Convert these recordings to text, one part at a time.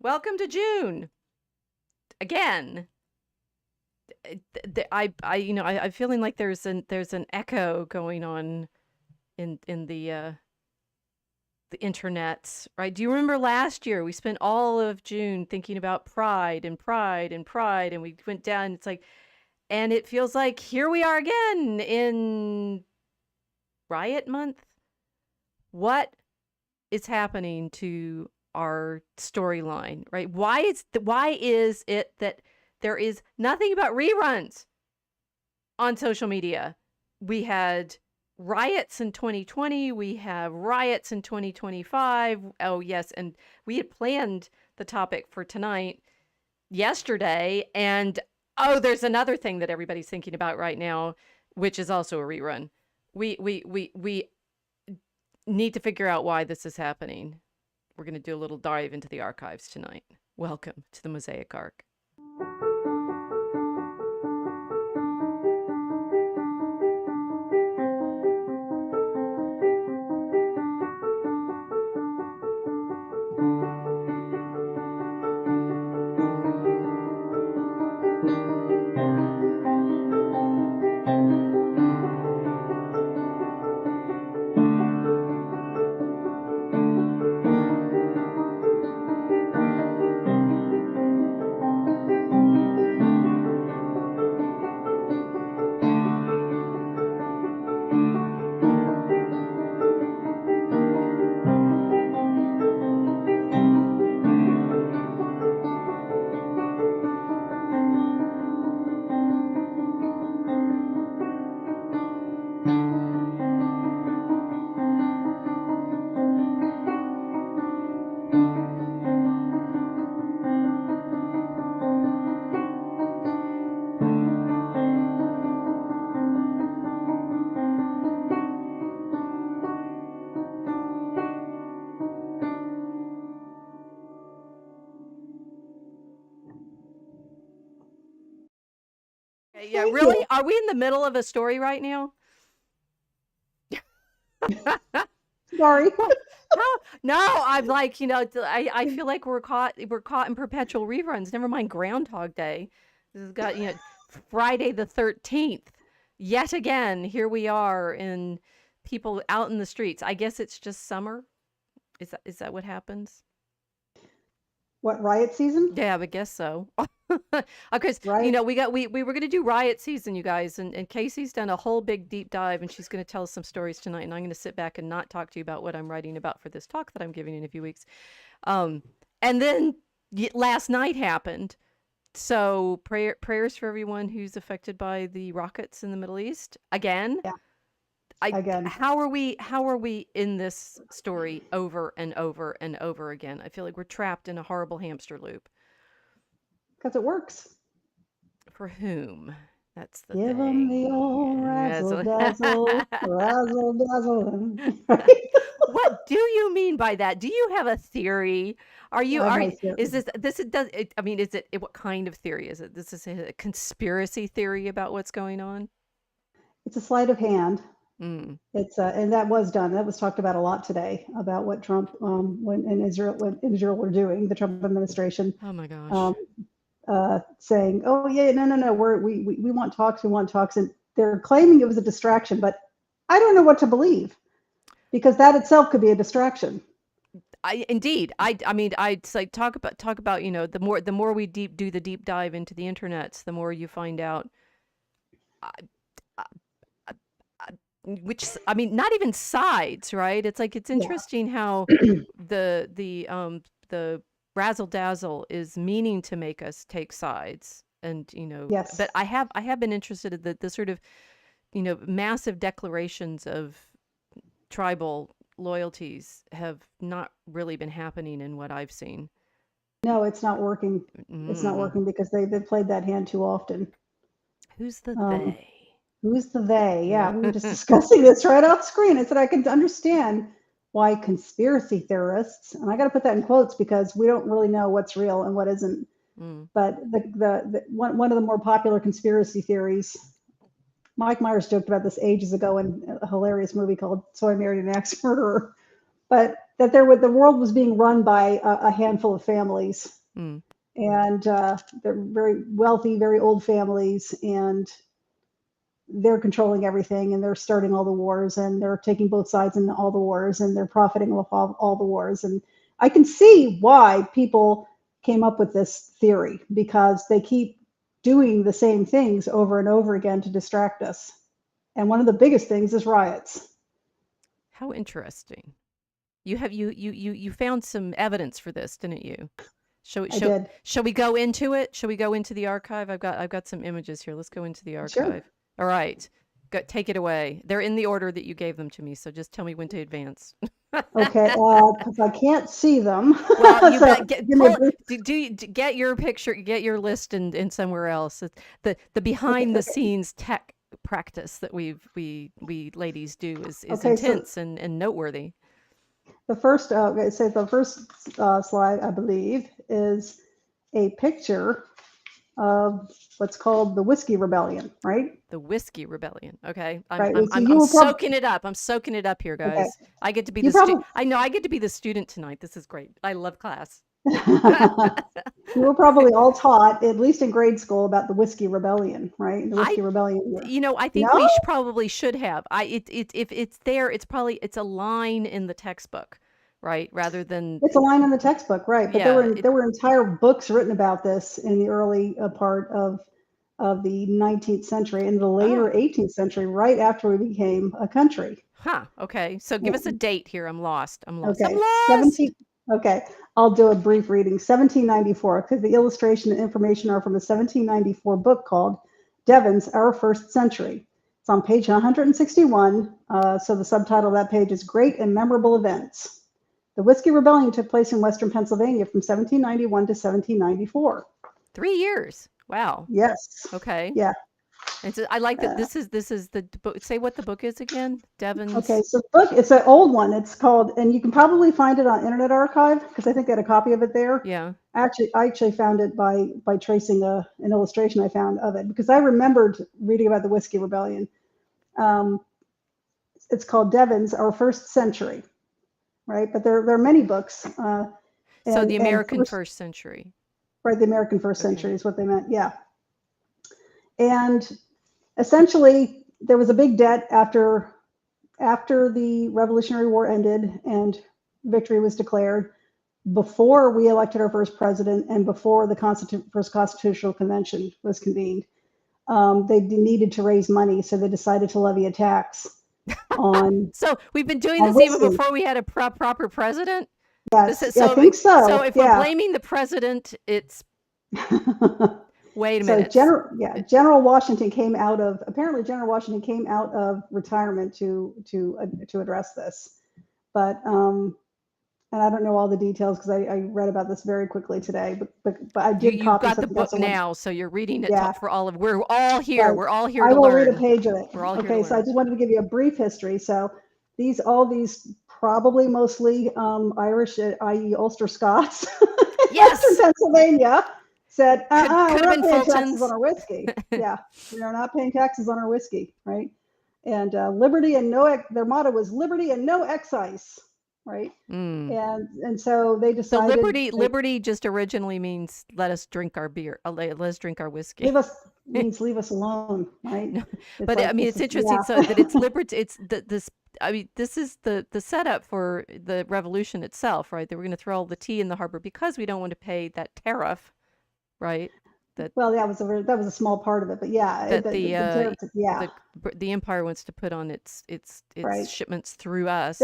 Welcome to June. Again. I'm feeling like there's an echo going on in the internets, right? Do you remember last year we spent all of June thinking about pride and pride and pride, and we went down. It's like, and it feels like here we are again in Riot month. What is happening to our storyline, right? Why is it that there is nothing but reruns on social media? We had riots in 2020, we have riots in 2025. Oh yes, and we had planned the topic for tonight yesterday, and oh, there's another thing that everybody's thinking about right now, which is also a rerun. We need to figure out why this is happening. We're going to do a little dive into the archives tonight. Welcome to the Mosaic Arc. Yeah, Thank really? you. Are we in the middle of a story right now? Sorry. How? No, I'm like, I feel like we're caught in perpetual reruns. Never mind Groundhog Day. This has got, Friday the 13th. Yet again, here we are in people out in the streets. I guess it's just summer. Is that what happens? What, riot season? Yeah, I guess so. Because Right. we were gonna do riot season, you guys, and Casey's done a whole big deep dive, and she's gonna tell us some stories tonight, and I'm gonna sit back and not talk to you about what I'm writing about for this talk that I'm giving in a few weeks. Um, and then last night happened. So prayers for everyone who's affected by the rockets in the Middle East. Again, Yeah. I Again. how are we in this story over and over and over again? I feel like we're trapped in a horrible hamster loop. Because it works. For whom? That's the Give them the old thing. razzle dazzle, razzle dazzle. Right? What do you mean by that? Do you have a theory? Are you I have are no y- theory. is this it does it, I mean, is it what kind of theory is it? This is a conspiracy theory about what's going on? It's a sleight of hand. Mm. It's and that was done. That was talked about a lot today about what Trump when Israel were doing, the Trump administration, Oh my gosh. um, saying, "Oh yeah, no, no, no, we want talks, we want talks," and they're claiming it was a distraction, but I don't know what to believe because that itself could be a distraction. I mean, I'd say talk about, the more we do the deep dive into the internets, the more you find out uh, uh, uh, I mean, not even sides, right? It's like it's Yeah. interesting how the razzle dazzle is meaning to make us take sides, and but Yes. I have been interested in the sort of massive declarations of tribal loyalties have not really been happening in what I've seen. No, it's not working. It's not Mm. working because they've played that hand too often. Who's the Um, they? who's the they? Yeah, Yeah. we were just discussing this right off screen. I said I can understand why conspiracy theorists, and I got to put that in quotes because we don't really know what's real and what isn't. Mm. But one of the more popular conspiracy theories, Mike Myers joked about this ages ago in a hilarious movie called "So I Married an Axe Murderer." But that the world was being run by a handful of families, Mm. and they're very wealthy, very old families, and they're controlling everything, and they're starting all the wars, and they're taking both sides in all the wars, and they're profiting off all the wars. And I can see why people came up with this theory, because they keep doing the same things over and over again to distract us. And one of the biggest things is riots. How interesting. You found some evidence for this, didn't you? I did. Shall we go into it? Shall we go into the archive? I've got some images here. Let's go into the Sure. archive. All right. Go, take it away. They're in the order that you gave them to me, so just tell me when to advance. Okay, because I can't see them. Well, you So get give me a pull brief. get your picture, get your list in somewhere else. It's the Okay, behind the okay, scenes tech practice that we ladies do is okay. So intense and noteworthy. the first, okay, so the first slide, I believe, is a picture of what's called the Whiskey Rebellion, right? The Whiskey Rebellion. Okay, Right. So I'm you were probably soaking it up. I'm soaking it up here, okay. guys. I get to be You the probably I know I get to be the student tonight. This is great. I love class. you were probably all taught, at least in grade school, about the Whiskey Rebellion, right? The I Whiskey Rebellion. I think No, we probably should have. If it's there, it's probably it's a line in the textbook, right? Rather than it's a line in the textbook, right? But yeah, there were entire books written about this in the early part of the 19th century, in the later oh, 18th century, right after we became a country. huh. Okay, so give Yeah. us a date here. I'm lost. I'm lost. I'm Okay, lost. 17. Okay, I'll do a brief reading. 1794, because the illustration and information are from a 1794 book called Devon's Our First Century. It's on page 161. So the subtitle of that page is Great and Memorable Events. The Whiskey Rebellion took place in Western Pennsylvania from 1791 to 1794. 3 years. Wow. Yes. Okay. Yeah. And so I like that Uh, this is the book. Say what the book is again. Okay, Devon's. so look, it's an old one. It's called, and you can probably find it on Internet Archive, because I think I had a copy of it there. Yeah. I actually found it by tracing an illustration I found of it, because I remembered reading about the Whiskey Rebellion. Um, it's called Devon's Our First Century, right? But there are many books, So the and American first, first century. right, the American First Okay. Century is what they meant, yeah. And essentially, there was a big debt after the Revolutionary War ended and victory was declared, before we elected our first president, and before the first Constitutional Convention was convened. They needed to raise money, so they decided to levy a tax on So we've been doing on this even whiskey. before we had a proper president. This Yes, is yeah, I so. think So so. if we're Yeah. blaming the president, it's wait a So minute. General Washington came out of retirement to address this, but and I don't know all the details, because I read about this very quickly today, but I did You've copy got the something else. book now, so you're reading it Yeah, for all of. We're all here. right. We're all here I to will read a learn. page of it. We're all here to Okay, so I learn. just wanted to give you a brief history. So all these probably mostly Irish, i.e. Ulster Scots, Western Yes. Pennsylvania, said, Could we're have not been paying taxes on Fulton's. our whiskey. Yeah, we are not paying taxes on our whiskey, right? And liberty and their motto was liberty and no excise, right? Mm. And so they So decided, liberty just originally means let us drink our beer. Let us drink our whiskey. leave us alone, right? No, It's but I like, mean, this it's is, interesting. yeah. So that it's liberty. It's this. I mean, this is the setup for the revolution itself, right? That we're going to throw all the tea in the harbor because we don't want to pay that tariff, right? That Well, that was a small part of it, but yeah, that the tariffs, yeah, the the empire wants to put on its right. shipments through There, us,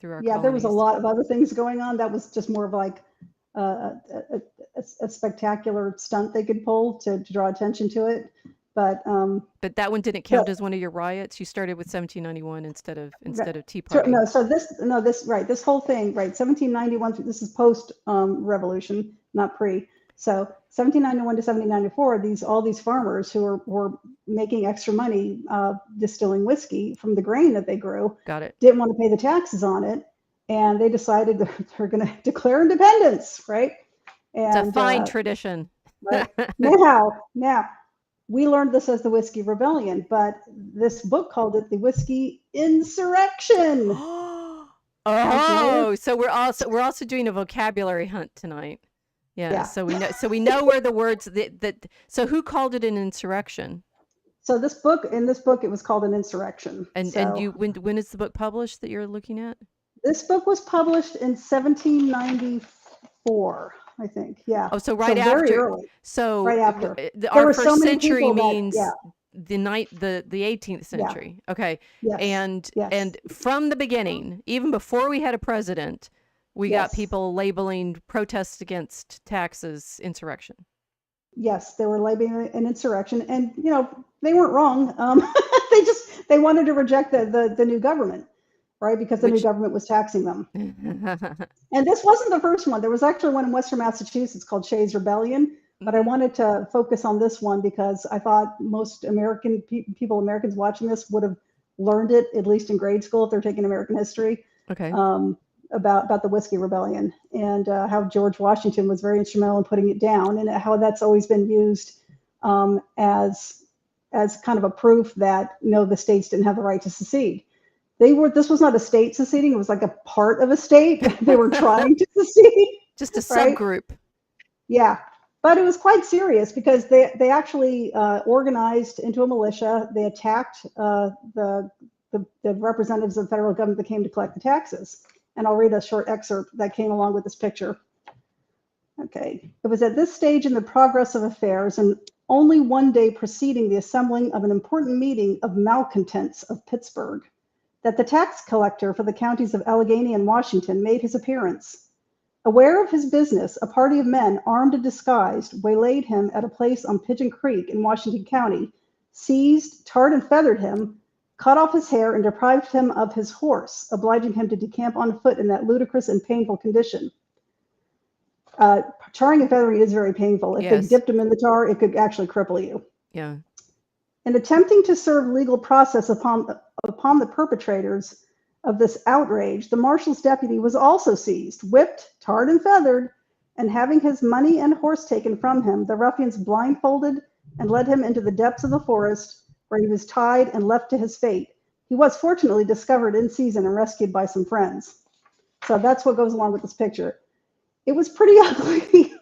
through our yeah, there was a colonies. lot of other things going on. That was just more of like a spectacular stunt they could pull to draw attention to it. But But that one didn't so count as one of your riots. You started with 1791 right, instead of Tea Party. no, so this whole thing, right? 1791. This is post revolution, not pre. So 1791 to 1794, all these farmers who were making extra money distilling whiskey from the grain that they grew Got it. didn't want to pay the taxes on it, and they decided they're going to declare independence, right? It's a And fine tradition. right now we learned this as the Whiskey Rebellion, but this book called it the Whiskey Insurrection. tonsillitis. Oh, so we're also doing a vocabulary hunt tonight. Yeah, Yeah. so we know where the words that so who called it an insurrection? So in this book, it was called an insurrection. And So you when is the book published that you're looking at? this book was published in 1794, I think. Yeah. Oh, so So right very after. early, So right after. There our were so first many century people that, yeah, means the 18th yeah, century. Okay. yes, And yes, from the beginning, even before we had a president, we got yes, people labeling protests against taxes insurrection. yes. They were labeling an insurrection, and they weren't wrong. They wanted to reject the new government, right? Because the new Which government was taxing them. And this wasn't the first one. There was actually one in Western Massachusetts called Shays' Rebellion, but I Mhm. wanted to focus on this one because I thought most Americans watching this would have learned it at least in grade school if they're taking American history, Okay. um, about the Whiskey Rebellion, and how George Washington was very instrumental in putting it down, and how that's always been used, as kind of a proof that no, the states didn't have the right to secede. This was not a state seceding, it was like a part of a state. They were trying to secede, Just a right? subgroup. Yeah. But it was quite serious because they actually organized into a militia. They attacked the representatives of the federal government that came to collect the taxes. And I'll read a short excerpt that came along with this picture. Okay. It was at this stage in the progress of affairs, and only one day preceding the assembling of an important meeting of malcontents of Pittsburgh, that the tax collector for the counties of Allegheny and Washington made his appearance. Aware of his business, a party of men, armed and disguised, waylaid him at a place on Pigeon Creek in Washington County, seized, tarred and feathered him, cut off his hair, and deprived him of his horse, obliging him to decamp on foot in that ludicrous and painful condition. Tarring and feathering is very painful. If they Yes. dipped him in the tar, it could actually cripple you. Yeah. In attempting to serve legal process upon the perpetrators of this outrage, the marshal's deputy was also seized, whipped, tarred and feathered, and having his money and horse taken from him, the ruffians blindfolded and led him into the depths of the forest, where he was tied and left to his fate. He was fortunately discovered in season and rescued by some friends. So that's what goes along with this picture. It was pretty ugly.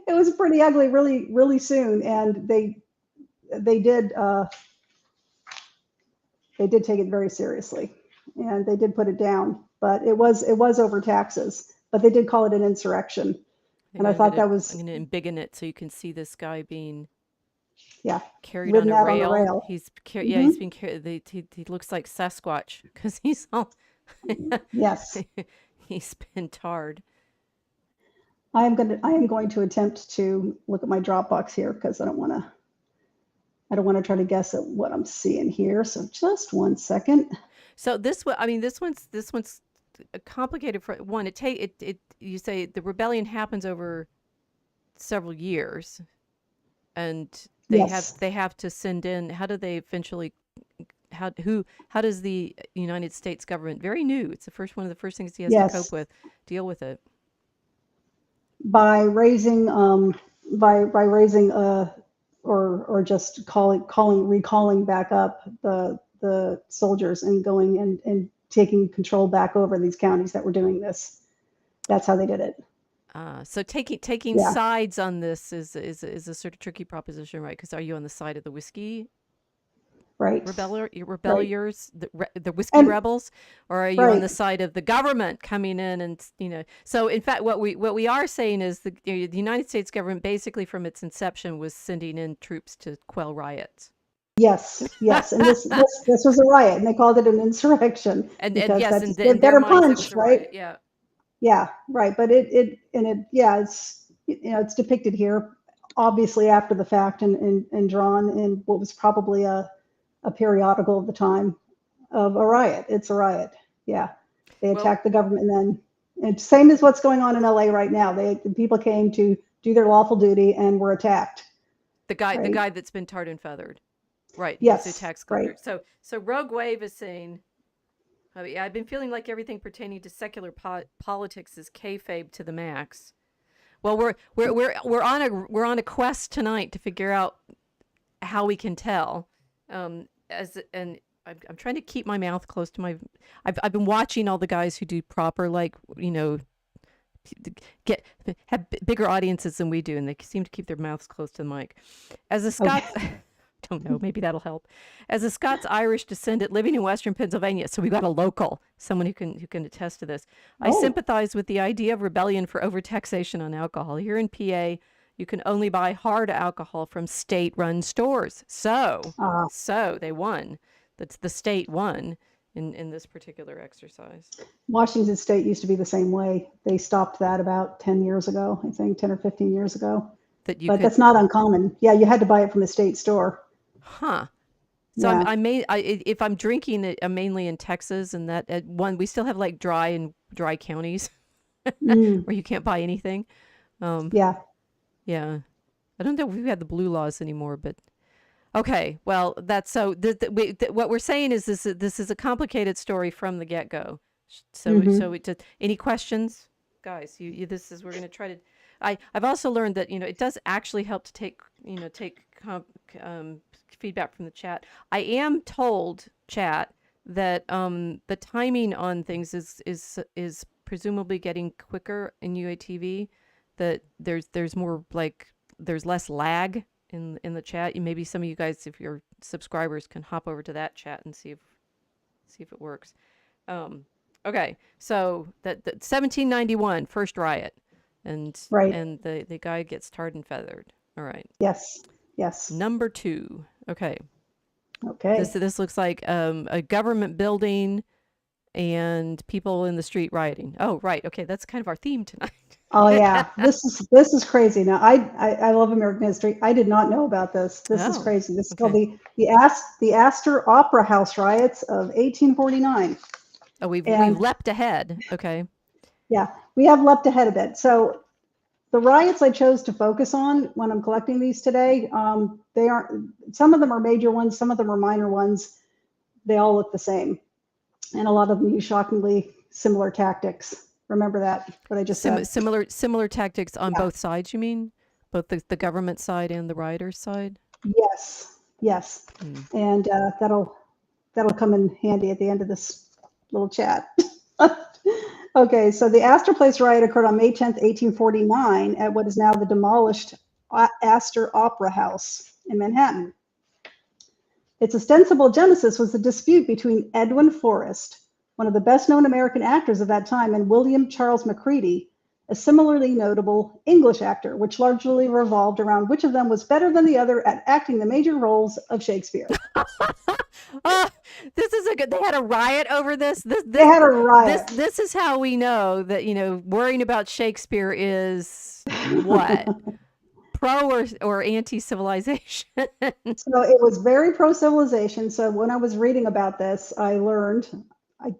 It was pretty ugly really, really soon, and they did take it very seriously, and they did put it down. But it was over taxes. But they did call it an insurrection, and I I'm thought gonna that I'm was, gonna embiggen it so you can see this guy being yeah, carried on ridden a out on the rail. rail. Yeah, Hmm. he's being carried. He looks like Sasquatch because he's all Yes, he's been tarred. I am going to attempt to look at my Dropbox here because I don't want to try to guess at what I'm seeing here. So just one second. So I mean, this one's complicated for one. It you say the rebellion happens over several years, and Yes, they have to send in. How do they eventually? How does the United States government, very new, it's the first one of the first things he has to cope yes, with, deal with it? by raising or just recalling back up the soldiers and going and taking control back over these counties that were doing this. That's how they did it. So taking Yeah, sides on this is a sort of tricky proposition, right? Because are you on the side of the whiskey right, right, rebelliers, the whiskey and rebels, or are you on right. the side of the government coming in and So in fact, what we are saying is the United States government basically from its inception was sending in troops to quell riots. Yes, yes, and this was a riot, and they called it an insurrection And because yes, that's a in their better minds it punch, was a right? riot. Yeah. Yeah, right. But yeah, it's it's depicted here, obviously after the fact, and drawn in what was probably a periodical of the time of a riot. It's a riot. Yeah, they Well, attacked the government, and then it's same as what's going on in LA right now. The people came to do their lawful duty and were attacked. the Right. guy that's been tarred and feathered. Right, he's the Yes. tax Right. collector. So Rogue Wave is saying, I've been feeling like everything pertaining to secular politics is kayfabe to the max. Well, we're on a quest tonight to figure out how we can tell. As and I'm trying to keep my mouth close to my. I've been watching all the guys who do proper, like, get have bigger audiences than we do, and they seem to keep their mouths close to the mic. As a Okay. Scots, don't know, maybe that'll help. As a Scots Irish descendant living in Western Pennsylvania, so we've got a local, someone who can attest to this. I Oh, sympathize with the idea of rebellion for overtaxation on alcohol. Here in PA, you can only buy hard alcohol from state-run stores. uh, So they won. That's the state won in this particular exercise. Washington State used to be the same way. They stopped that about 10 years ago, I think 10 or 15 years ago. That you But could, that's not uncommon. Yeah, you had to buy it from the state store. huh? So Yeah. if I'm drinking it, I'm mainly in Texas, and that one we still have like dry counties Mm, where you can't buy anything. Um, yeah. yeah, I don't know if we've had the blue laws anymore, but okay. Well, that's so. What we're saying is this is a complicated story from the get go. So Hmm. it just any questions, guys? This is we're going to try to. I've also learned that it does actually help to take feedback from the chat. I am told, chat, that the timing on things is presumably getting quicker in UATV. That there's more like there's less lag in the chat. Maybe some of you guys, if you're subscribers, can hop over to that chat and see if it works. Um, okay, so that 1791 first riot, and Right. and the guy gets tarred and feathered. All right, Yes. Yes. number two. Okay, this Okay. this looks like a government building and people in the street rioting. Oh, right. Okay, that's kind of our theme tonight. Oh yeah. This is crazy. Now I love American history. I did not know about this. This is Oh, crazy. This is called okay. the Astor Opera House riots of 1849. Oh, we've And leapt ahead. Okay. yeah, we have leapt ahead a bit. So the riots I chose to focus on when I'm collecting these today, they aren't. Some of them are major ones. Some of them are minor ones. They all look the same, and a lot of them use shockingly similar tactics. Remember that what I just said. Similar tactics on Yeah. both sides, you mean? Both the government side and the rioters side? Yes. Yes. Hmm. And that'll come in handy at the end of this little chat. Okay, so the Astor Place riot occurred on May 10th, 1849, at what is now the demolished Astor Opera House in Manhattan. Its ostensible genesis was the dispute between Edwin Forrest, one of the best known American actors of that time, and William Charles Macready, a similarly notable English actor, which largely revolved around which of them was better than the other at acting the major roles of Shakespeare. Ah, this is a good. They had a riot over this. They had a riot. This is how we know that worrying about Shakespeare is what, pro or anti civilization. So it was very pro civilization. So when I was reading about this, I learned,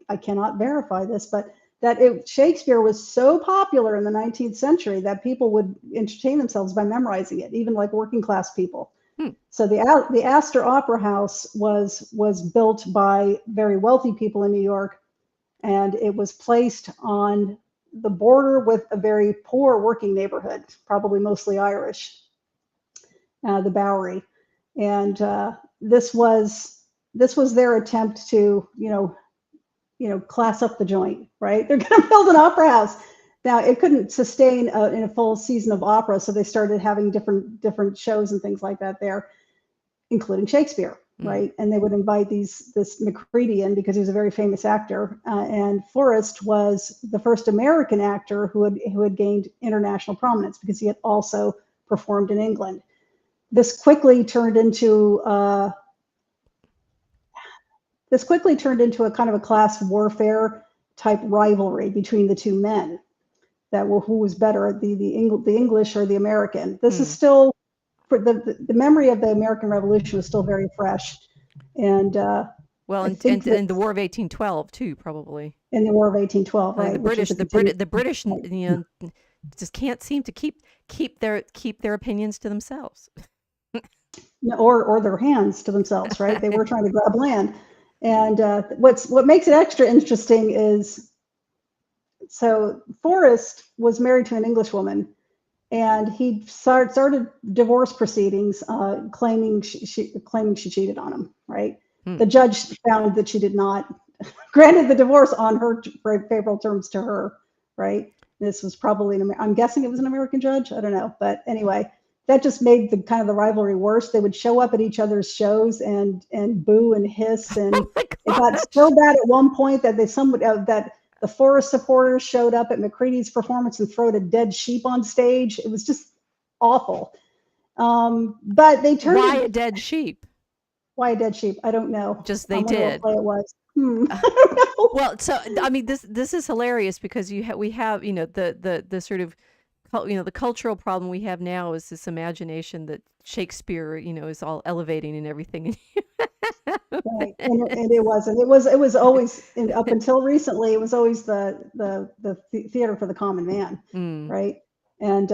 I cannot verify this, but that Shakespeare was so popular in the 19th century that people would entertain themselves by memorizing it, even like working class people. Hmm. So the Astor Opera House was built by very wealthy people in New York, and it was placed on the border with a very poor working neighborhood, probably mostly Irish, the Bowery, and this was their attempt to class up the joint, right? They're going to build an opera house. Now it couldn't sustain in a full season of opera, so they started having different shows and things like that there, including Shakespeare, Hmm. right? And they would invite this Macready in because he was a very famous actor, and Forrest was the first American actor who had gained international prominence because he had also performed in England. This quickly turned into a kind of a class warfare type rivalry between the two men. That who was better, the English or the American. This is Hmm. still for the memory of the American Revolution was still very fresh, and Well, I and, think and that and the War of 1812 too, probably. in the War of 1812, Like the right, which was British, a the continuation. Brit, the British, just can't seem to keep their opinions to themselves. Or their hands to themselves, right? They were trying to grab land, and what makes it extra interesting is so Forrest was married to an English woman, and he started divorce proceedings, claiming she cheated on him, right? The judge found that she did not, granted the divorce on her favorable terms to her, right? This was probably I'm guessing it was an American judge. I don't know, but anyway, that just made the kind of the rivalry worse. They would show up at each other's shows and boo and hiss, and Oh my it got so gosh. bad at one point that that the Forest supporters showed up at McCready's performance and throwed a dead sheep on stage. It was just awful. But they turned Why a it. dead sheep? Why a dead sheep? I don't know. Just I they wonder what did. play it was. Uh, I don't know. Well, so I mean, this is hilarious because we have the sort of the cultural problem we have now is this imagination that Shakespeare is all elevating and everything. Right, and it wasn't. It was always up until recently. It was always the theater for the common man, Mm. right? And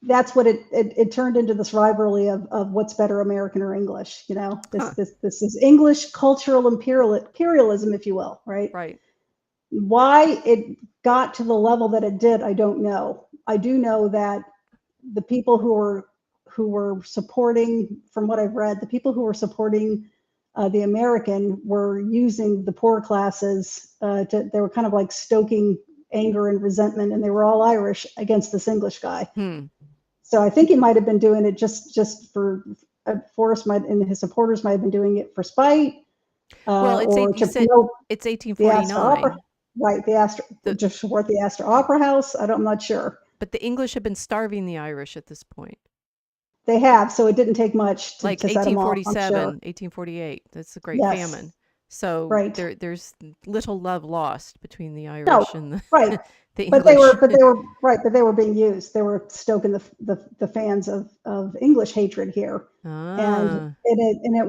that's what it turned into, this rivalry of what's better, American or English. Huh. This is English cultural imperialism, if you will, right? Right. Why it got to the level that it did, I don't know. I do know that the people who were supporting, from what I've read, the people who were supporting the American were using the poor classes. They were kind of like stoking anger and resentment, and they were all Irish against this English guy. So I think he might have been doing it just for Forrest and his supporters might have been doing it for spite, Well, or you to said promote it's the Astor Opera, 1849. right? To support the Astor Opera House. I'm not sure. But the English have been starving the Irish at this point. They have, so it didn't take much Like to set them off, I'm 1847, sure. 1848. That's the Great Yes, Famine. So right. there's little love lost between the No, Irish and right. the But they were, English. right. But they were being used. They were stoking the fans of English hatred here, Ah. and it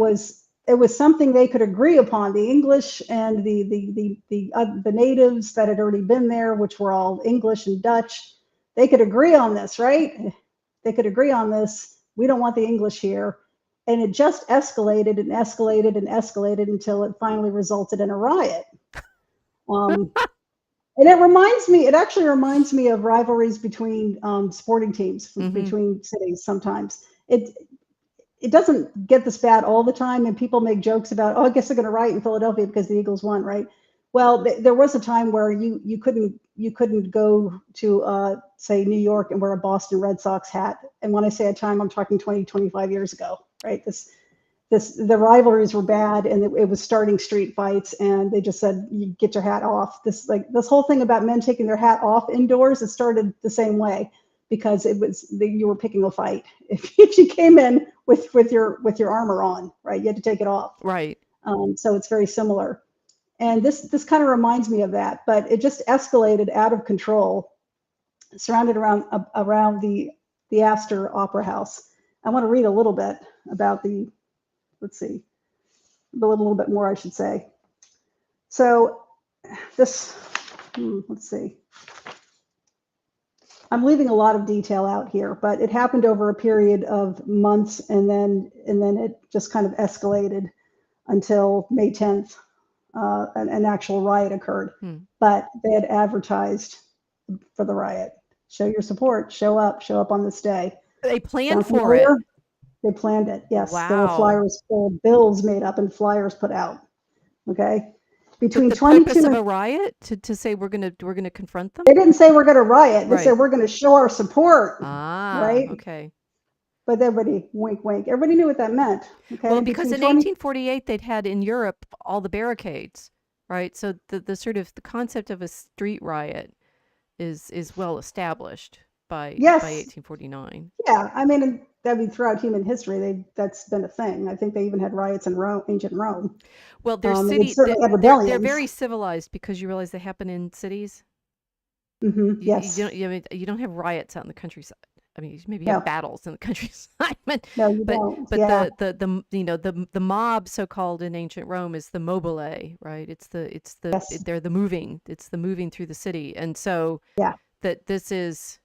was something they could agree upon. The English and the natives that had already been there, which were all English and Dutch, they could agree on this, right? They could agree on this. We don't want the English here, and it just escalated and escalated and escalated until it finally resulted in a riot. Um, and it actually reminds me of rivalries between sporting teams, Mm-hmm. between cities sometimes. It doesn't get this bad all the time, and people make jokes about, oh, I guess they're going to riot in Philadelphia because the Eagles won, right? Well, there was a time where you couldn't go to say New York and wear a Boston Red Sox hat. And when I say a time, I'm talking 20, 25 years ago, right? The rivalries were bad, and it was starting street fights, and they just said, you get your hat off. This whole thing about men taking their hat off indoors, it started the same way, because you were picking a fight if you came in with your armor on, right? You had to take it off. Right. So it's very similar, and this kind of reminds me of that, but it just escalated out of control, surrounded around the Astor Opera House. I want to read a little bit about let's see, a little bit more, I should say. So this, let's see. I'm leaving a lot of detail out here, but it happened over a period of months, and then it just kind of escalated until May 10th. An actual riot occurred, but they had advertised for the riot. Show your support. Show up on this day. They planned Sound for it. familiar? They planned it. Yes, there were Wow. bills made up and flyers put out. Okay, With between the purpose 22 of and a riot to say we're gonna confront them? they didn't say we're going to riot. They Right. said we're going to show our support, Ah, right? okay. But everybody, wink, wink. Everybody knew what that meant. Well, Okay, because between in 20. 1848 they'd had in Europe all the barricades, right? So the sort of the concept of a street riot is well established by Yes, 1849. yeah. Throughout human history, that's been a thing. I think they even had riots in Rome, ancient Rome. Well, They certainly had they're rebellions. very civilized because you realize they happen in cities. Yes. You don't have riots out in the countryside. I mean, you maybe have No, battles in the countryside, but no, you don't. but Yeah. the mob, so called in ancient Rome, is the mobile, right? Yes. They're the moving. It's the moving through the city, and so Yeah. that this is.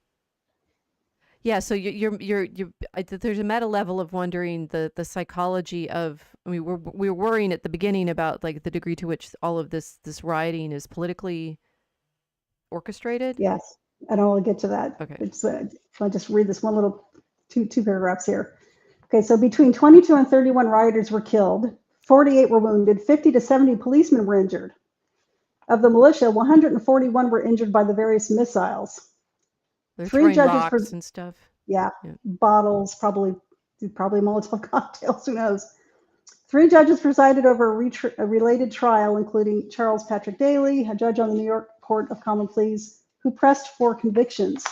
Yeah, so there's a meta level of wondering the psychology of. I mean, we were worrying at the beginning about like the degree to which all of this rioting is politically orchestrated. Yes. I don't want to get to that. Okay. I'll just read this one little two paragraphs here. Okay, so between 22 and 31 rioters were killed, 48 were wounded, 50 to 70 policemen were injured. Of the militia, 141 were injured by the various missiles. They're Three throwing judges rocks and stuff. yeah, Yeah. bottles, probably Molotov cocktails, who knows. 3 judges presided over a related trial, including Charles Patrick Daly, a judge on the New York Court of Common Pleas, who pressed for convictions.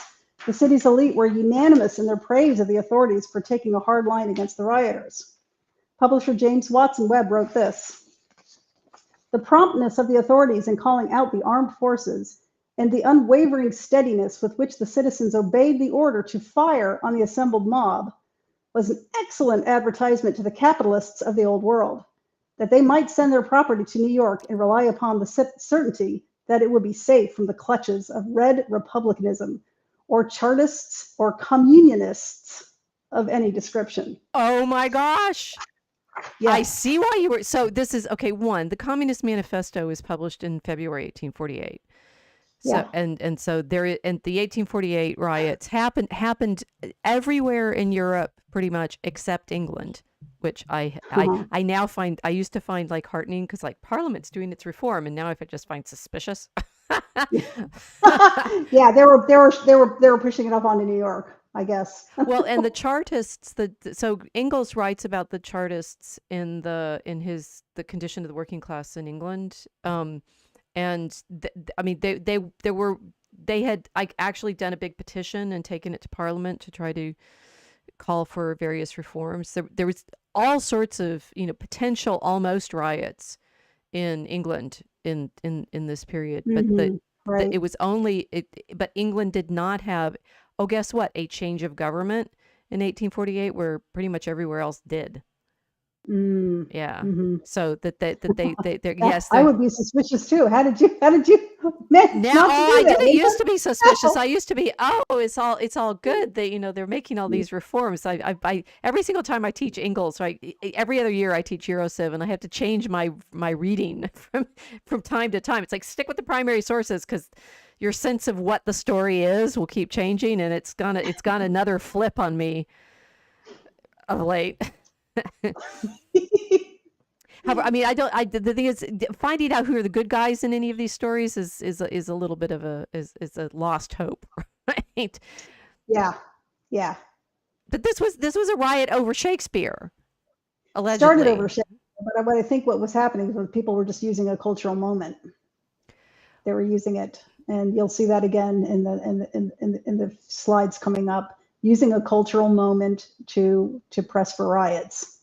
The city's elite were unanimous in their praise of the authorities for taking a hard line against the rioters. Publisher James Watson Webb wrote this: "The promptness of the authorities in calling out the armed forces and the unwavering steadiness with which the citizens obeyed the order to fire on the assembled mob was an excellent advertisement to the capitalists of the old world, that they might send their property to New York and rely upon the certainty that it would be safe from the clutches of red republicanism or Chartists or communionists of any description." Oh my gosh. I Yes. see why you were. So this is okay. One, the Communist Manifesto was published in February 1848. So Yeah. and so and the 1848 riots happened everywhere in Europe pretty much except England, which Uh-huh. I now find, I used to find like heartening because like Parliament's doing its reform, and now I just find suspicious. Yeah, they were pushing it up onto New York, I guess. Well, and the Chartists, so Ingalls writes about the Chartists in his The Condition of the Working Class in England, and I mean they had actually done a big petition and taken it to Parliament to try to call for various reforms. There was all sorts of potential almost riots in England in this period, but Right. it was only but England did not have, oh, guess what, a change of government in 1848 where pretty much everywhere else did. Mm. Yeah. Mm-hmm. So they Yeah, yes, I they would be suspicious too. How did you manage now, not to oh, do I that, didn't Lisa? used to be suspicious. I used to be, oh, it's all good that they're making all these reforms. I every single time I teach Ingalls, right? Every other year I teach Eurociv, and I have to change my reading from time to time. It's like, stick with the primary sources because your sense of what the story is will keep changing, and it's gone another flip on me of late. However, I mean, I don't. The thing is, finding out who are the good guys in any of these stories is a little bit of a lost hope, right? Yeah, yeah. But this was a riot over Shakespeare, Started over allegedly. Shakespeare, but I think what was happening was people were just using a cultural moment. They were using it, and you'll see that again in the slides coming up. Using a cultural moment to press for riots.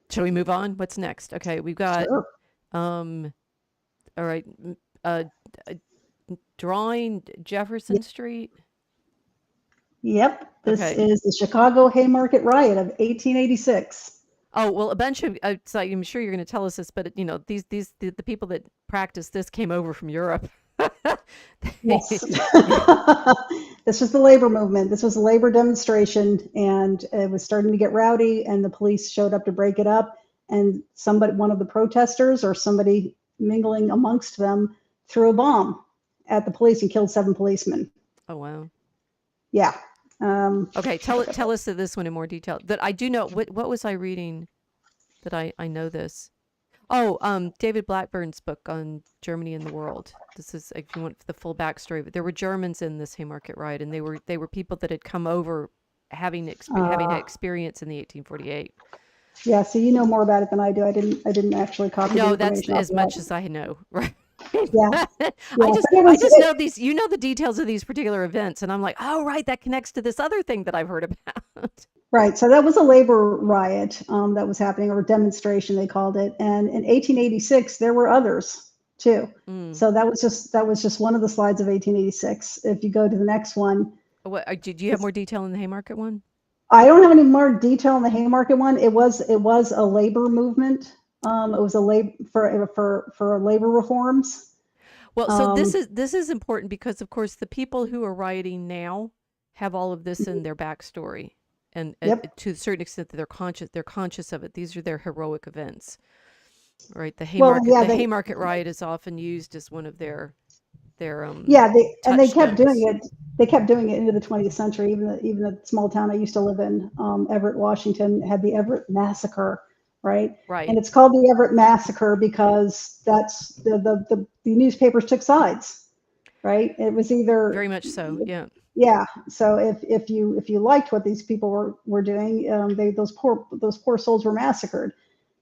Shall we move on? What's next? Okay, we've got Sure. all right, uh, uh, drawing Jefferson Street. Yep. This Okay. is the Chicago Haymarket Riot of 1886. Oh, well, a bunch of, so I'm sure you're going to tell us this, but the people that practiced this came over from Europe. Yes. This was the labor movement. This was a labor demonstration, and it was starting to get rowdy, and the police showed up to break it up. And one of the protesters or somebody mingling amongst them, threw a bomb at the police and killed 7 policemen. Oh, wow. Yeah. Okay, tell us this one in more detail. That I do know. What was I reading that I know this? Oh, David Blackburn's book on Germany and the world. This is, if you want the full backstory, but there were Germans in this Haymarket riot, and they were people that had come over having had experience in the 1848. Yeah, so you know more about it than I do. I didn't actually copy the No, that's information off as the much web. as I know. Right. Yeah, I yeah, just but it I was just know these. You know the details of these particular events, and I'm like, oh, right, that connects to this other thing that I've heard about. right. So that was a labor riot that was happening, or a demonstration they called it. And in 1886, there were others too. Mm. So that was just one of the slides of 1886. If you go to the next one, What did you have more detail in the Haymarket one? I don't have any more detail on the Haymarket one. It was a labor movement. It was a labor for labor reforms. Well, so Um, this is important because, of course, the people who are rioting now have all of this in their backstory, and yep. to a certain extent, that they're conscious of it. These are their heroic events, right? Well, yeah, The Haymarket riot is often used as one of their their Yeah, they kept doing touchstones. it. They kept doing it into the 20th century. Even the small town I used to live in, Everett, Washington, had the Everett Massacre, right? And Right. it's called the Everett Massacre because that's the newspapers took sides, right? It was either, Very much so. Yeah. yeah. So if you liked what these people were doing, they those poor souls were massacred.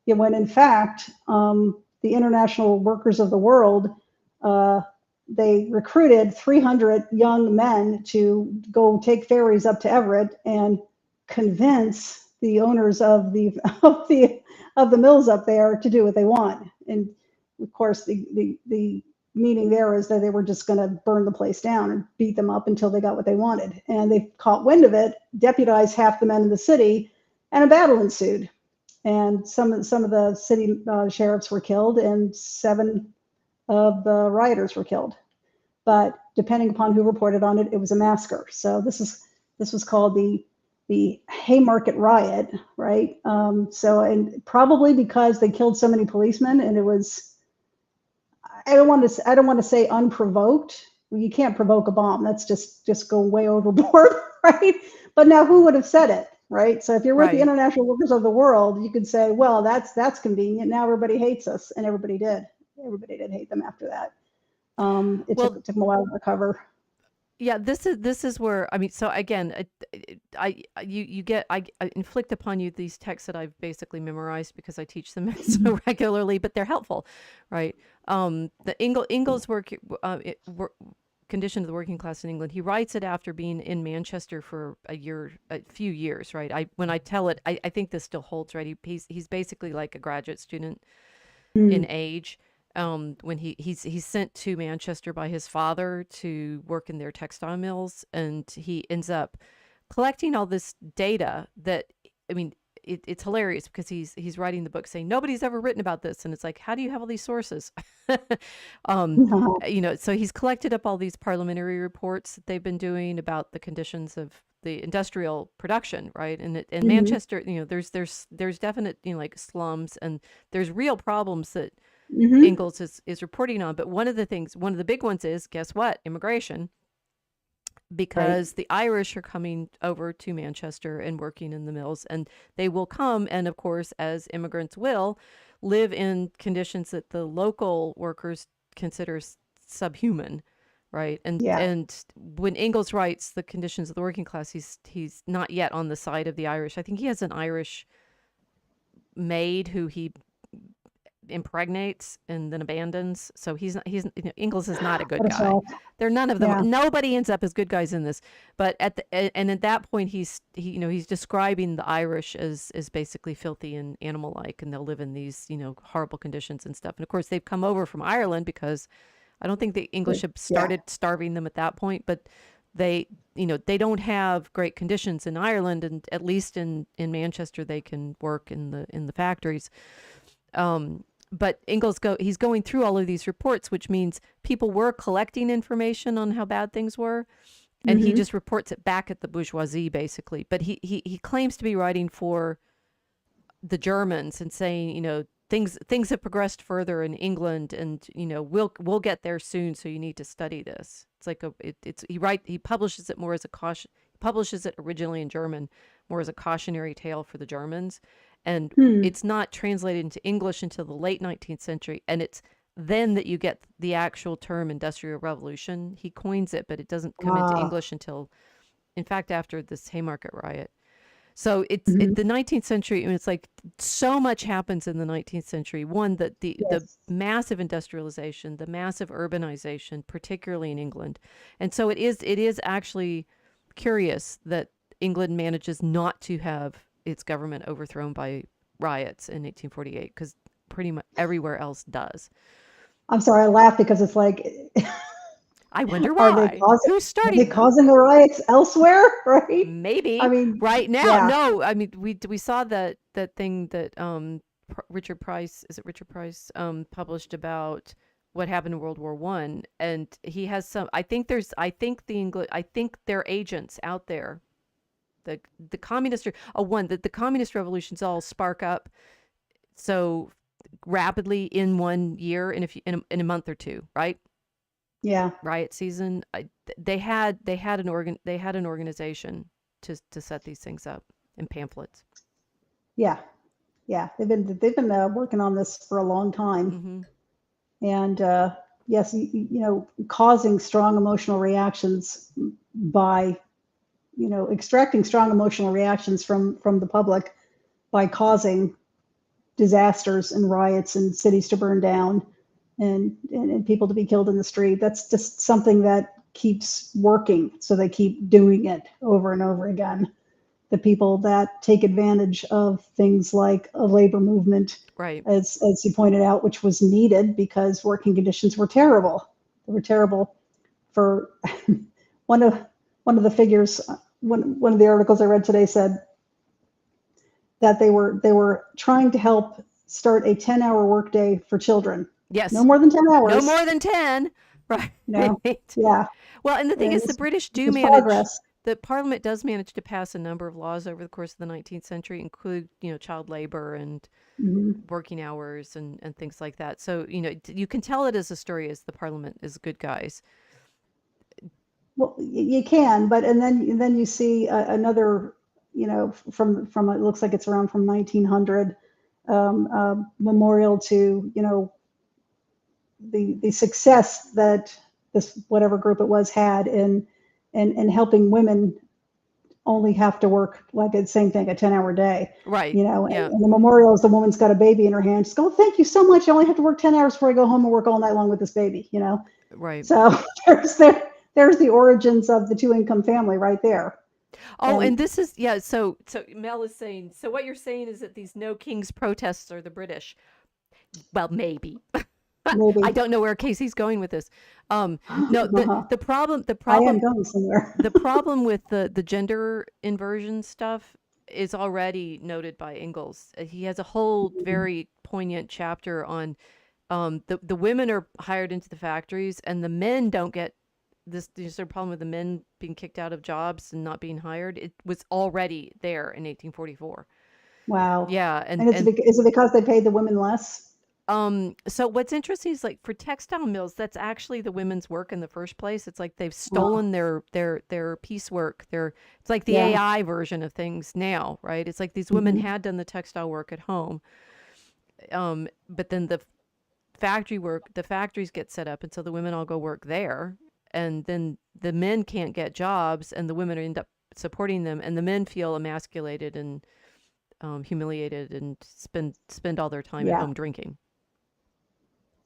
Yeah, when in fact, the international workers of the world, uh, they recruited 300 young men to go take ferries up to Everett and convince the owners of the mills up there to do what they want. And of course, the meaning there is that they were just going to burn the place down and beat them up until they got what they wanted. And they caught wind of it, deputized half the men in the city, and a battle ensued. And some of the city sheriffs were killed, and 7 of the rioters were killed. But depending upon who reported on it, it was a massacre. So this was called the Haymarket Riot, right? So and probably because they killed so many policemen, and it was, I don't want to say unprovoked. Well, you can't provoke a bomb. That's just go way overboard, right? But now who would have said it, right? So if you're with the Right. international workers of the world, you could say, well, that's convenient. Now everybody hates us, and everybody did. Everybody did hate them after that. Well, It took them a while to recover. yeah, this is where I mean, so again, you get I inflict upon you these texts that I've basically memorized because I teach them so regularly, but they're helpful, right? The Ingalls work, condition of the working class in England. He writes it after being in Manchester for a few years, right? When I tell it, I think this still holds, right? He's basically like a graduate student in Mm, age. When he's sent to Manchester by his father to work in their textile mills, and he ends up collecting all this data that, I mean, it's hilarious because he's writing the book saying nobody's ever written about this, and it's like, how do you have all these sources? um, so he's collected up all these parliamentary reports that they've been doing about the conditions of the industrial production, right? And mhm, Manchester, there's definite, like slums, and there's real problems that mhm, Ingalls is reporting on. But one of the big ones is, guess what? Immigration, right. because the Irish are coming over to Manchester and working in the mills, and they will come, and of course, as immigrants will, live in conditions that the local workers consider subhuman, right? Yeah. And when Ingalls writes the conditions of the working class, he's not yet on the side of the Irish. I think he has an Irish maid who he impregnates and then abandons. So Ingalls is not a good What a guy. shock. They're none of them. Yeah. Nobody ends up as good guys in this. But at that point, he's describing the Irish as basically filthy and animal like, and they'll live in these horrible conditions and stuff. And of course, they've come over from Ireland because I don't think the English have Yeah. started starving them at that point, but they they don't have great conditions in Ireland, and at least in Manchester they can work in the factories. But he's going through all of these reports, which means people were collecting information on how bad things were, and he Hmm. just reports it back at the bourgeoisie, basically. But he claims to be writing for the Germans and saying, things have progressed further in England, and we'll get there soon, so you need to study this. It's like he publishes it more as a caution. He publishes it originally in German, more as a cautionary tale for the Germans, and Hmm. it's not translated into English until the late 19th century, and it's then that you get the actual term industrial revolution. He coins it, but it doesn't come into Ah. English until, in fact, after this Haymarket riot. So Hmm. the 19th century, and it's like so much happens in the 19th century. One, that the Yes. massive industrialization, the massive urbanization, particularly in England. And so it is actually curious that England manages not to have its government overthrown by riots in 1848, because pretty much everywhere else does. I'm sorry, I laugh because it's like, I wonder are they why. causing Who's are they starting them? causing the riots elsewhere? Right? I Maybe mean, right now. yeah. No, I mean, we saw that thing that Richard Price, is it Richard Price, published about what happened in World War I, and he has some. I think their agents out there, the communist, the communist revolutions all spark up so rapidly in one year, in a month or two, right? Yeah. riot season. They had an organization to set these things up in pamphlets. Yeah. Yeah. They've been working on this for a long time. Mm-hmm. And yes, causing strong emotional reactions by, extracting strong emotional reactions from the public by causing disasters and riots and cities to burn down and people to be killed in the street. That's just something that keeps working. So they keep doing it over and over again. The people that take advantage of things like a labor movement, Right. as you pointed out, which was needed because working conditions were terrible. They were terrible for one of one of the figures. One of the articles I read today said that they were trying to help start a 10-hour workday for children. No Yes. more than 10 No more hours. than 10. Right. Yeah. Well, and the thing And is, the this, British this do is manage, progress. the Parliament does manage to pass a number of laws over the course of the 19th century, include, child labor and Hmm. working hours and things like that. So, you can tell it as a story as the Parliament is good guys. Well, you can, but and then you see another, from it looks like it's around from 1900, memorial to the success that this whatever group it was had in helping women only have to work like the same thing, a 10-hour day. Right. Yeah. And the memorial is the woman's got a baby in her hand. She's going, thank you so much. I only have to work 10 hours before I go home and work all night long with this baby. Right. So there's the origins of the two income family right there. Oh, And and this is, yeah. So Mel is saying, so what you're saying is that these No Kings protests are the British. Well, maybe. I maybe don't know where Casey's going with this. No, the problem the I am problem going somewhere. the problem with the gender inversion stuff is already noted by Ingalls. He has a whole very poignant chapter on the women are hired into the factories and the men don't get this. There's a problem with the men being kicked out of jobs and not being hired. It was already there in 1844. Wow. Yeah, And is it because they paid the women less? so what's interesting is like for textile mills, that's actually the women's work in the first place. It's like they've Oh, stolen their piecework. It's like the yeah. AI version of things now, right? It's like these women Hmm. had done the textile work at home. But then the factories get set up and so the women all go work there. And then the men can't get jobs and the women end up supporting them and the men feel emasculated and humiliated and spend all their time at Yeah. home drinking.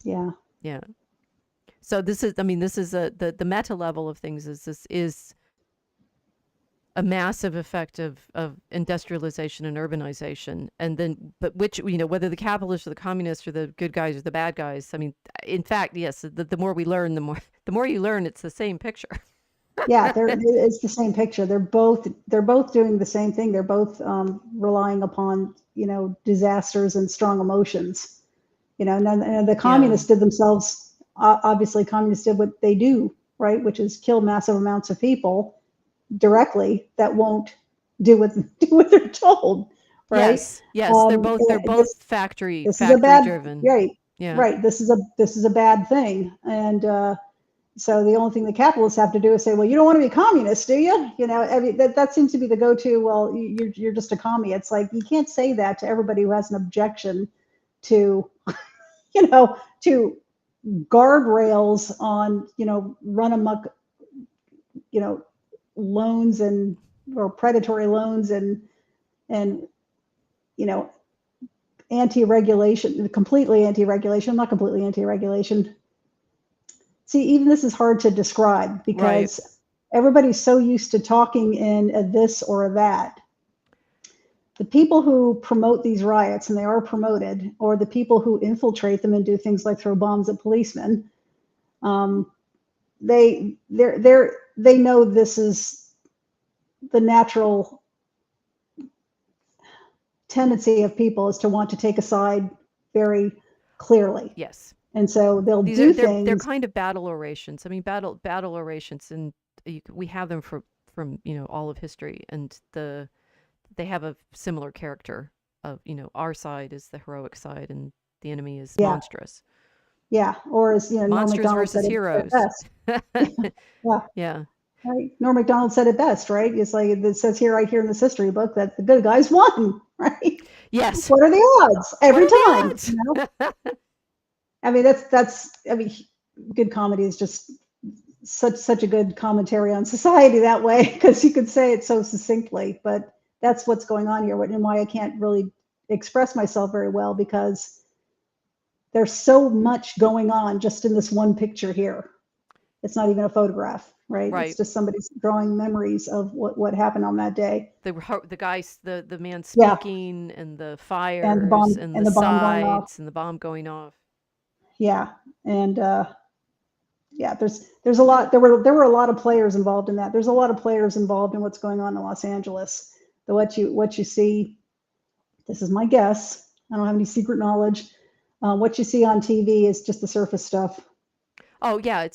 Yeah. Yeah. So this is, I mean, this is the meta level of things is this is a massive effect of industrialization and urbanization. And then, but which, whether the capitalists or the communists or the good guys or the bad guys, I mean, in fact, yes, the more we learn, the more you learn, it's the same picture. Yeah, it's the same picture. They're both doing the same thing. They're both relying upon disasters and strong emotions. And the Yeah. communists did themselves. Obviously, communists did what they do, right, which is kill massive amounts of people directly that won't do what do what they're told, right? Yes. Yes. They're both This this is a factory bad driven. right, Yeah. right. This is a bad thing, and so the only thing the capitalists have to do is say, well, you don't want to be communist, do you? I mean, that seems to be the go-to. Well, you're just a commie. It's like you can't say that to everybody who has an objection to to guardrails on run amok you know loans and or predatory loans and you know anti-regulation, completely anti-regulation, not completely anti-regulation. See, even this is hard to describe Right. because everybody's so used to talking in a this or a that. The people who promote these riots, and they are promoted, or the people who infiltrate them and do things like throw bombs at policemen, um, they know this is the natural tendency of people is to want to take a side very clearly, Yes. and so they'll These are do they're things. kind of battle orations. I mean, battle orations, and we have them from all of history, and they have a similar character of our side is the heroic side, and the enemy is Yeah, monstrous. Yeah, or as Norm Monsters Macdonald said versus it heroes. best. Yeah, Yeah. right. Norm Macdonald said it best, right? It's like it says here, right here in this history book, that the good guys won, right? Yes. What are the odds? What Every are the time, odds? I mean, that's. I mean, good comedy is just such a good commentary on society that way, because you could say it so succinctly. But that's what's going on here, and why I can't really express myself very well, because there's so much going on just in this one picture here. It's not even a photograph, right? It's Right. just somebody's drawing memories of what happened on that day. The guy, the man Yeah, speaking, and the and the fires, bomb and and the the bomb going off. sides, and the bomb going off. Yeah, and yeah, there's a lot. There were a lot of players involved in that. There's a lot of players involved in what's going on in Los Angeles. The what you see. This is my guess. I don't have any secret knowledge. What you see on TV is just the surface stuff. Oh yeah,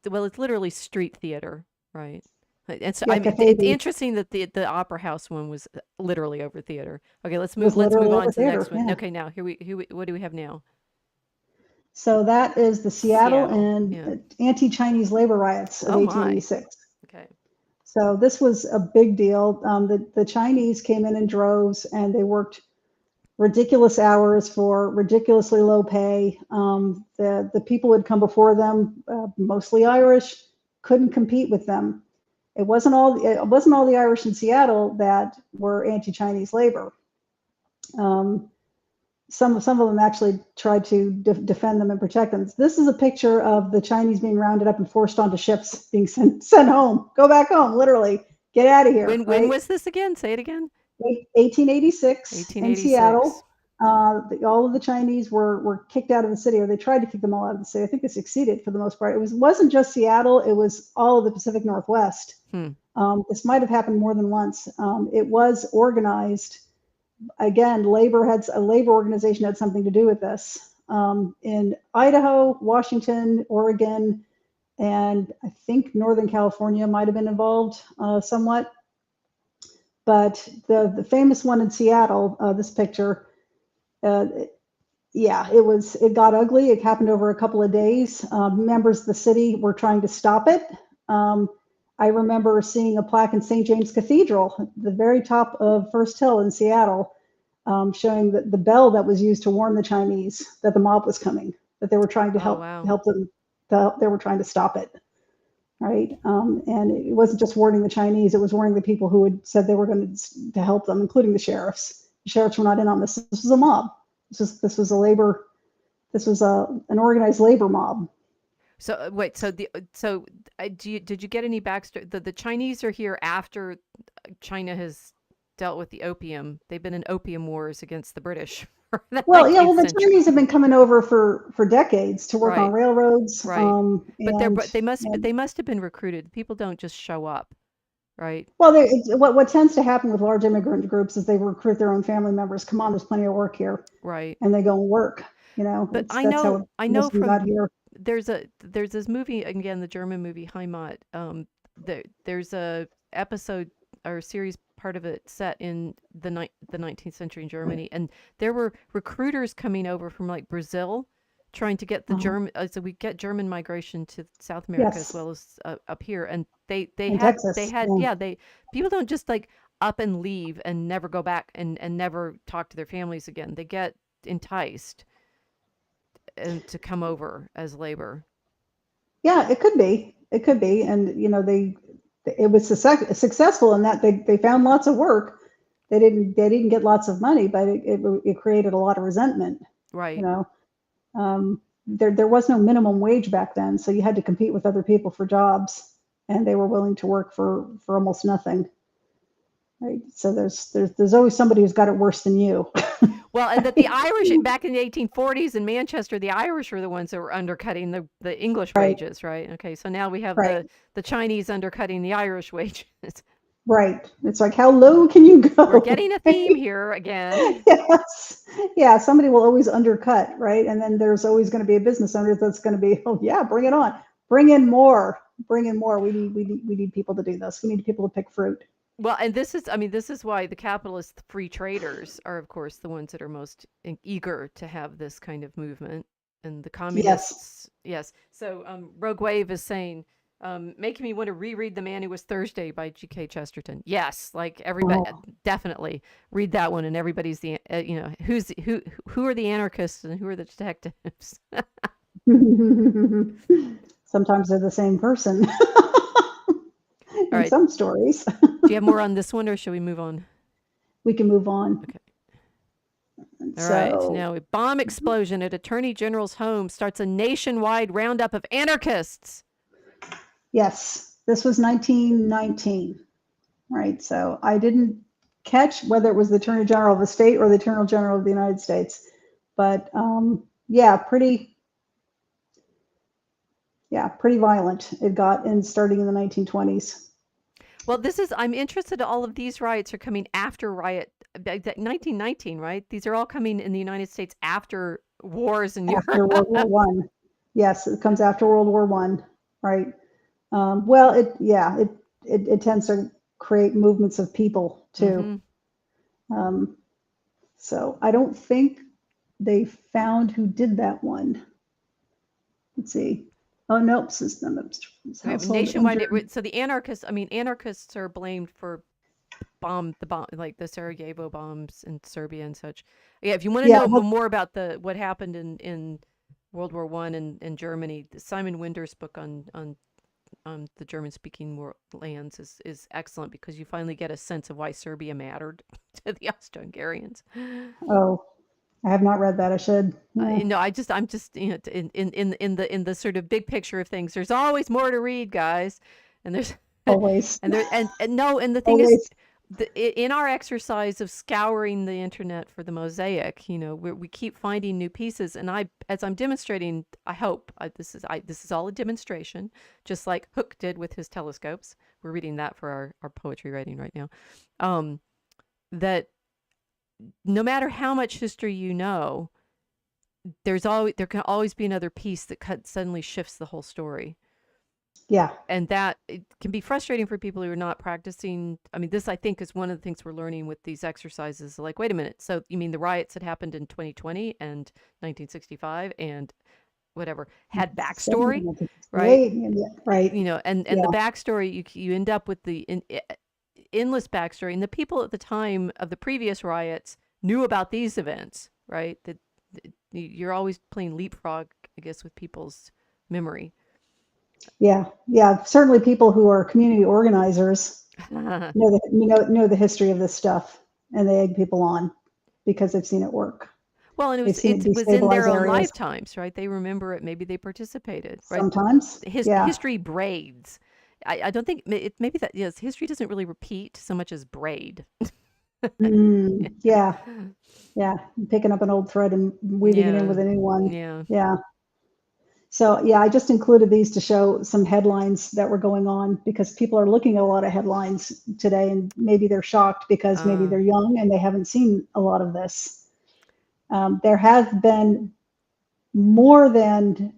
well, it's literally street theater, right? And so Yeah, I mean, Cafe it's B interesting that the Opera House one was literally over theater. Okay, let's move was let's move literally on over to the next theater. one. Yeah. Okay, now what do we have now? So that is the Seattle Seattle. and Yeah. anti-Chinese labor riots of Oh my. 1886. Okay. So this was a big deal. The Chinese came in droves, and they worked ridiculous hours for ridiculously low pay. The people who had come before them, mostly Irish, couldn't compete with them. It wasn't all the Irish in Seattle that were anti-Chinese labor. Um, some of them actually tried to defend them and protect them. This is a picture of the Chinese being rounded up and forced onto ships, being sent home. Go back home, literally. Get out of here, When right? was this again? Say it again. 1886 in 1886. Seattle. All of the Chinese were kicked out of the city, or they tried to kick them all out of the city. I think they succeeded for the most part. Wasn't just Seattle; it was all of the Pacific Northwest. Hmm. This might have happened more than once. It was organized. Again, a labor organization had something to do with this. In Idaho, Washington, Oregon, and I think Northern California might have been involved somewhat. But the famous one in Seattle, this picture, uh, yeah, it got ugly. It happened over a couple of days. Members of the city were trying to stop it. I remember seeing a plaque in St. James Cathedral, the very top of First Hill in Seattle, showing the bell that was used to warn the Chinese that the mob was coming, that they were trying to Oh help wow. help them. They were trying to stop it, right? And it wasn't just warning the Chinese; it was warning the people who had said they were going to help them, including the sheriffs. The sheriffs were not in on this. This was a mob. This was a labor. This was an organized labor mob. So wait, did you get any backstory? The Chinese are here after China has dealt with the opium. They've been in opium wars against the British for the Well, yeah. Well, 19th the century. Chinese have been coming over for decades to work on Right, railroads, right. and But and they must have been recruited. People don't just show up, right? well, what tends to happen with large immigrant groups is they recruit their own family members. Come on, there's plenty of work here, Right. and they go and work. But That's how I most know of them got from here. there's this movie again, the German movie Heimat. There's a episode or series part of it set in the 19th century in Germany, and there were recruiters coming over from like Brazil, trying to get the Uh-huh. German. So we get German migration to South America as Yes, well as up here, and they in had they Texas. had Yeah. yeah they people don't just like up and leave and never go back and never talk to their families again. They get enticed and to come over as labor. Yeah, it could be. It could be. And it was successful in that they found lots of work. They didn't get lots of money, but it created a lot of resentment. You Right. know, there was no minimum wage back then, so you had to compete with other people for jobs, and they were willing to work for almost nothing. Right. So there's always somebody who's got it worse than you. Well, and that the Irish back in the 1840s in Manchester, the Irish were the ones that were undercutting the English Right. wages, right? Okay, so now we have Right. the Chinese undercutting the Irish wages. Right. It's like, how low can you We're go? getting a theme here again. Yes. Yeah, somebody will always undercut, right? And then there's always going to be a business owner that's going to be, oh yeah, bring it on. Bring in more. Bring in more. We need people to do this. We need people to pick fruit. Well, and I mean, this is why the capitalist free traders are, of course, the ones that are most eager to have this kind of movement. and the Yes. communists. Yes. So Rogue Wave is saying, making me want to reread The Man Who Was Thursday by G.K. Chesterton. Yes, like everybody, Oh. definitely read that one, and everybody's the who are the anarchists and who are the detectives. Sometimes they're the same person All in right. some stories. Do you have more on this one, or should we move on? We can move on. Okay. And All right. so, Now, a bomb explosion at Attorney General's home starts a nationwide roundup of anarchists. yes, this was 1919, right? So I didn't catch whether it was the Attorney General of the state or the Attorney General of the United States, but yeah, pretty violent. It got in starting in the 1920s. Well, I'm interested. All of these riots are coming after Riot, 1919, right? These are all coming in the United States after wars in After Europe. World War One. Yes, it comes after World War One, right? Well, it tends to create movements of people too. hmm Um, so I don't think they found who did that one. Let's see. Oh no, system household Nationwide. injured. So the anarchists, I mean, anarchists are blamed for like the Sarajevo bombs in Serbia and such. Yeah, if you want to Yeah, know more about what happened in World War One in Germany, Simon Winder's book on the German speaking lands is excellent, because you finally get a sense of why Serbia mattered to the Austro-Hungarians. oh, I have not read that. I should. Yeah, I'm just in the sort of big picture of things. There's always more to read, guys, and there's always, and the thing is, always. in our exercise of scouring the internet for the mosaic, we keep finding new pieces, and as I'm demonstrating, I hope this is all a demonstration, just like Hooke did with his telescopes. We're reading that for our poetry writing right now. That no matter how much history you know, there can always be another piece that suddenly shifts the whole story. Yeah, And that it can be frustrating for people who are not practicing. I mean, this I think is one of the things we're learning with these exercises. Like, wait a minute, so you mean the riots that happened in 2020 and 1965 and whatever had backstory, right? right. And Yeah, the backstory, you end up with the endless backstory, and the people at the time of the previous riots knew about these events, right? That you're always playing leapfrog, I guess, with people's memory. yeah. Certainly, people who are community organizers know the history of this stuff, and they egg people on because they've seen it work. Well, and They've seen it it was in their destabilize own areas. lifetimes, right? They remember it. Maybe they participated, right? Sometimes, yeah. History braids. I don't think maybe that, yes, history doesn't really repeat so much as braid. Yeah, yeah. Picking up an old thread and weaving it in Yeah, with a new one. yeah. Yeah. So yeah, I just included these to show some headlines that were going on because people are looking at a lot of headlines today, and maybe they're shocked because maybe Uh, they're young and they haven't seen a lot of this. There have been more than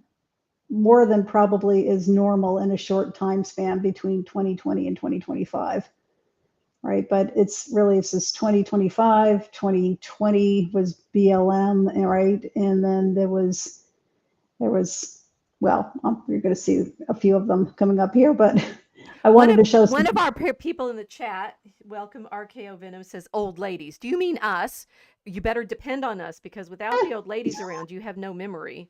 probably is normal in a short time span between 2020 and 2025, right? But it's this 2025, 2020 was BLM, right? And then there was, well, you're going to see a few of them coming up here, but I wanted to show some. one of our people in the chat, welcome RKO Venom, says, "Old ladies, do you mean us? You better depend on us, because without the old ladies around, you have no memory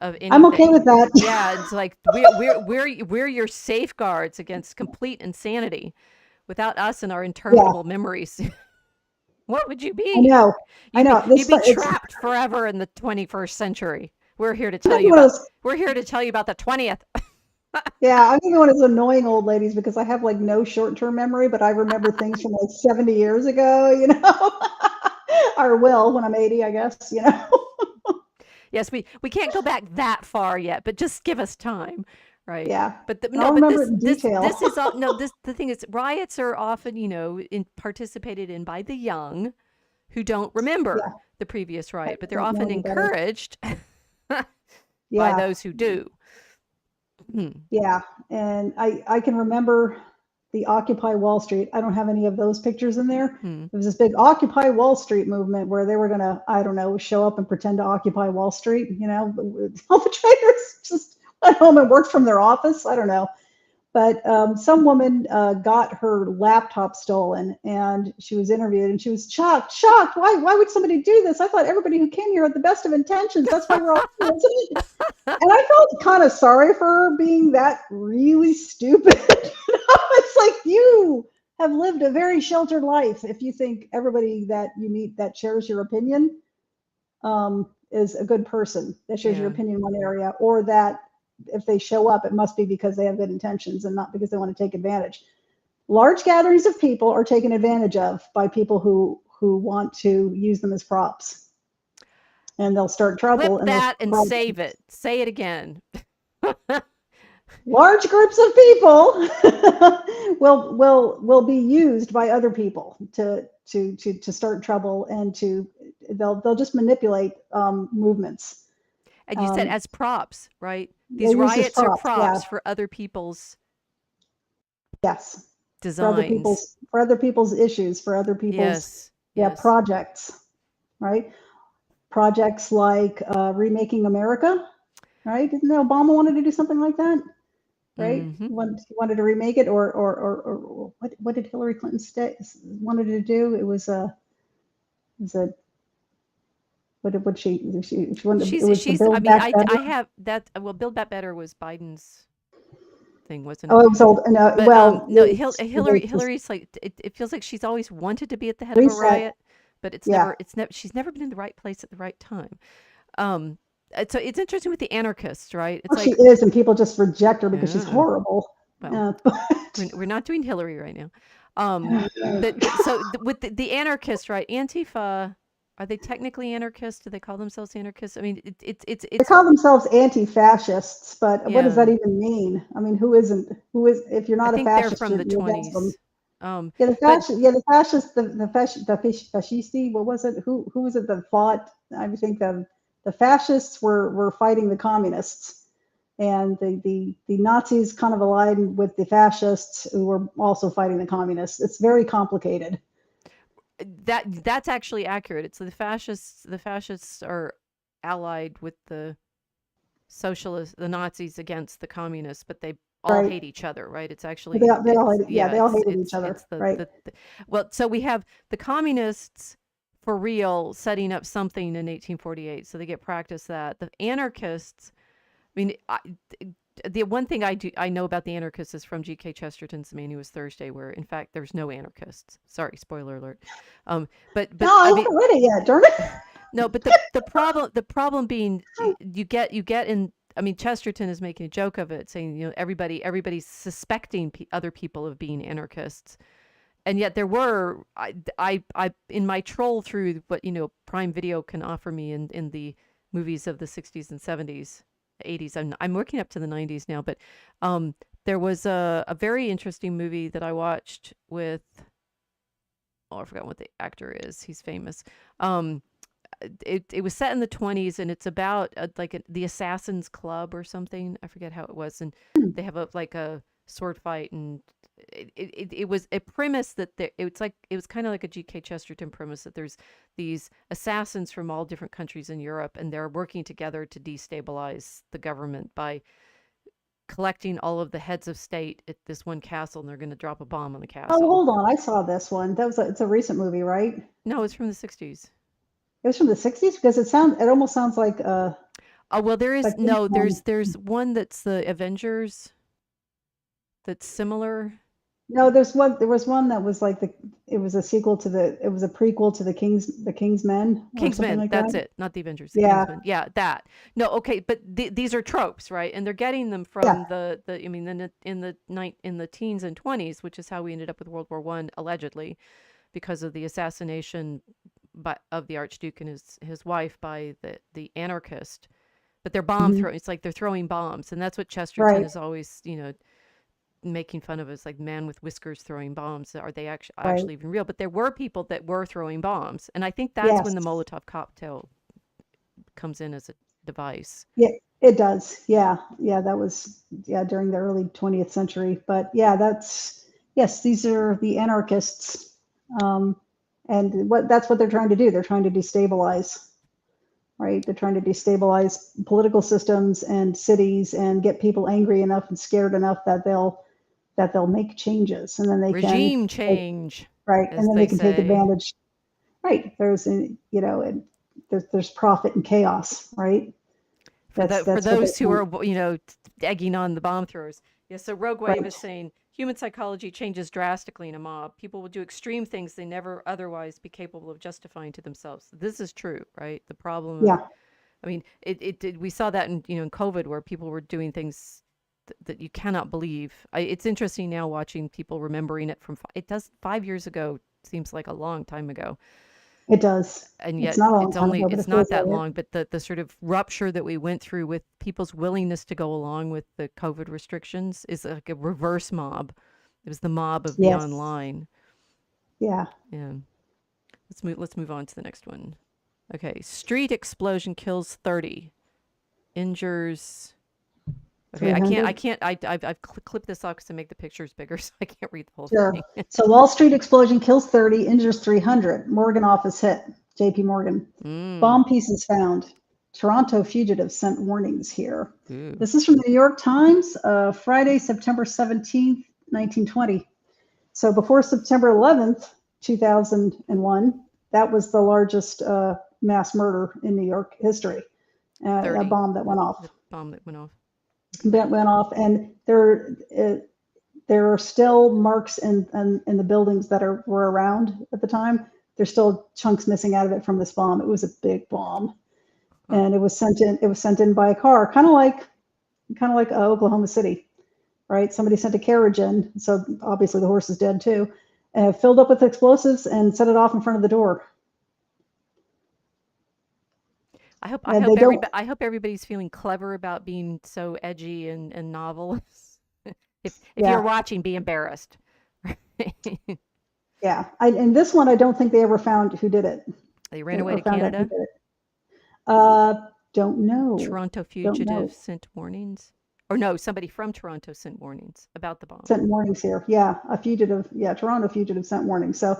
of I'm okay anything." with that. Yeah, it's like we're your safeguards against complete insanity. Without us and our Yeah, interminable memories, what would you I be? know. I know. You'd be trapped forever in the 21st century. We're here to tell you one of about those, we're here to tell you about the 20th. yeah, I'm one of those annoying old ladies because I have like no short-term memory, but I remember things from like 70 years ago. Or will when I'm 80, I guess. Yes, we can't go back that far yet, but just give us time, right? Yeah. But I'll but remember it in detail. this is all no this the thing is, riots are often, participated in by the young who don't remember Yeah. the previous riot, but they're Don't know often any better. encouraged by Yeah. those who do. Hmm. Yeah. And I can remember the Occupy Wall Street. I don't have any of those pictures in there. Hmm. There was this big Occupy Wall Street movement where they were going to, I don't know, show up and pretend to occupy Wall Street. You know, all the traders just went home and worked from their office. I don't know. But some woman got her laptop stolen, and she was interviewed, and she was shocked. Why would somebody do this? I thought everybody who came here had the best of intentions. That's why we're all here. And I felt kind of sorry for her being that really stupid. It's like, you have lived a very sheltered life if you think everybody that you meet that shares your opinion is a good person that shares your opinion in one area, or that if they show up, it must be because they have good intentions and not because they want to take advantage. Large gatherings of people are taken advantage of by people who want to use them as props, and they'll start trouble. Clip that and save it. Say it again. Large groups of people will be used by other people to start trouble, and they'll just manipulate movements. And you said as props, right? They These use as riots are props, props for other people's yes, designs. for other people's issues, for other people's projects, right? Projects like remaking America, right? Didn't Obama wanted to do something like that? Right? He wanted to remake it, or what did Hillary Clinton wanted to do? It was a what did she wanted? It was the Build Back Better. I have that. Well, Build Back Better was Biden's thing, wasn't it? Oh, it was old. No, but, well, no, Hillary's like it feels like she's always wanted to be at the head of a riot, but it's never. She's never been in the right place at the right time. So it's interesting with the anarchists, right? It's she is, and people just reject her because she's horrible. Well, we're not doing Hillary right now. But so with the anarchists, right? Antifa, are they technically anarchists? Do they call themselves anarchists? I mean, it's they call themselves anti-fascists, but what does that even mean? I mean, who isn't? Who is? If you're not a fascist, they're from the 20s. The fascists, the fascisti. What was it? Who was it that fought? I think the fascists were fighting the communists, and the Nazis kind of allied with the fascists who were also fighting the communists. It's very complicated. That's actually accurate. It's the fascists are allied with the socialists, the Nazis against the communists, but they all hate each other, right? It's actually they all hated each other, right? Well, so we have the communists for real setting up something in 1848, so they get practice that. The anarchists, I mean, the one thing I know about the anarchists is from G.K. Chesterton's Manuous Thursday, where in fact there's no anarchists. Sorry, spoiler alert. But no, I haven't read it yet, darn it. No, but the problem being you get in. I mean, Chesterton is making a joke of it, saying everybody's suspecting other people of being anarchists, and yet there were I in my troll through what Prime Video can offer me in the movies of the 60s and 70s. 80s. I'm working up to the 90s now, but there was a very interesting movie that I watched with I forgot what the actor is. He's famous. It was set in the 20s, and it's about the Assassin's Club or something. I forget how it was, and they have a sword fight, and it was a premise that it was kind of like a G.K. Chesterton premise that there's these assassins from all different countries in Europe, and they're working together to destabilize the government by collecting all of the heads of state at this one castle, and they're going to drop a bomb on the castle. Oh, hold on, I saw this one. It's a recent movie, right? No, it's from the 60s. It was from the 60s because it almost sounds like oh well, there is there's one that's the Avengers that's similar. No, there was one that was it was a sequel to it was a prequel to the Kingsmen. Kingsmen, that's it, not the Avengers. The Kingsmen. Yeah, that. No, okay, but these are tropes, right? And they're getting them from I mean, in the teens and 20s, which is how we ended up with World War I, allegedly, because of the assassination of the Archduke and his wife by the anarchist. But they're bomb throwing. It's like they're throwing bombs, and that's what Chesterton is always, making fun of, is like man with whiskers throwing bombs. Are they actually even real? But there were people that were throwing bombs, and I think that's when the Molotov cocktail comes in as a device. Yeah, it does. Yeah, that was during the early 20th century. But yeah, Yes, these are the anarchists. Um, and that's what they're trying to do. They're trying to destabilize, right? They're trying to destabilize political systems and cities and get people angry enough and scared enough that they'll make changes, and then they can Regime take, change, right, and as then they they can take say. advantage. Right, there's profit and chaos, right? For That's what they those who want. are egging on the bomb throwers. Yeah, so Rogue Wave is Right. saying human psychology changes drastically in a mob. People will do extreme things they never otherwise be capable of justifying to themselves. This is true, right? The problem of, Yeah, I mean, we saw that in in COVID where people were doing things that you cannot believe. It's interesting now watching people remembering it from it does 5 years ago seems like a long time ago, it does. and It's yet not a long time ago, but it's it not feels that like it. long, but the sort of rupture that we went through with people's willingness to go along with the COVID restrictions is like a reverse mob. It was the mob of the Yes. online. Yeah. Yeah. Let's move on to the next one. Okay, street explosion kills 30, injures. Okay, I 300. can't I've clipped this off to make the pictures bigger so I can't read the whole Sure. thing. So Wall Street explosion kills 30, injures 300. Morgan office hit. JP Morgan. Mm. Bomb pieces found. Toronto fugitives sent warnings here. Ooh. This is from the New York Times, Friday, September 17th, 1920. So before September 11th, 2001, that was the largest mass murder in New York history. A 30. bomb that went off. The bomb that went off. Okay. That went off, and there are still marks in the buildings that were around at the time. There's still chunks missing out of it from this bomb. It was a big bomb, Huh. and it was sent in. It was sent in by a car, kind of like Oklahoma City, right? Somebody sent a carriage in, so obviously the horse is dead too, filled up with explosives and set it off in front of the door. And they don't. I hope everybody's feeling clever about being so edgy and novel. If you're Yeah, watching, be embarrassed. yeah. And this one, I don't think they ever found who did it They ran away or to found out who Canada. did it. Uh, don't know. Toronto Don't fugitive know. sent warnings. Or no, somebody from Toronto sent warnings about the bomb. Sent warnings here. Yeah, a fugitive. Yeah, Toronto fugitive sent warnings. So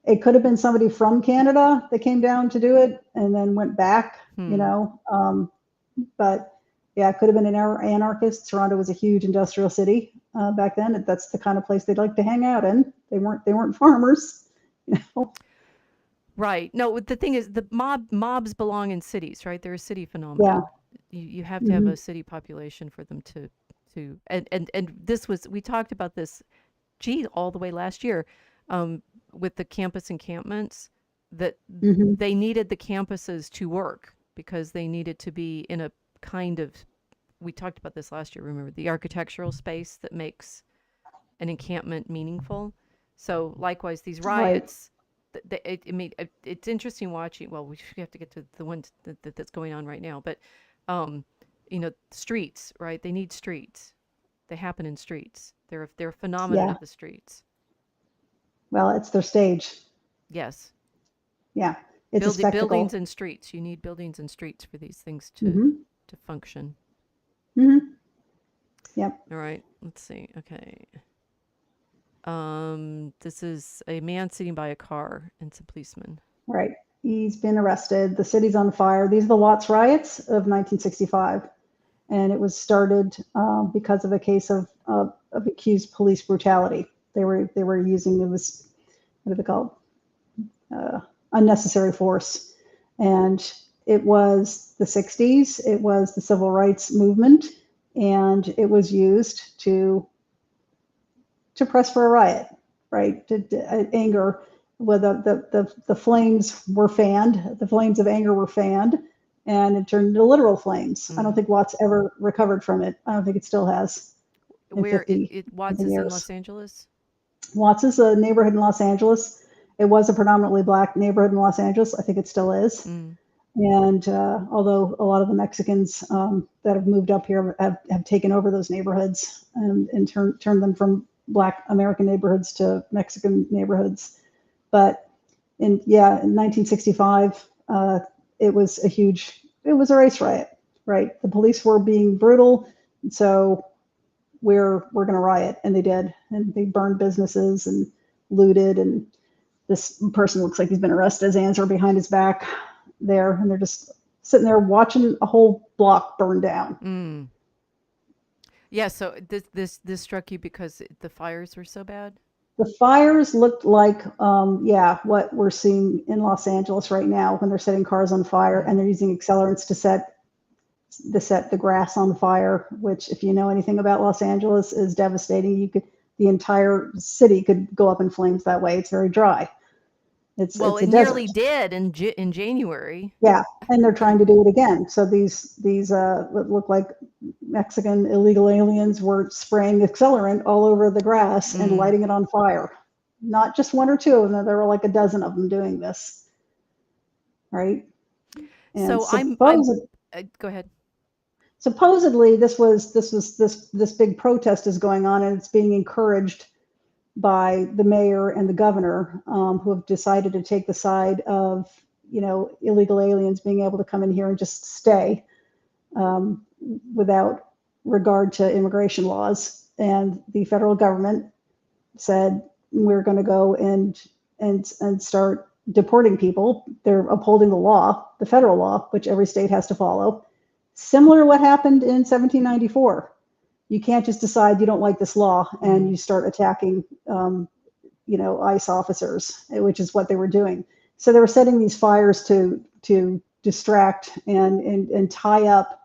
it could have been somebody from Canada that came down to do it and then went back. You Hmm. know, but yeah, it could have been an anarchist. Toronto was a huge industrial city back then. That's the kind of place they'd like to hang out in. They weren't farmers. You know? Right. No, the thing is, the mobs belong in cities, right? They're a city Yeah. phenomenon. You have to have Hmm. a city population for them to and this was we talked about this, gee, all the way last year, um, with the campus encampments that Hmm. they needed the campuses to work because they needed to be in a kind of we talked about this last year. Remember the architectural space that makes an encampment meaningful. So likewise, these Right. riots, I mean, it's interesting watching. Well, we have to get to the one that's going on right now, but um, streets, right? They need streets. They happen in streets. They're a phenomenon Yeah. of the streets. Well, it's their stage. Yes, Yeah. It's a buildings spectacle. and streets. You need buildings and streets for these things Hmm. to function. Hmm. Yep. All right, let's see. Okay. This is a man sitting by a car and some policemen. Right. He's been arrested. The city's on fire. These are the Watts riots of 1965, and it was started because of a case of accused police brutality. They were using it was what do they call unnecessary force, and it was the 60s. It was the civil rights movement, and it was used to press for a riot, right? Anger, where the flames were fanned, the flames of anger were fanned, and it turned into literal flames. I don't Mm. think Watts ever recovered from it. I don't think it still has in Where 50 it Watts something is in Los years. Angeles. Watts is a neighborhood in Los Angeles. It was a predominantly black neighborhood in Los Angeles. I think it still is. Mm. And although a lot of the Mexicans that have moved up here have taken over those neighborhoods and turned them from Black American neighborhoods to Mexican neighborhoods. But in 1965, it was a race riot, right? The police were being brutal. So we're going to riot. And they did. And they burned businesses and looted. And this person looks like he's been arrested. His hands are behind his back there. And they're just sitting there watching a whole block burn down. Mm. Yeah, so this struck you because the fires were so bad? The fires looked like, yeah, what we're seeing in Los Angeles right now when they're setting cars on fire and they're using accelerants to set the grass on fire, which, if you know anything about Los Angeles, is devastating. The entire city could go up in flames that way. It's very dry. Well, It's it a desert. nearly did in January. Yeah, and they're trying to do it again. So these look like Mexican illegal aliens were spraying accelerant all over the grass and lighting it on fire. Not just one or two, and there were like a dozen of them doing this. Right? And So go ahead. Supposedly this big protest is going on, and it's being encouraged by the mayor and the governor, who have decided to take the side of, illegal aliens being able to come in here and just stay, without regard to immigration laws. And the federal government said, we're going to go and start deporting people. They're upholding the law, the federal law, which every state has to follow. Similar to what happened in 1794. You can't just decide you don't like this law and you start attacking, ICE officers, which is what they were doing. So they were setting these fires to distract and tie up,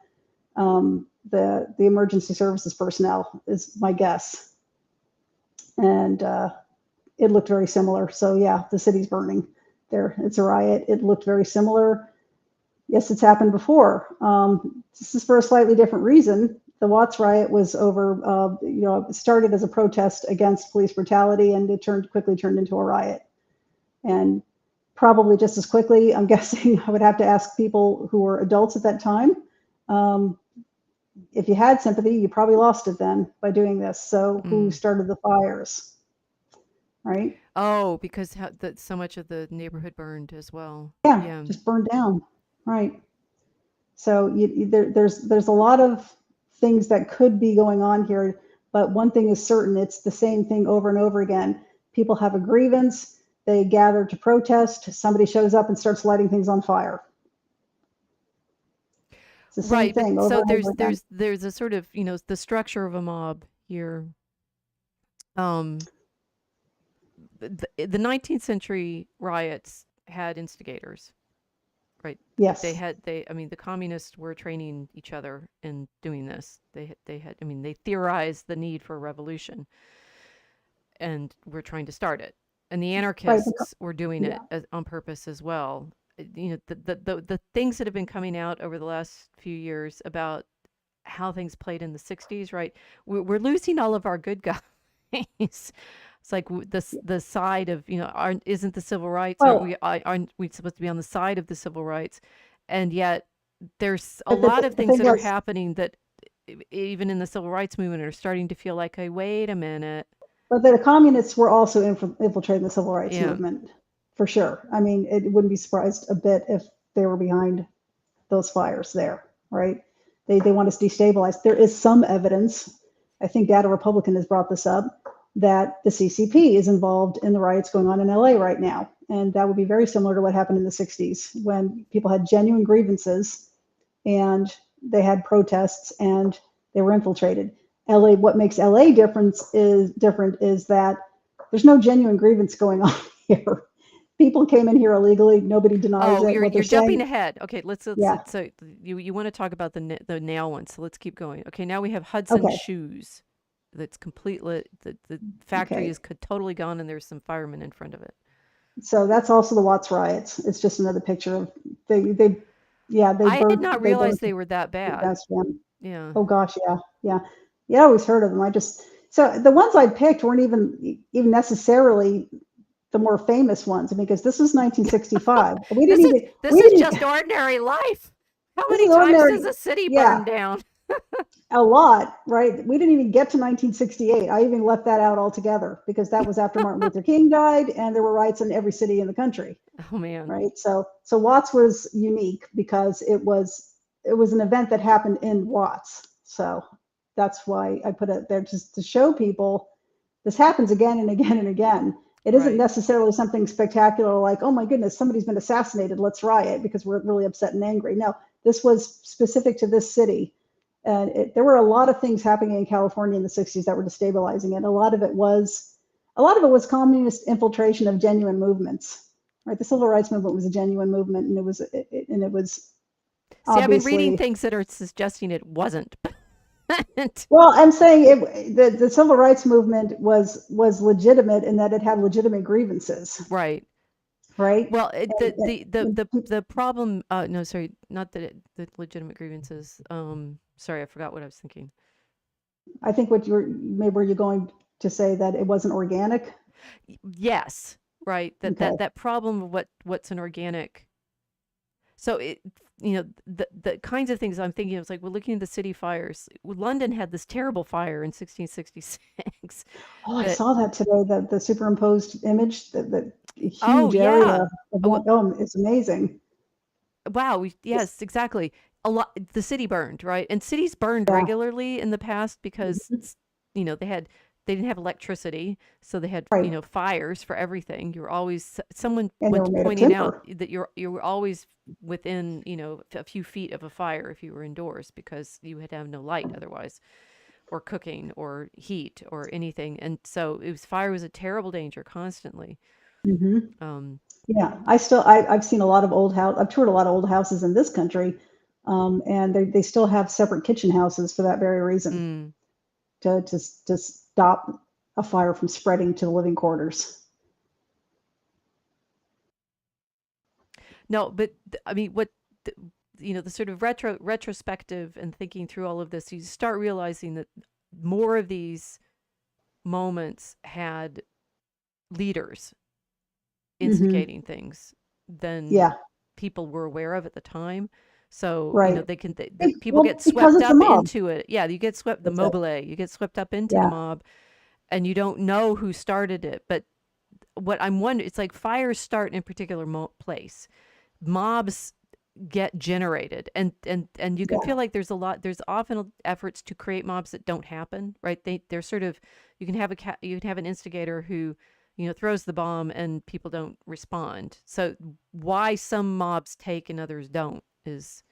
the emergency services personnel, is my guess. And it looked very similar. So yeah, the city's burning there. It's a riot. It looked very similar. Yes, it's happened before. This is for a slightly different reason. The Watts riot was over, it started as a protest against police brutality, and it quickly turned into a riot. And probably just as quickly, I'm guessing I would have to ask people who were adults at that time. If you had sympathy, you probably lost it then by doing this. So who started the fires? Right? Oh, because so much of the neighborhood burned as well. Yeah. Just burned down. Right. So there's a lot of things that could be going on here, but one thing is certain: it's the same thing over and over again. People have a grievance, they gather to protest, somebody shows up and starts lighting things on fire. It's the same thing over and over again. There's a sort of, the structure of a mob here. The 19th century riots had instigators. Right. Yes. The communists were training each other in doing this. They theorized the need for a revolution and were trying to start it. And the anarchists were doing it on purpose as well. The things that have been coming out over the last few years about how things played in the 60s, right? We're losing all of our good guys. It's like the side of, isn't the civil rights? Aren't we supposed to be on the side of the civil rights? And yet there's a lot of things that are happening that even in the civil rights movement are starting to feel like, hey, wait a minute. But the communists were also infiltrating the civil rights movement, for sure. I mean, it wouldn't be surprised a bit if they were behind those fires there, right? They want us destabilized. There is some evidence, I think Data Republican has brought this up, that the CCP is involved in the riots going on in LA right now. And that would be very similar to what happened in the 60s, when people had genuine grievances and they had protests and they were infiltrated. What makes LA different is that there's no genuine grievance going on here. People came in here illegally. Nobody denies it. You're jumping ahead. Okay, let's so you want to talk about the nail one, so let's keep going. Okay, now we have Hudson Shoes. That's completely, the factory is totally gone, and there's some firemen in front of it. So that's also the Watts riots. It's just another picture of they I did not realize they were that bad. Yeah. Oh gosh, yeah. I always heard of them. So the ones I picked weren't even necessarily the more famous ones, because this was 1965. This is just ordinary life. How many times does a city burn down? A lot, right? We didn't even get to 1968. I even left that out altogether, because that was after Martin Luther King died, and there were riots in every city in the country. Oh man! Right. So Watts was unique because it was an event that happened in Watts. So that's why I put it there, just to show people this happens again and again and again. It isn't Right. necessarily something spectacular like, oh my goodness, somebody's been assassinated, let's riot because we're really upset and angry. No, this was specific to this city. And there were a lot of things happening in California in the 60s that were destabilizing it. A lot of it was communist infiltration of genuine movements. Right, the civil rights movement was a genuine movement, and it was See, I've been reading obviously. things that are suggesting it wasn't. Well, I'm saying the civil rights movement was legitimate in that it had legitimate grievances, Right. right? Well, And, the problem, no, sorry, not that the legitimate grievances. Sorry, I forgot what I was thinking. I think maybe were you going to say that it wasn't organic? Yes, right. Okay, That problem of what's an organic. So the kinds of things I'm thinking of is like we're looking at the city fires. London had this terrible fire in 1666 oh, I that saw that today, the superimposed image, the oh huge area yeah. of Oh, one. Oh, it's amazing. wow, It's, yes, exactly. A lot the city burned, right? And cities burned yeah. regularly in the past because Mhm. they didn't have electricity, so they had, Right, fires for everything. You were always someone and they went were to made of pointing out timber. that you were always within, a few feet of a fire if you were indoors because you had to have no light otherwise, or cooking or heat or anything. And so fire was a terrible danger constantly. Hmm. Um, Yeah, I've seen a lot of old house. I've toured a lot of old houses in this country, and they still have separate kitchen houses for that very reason, mm. to stop a fire from spreading to the living quarters. No, but I mean, the, the sort of retrospective and thinking through all of this, you start realizing that more of these moments had leaders Hmm. instigating things than Yeah, people were aware of at the time. So, right. people Well, get because swept it's a up mob. into it. Yeah, you get swept, the That's it. mobile, you get swept up into the Yeah. mob and you don't know who started it. But what I'm wondering, it's like fires start in a particular place. Mobs get generated and you can Yeah. feel like there's often efforts to create mobs that don't happen, right? They're sort of, you can have an instigator who throws the bomb and people don't respond. So why some mobs take and others don't is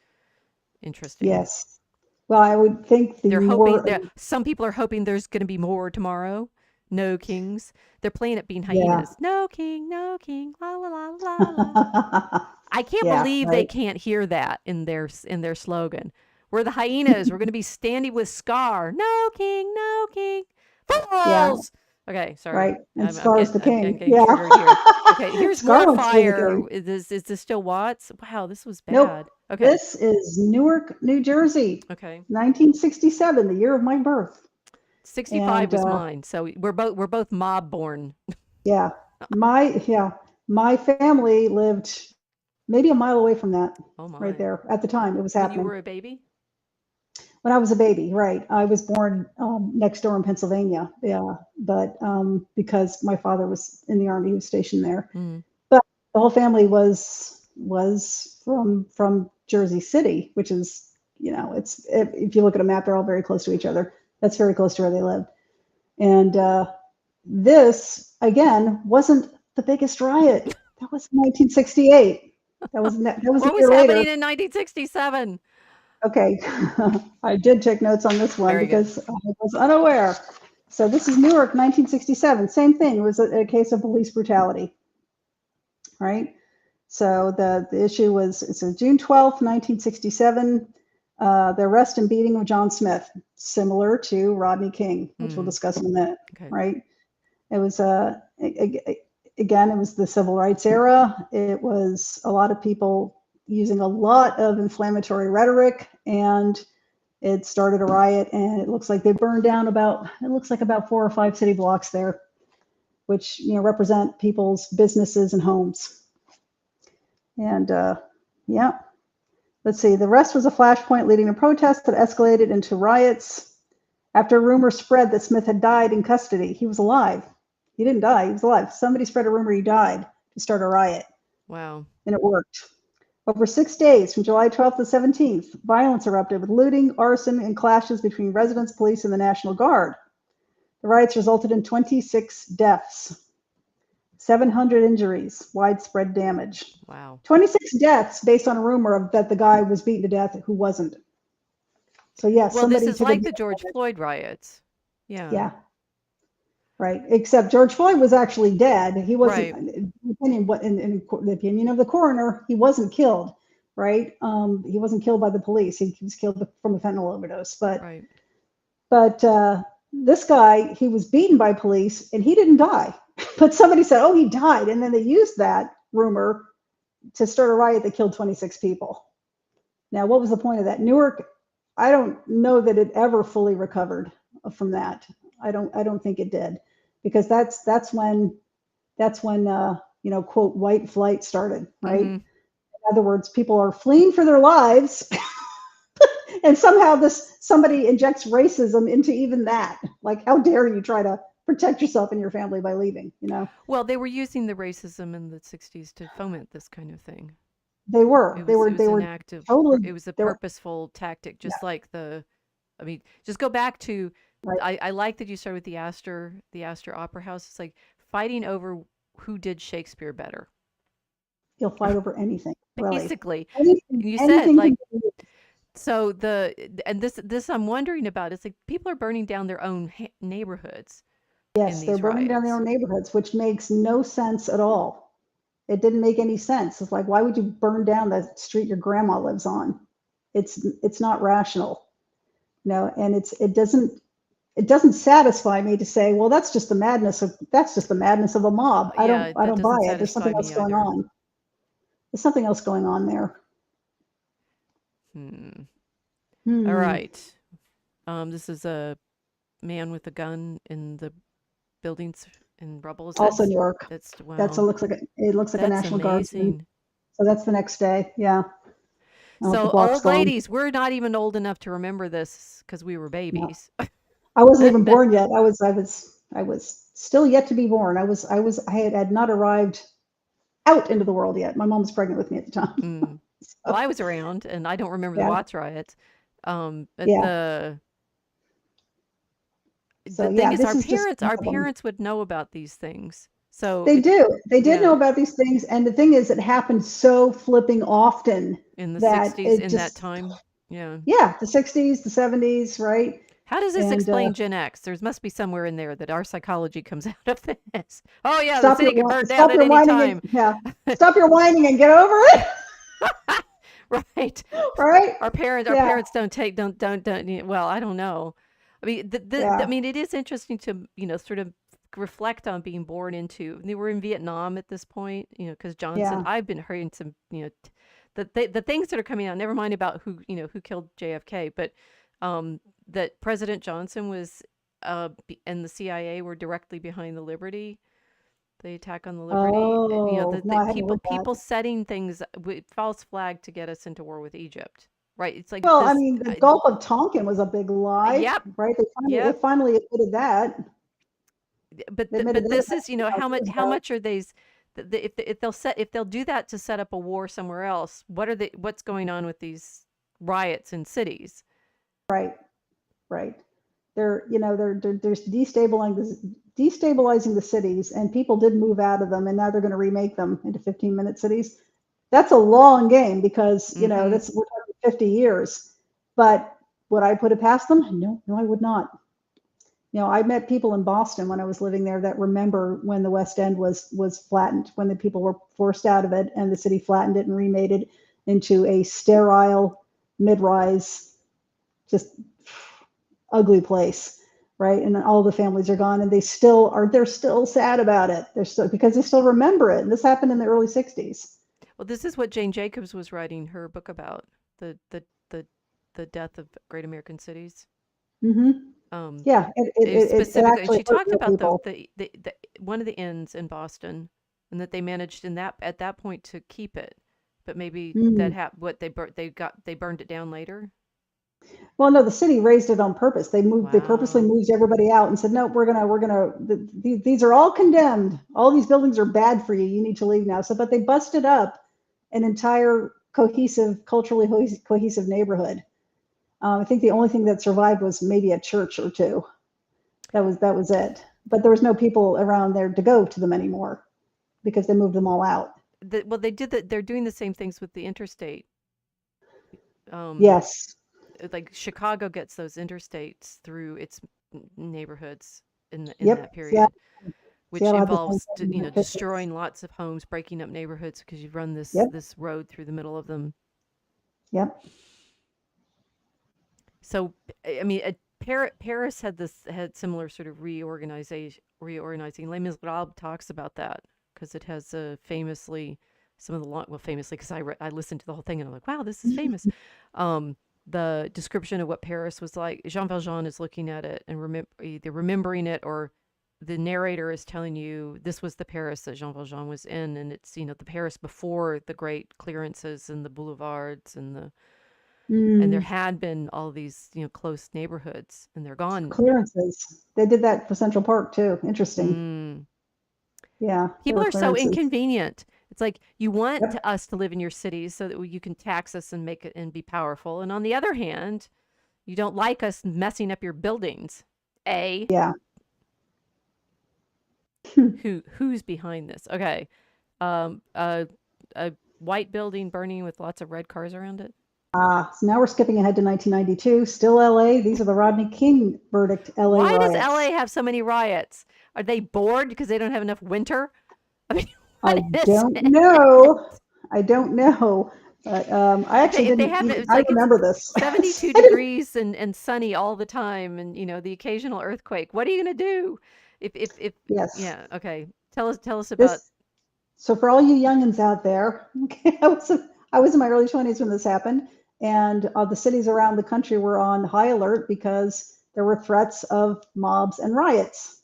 interesting. Yes. Well, I would think the They're hoping more. that some people are hoping there's going to be more tomorrow. No kings. They're playing at being Yeah. hyenas. No king, no king, la la la la la. I can't Yeah. believe they Right. can't hear that in their slogan. We're the hyenas. We're going to be standing with Scar. No king, no king. Yeah. Fools. Okay, sorry. Right. And I'm Scar's the I'm king. getting Yeah. triggered here. Okay, here's Scar more wants to be the king. fire. Is this still Watts? Wow, this was Nope. bad. Okay. This is Newark, New Jersey, Okay. 1967, the year of my birth. 65 And was mine. So we're both mob born. yeah, my family lived maybe a mile away from that, Oh right my. there. At the time, it was When you happening. were a baby? When I was a baby, right? I was born next door in Pennsylvania. Yeah, but because my father was in the army, he was stationed there. Mm. But the whole family was from Jersey City, which is, it's, if you look at a map, they're all very close to each other. That's very close to where they lived. And this again wasn't the biggest riot. That was 1968. That was a What was year later. happening in 1967? Okay, I did take notes on this one Very good. because I was unaware. So this is Newark, 1967. Same thing. It was a case of police brutality, right? So the issue was, it's June 12th, 1967. The arrest and beating of John Smith, similar to Rodney King, which we'll Mm. discuss in a minute, Okay. right? It was again, it was the civil rights era. It was a lot of people using a lot of inflammatory rhetoric, and it started a riot. And it looks like they burned down about 4 or 5 city blocks there, which represent people's businesses and homes. And yeah, let's see. The rest was a flashpoint leading to protests that escalated into riots. After rumors spread that Smith had died in custody, he was alive. He didn't die, he was alive. Somebody spread a rumor he died to start a riot, Wow. and it worked. Over 6 days, from July 12th to 17th, violence erupted with looting, arson, and clashes between residents, police, and the National Guard. The riots resulted in 26 deaths, 700 injuries, widespread damage. Wow. 26 deaths based on a rumor that the guy was beaten to death who wasn't. So yes, Well, this somebody is took like the advantage George of it. Floyd riots. Yeah. Yeah, right. Except George Floyd was actually dead. He wasn't, Right. in the opinion of the coroner, he wasn't killed, right? He wasn't killed by the police. He was killed from a fentanyl overdose. Right. But this guy, he was beaten by police and he didn't die. But somebody said, oh, he died. And then they used that rumor to start a riot that killed 26 people. Now, what was the point of that? Newark, I don't know that it ever fully recovered from that. I don't think it did, because that's when quote, white flight started, right? Mm-hmm. In other words, people are fleeing for their lives, and somehow somebody injects racism into even that. Like, how dare you try to protect yourself and your family by leaving? Well, they were using the racism in the 60s to foment this kind of thing. They were, they It were, was they an were active, totally, it was a they were, purposeful tactic, yeah, just like I mean, just go back to, right. I like that you started with the Astor Opera House. It's like fighting over who did Shakespeare better, You'll fight over anything, really. basically. Anything, And you said anything can like, be. so and this I'm wondering about. It's like people are burning down their own neighborhoods in Yes, they're these burning down their riots. own neighborhoods, which makes no sense at all. It didn't make any sense. It's like, why would you burn down the street your grandma lives on? It's not rational, and it doesn't satisfy me to say, well, that's just the madness of a mob. I don't Yeah, I that don't buy doesn't it. There's something satisfy else me going either. on. There's something else going on there. Hmm. All Hmm. right. This is a man with a gun in the buildings in rubble. Also New York. Wow. It looks like a That's National Guardsman. amazing. So that's the next day. Yeah. The So block's old gone. ladies, we're not even old enough to remember this because we were No. babies. I wasn't even born yet. I was still yet to be born. I had not arrived out into the world yet. My mom was pregnant with me at the time. Mm. Well, So, I was around, and I don't remember the yeah, Watts riots. But yeah. the So thing yeah, is, this is just one our of them. parents would know about these things. So They it's do. They did know yeah, about these things, and the thing is, it happened so flipping often in the that 60s, it in that just, time. Yeah. yeah, the 60s, the 70s, right? How does this And explain Gen X? There must be somewhere in there that our psychology comes out of this. Oh yeah, the city can burn down stop at your any whining and time. yeah, stop your whining and get over it, Right. right? Our Yeah, parents well, I don't know. I mean, I yeah, mean, it is interesting to, sort of reflect on being born into. They were in Vietnam at this point, because Johnson, yeah. I've been hearing some, the things that are coming out, never mind about who killed JFK, but that President Johnson was and the CIA were directly behind the attack on the Liberty. Oh no, The I hadn't people heard that. people setting things with false flag to get us into war with Egypt. Right? It's like Well, I this. mean, the Gulf of Tonkin was a big lie, Yep, right? They yep. finally admitted that. But They admitted but that this about is, 25 years how ago. much are these? If they'll do that to set up a war somewhere else, what's going on with these riots in cities? Right, right. They're destabilizing the cities, and people did move out of them, and now they're going to remake them into 15-minute cities. That's a long game, because Mm-hmm. that's, we're talking 50 years. But would I put it past them? No, no, I would not. I met people in Boston when I was living there that remember when the West End was flattened, when the people were forced out of it, and the city flattened it and remade it into a sterile mid-rise, just ugly place, right? And all the families are gone, and they're still sad about it. They're still, because they still remember it. And this happened in the early 60s. Well, this is what Jane Jacobs was writing her book about, the death of great American cities. Hmm. Um, Yeah, it Specifically, and actually she hurt talked real about people. the one of the inns in Boston, and that they managed at that point to keep it, but maybe Mm. what they burned it down later. Well, no, the city raised it on purpose. They purposely Wow. moved everybody out and said, no, these are all condemned. All these buildings are bad for you. You need to leave now. So, but they busted up an entire culturally cohesive neighborhood. I think the only thing that survived was maybe a church or two. That was it. But there was no people around there to go to them anymore because they moved them all out. Well, they did that. They're doing the same things with the interstate. Um, Yes. like Chicago gets those interstates through its neighborhoods in Yep. that period, which Seattle had the same involves thing in the 50s. destroying lots of homes, breaking up neighborhoods because you run Yep. this road through the middle of them. Yep. So I mean, Paris had similar sort of reorganizing. Les Miserables talks about that because it has famously some of the famously because I listened to the whole thing and I'm like, wow, this is famous. The description of what Paris was like. Jean Valjean is looking at it and either remembering it, or the narrator is telling you this was the Paris that Jean Valjean was in, and it's the Paris before the great clearances and the boulevards and there Mm, had been all these close neighborhoods, and they're gone. clearances. They did that for Central Park too. Interesting. Mm. Yeah, there People were are so clearances. inconvenient. It's like you want Yep. us to live in your cities so that you can tax us and make it and be powerful, and on the other hand, you don't like us messing up your buildings. A Yeah. who's behind this? Okay, um, a a white building burning with lots of red cars around it. So now we're skipping ahead to 1992. Still LA. These are the Rodney King verdict LA Why does LA riots. have so many riots? Are they bored because they don't have enough winter? I mean, I what is don't it? know. I don't know. But I actually If they didn't have even, it's I like it's remember this. 72 I didn't, degrees and sunny all the time, and the occasional earthquake. What are you going to do? If yes. Yeah, okay. Tell us about. This, so for all you youngins out there, okay, I was in my early 20s when this happened, and the cities around the country were on high alert because there were threats of mobs and riots.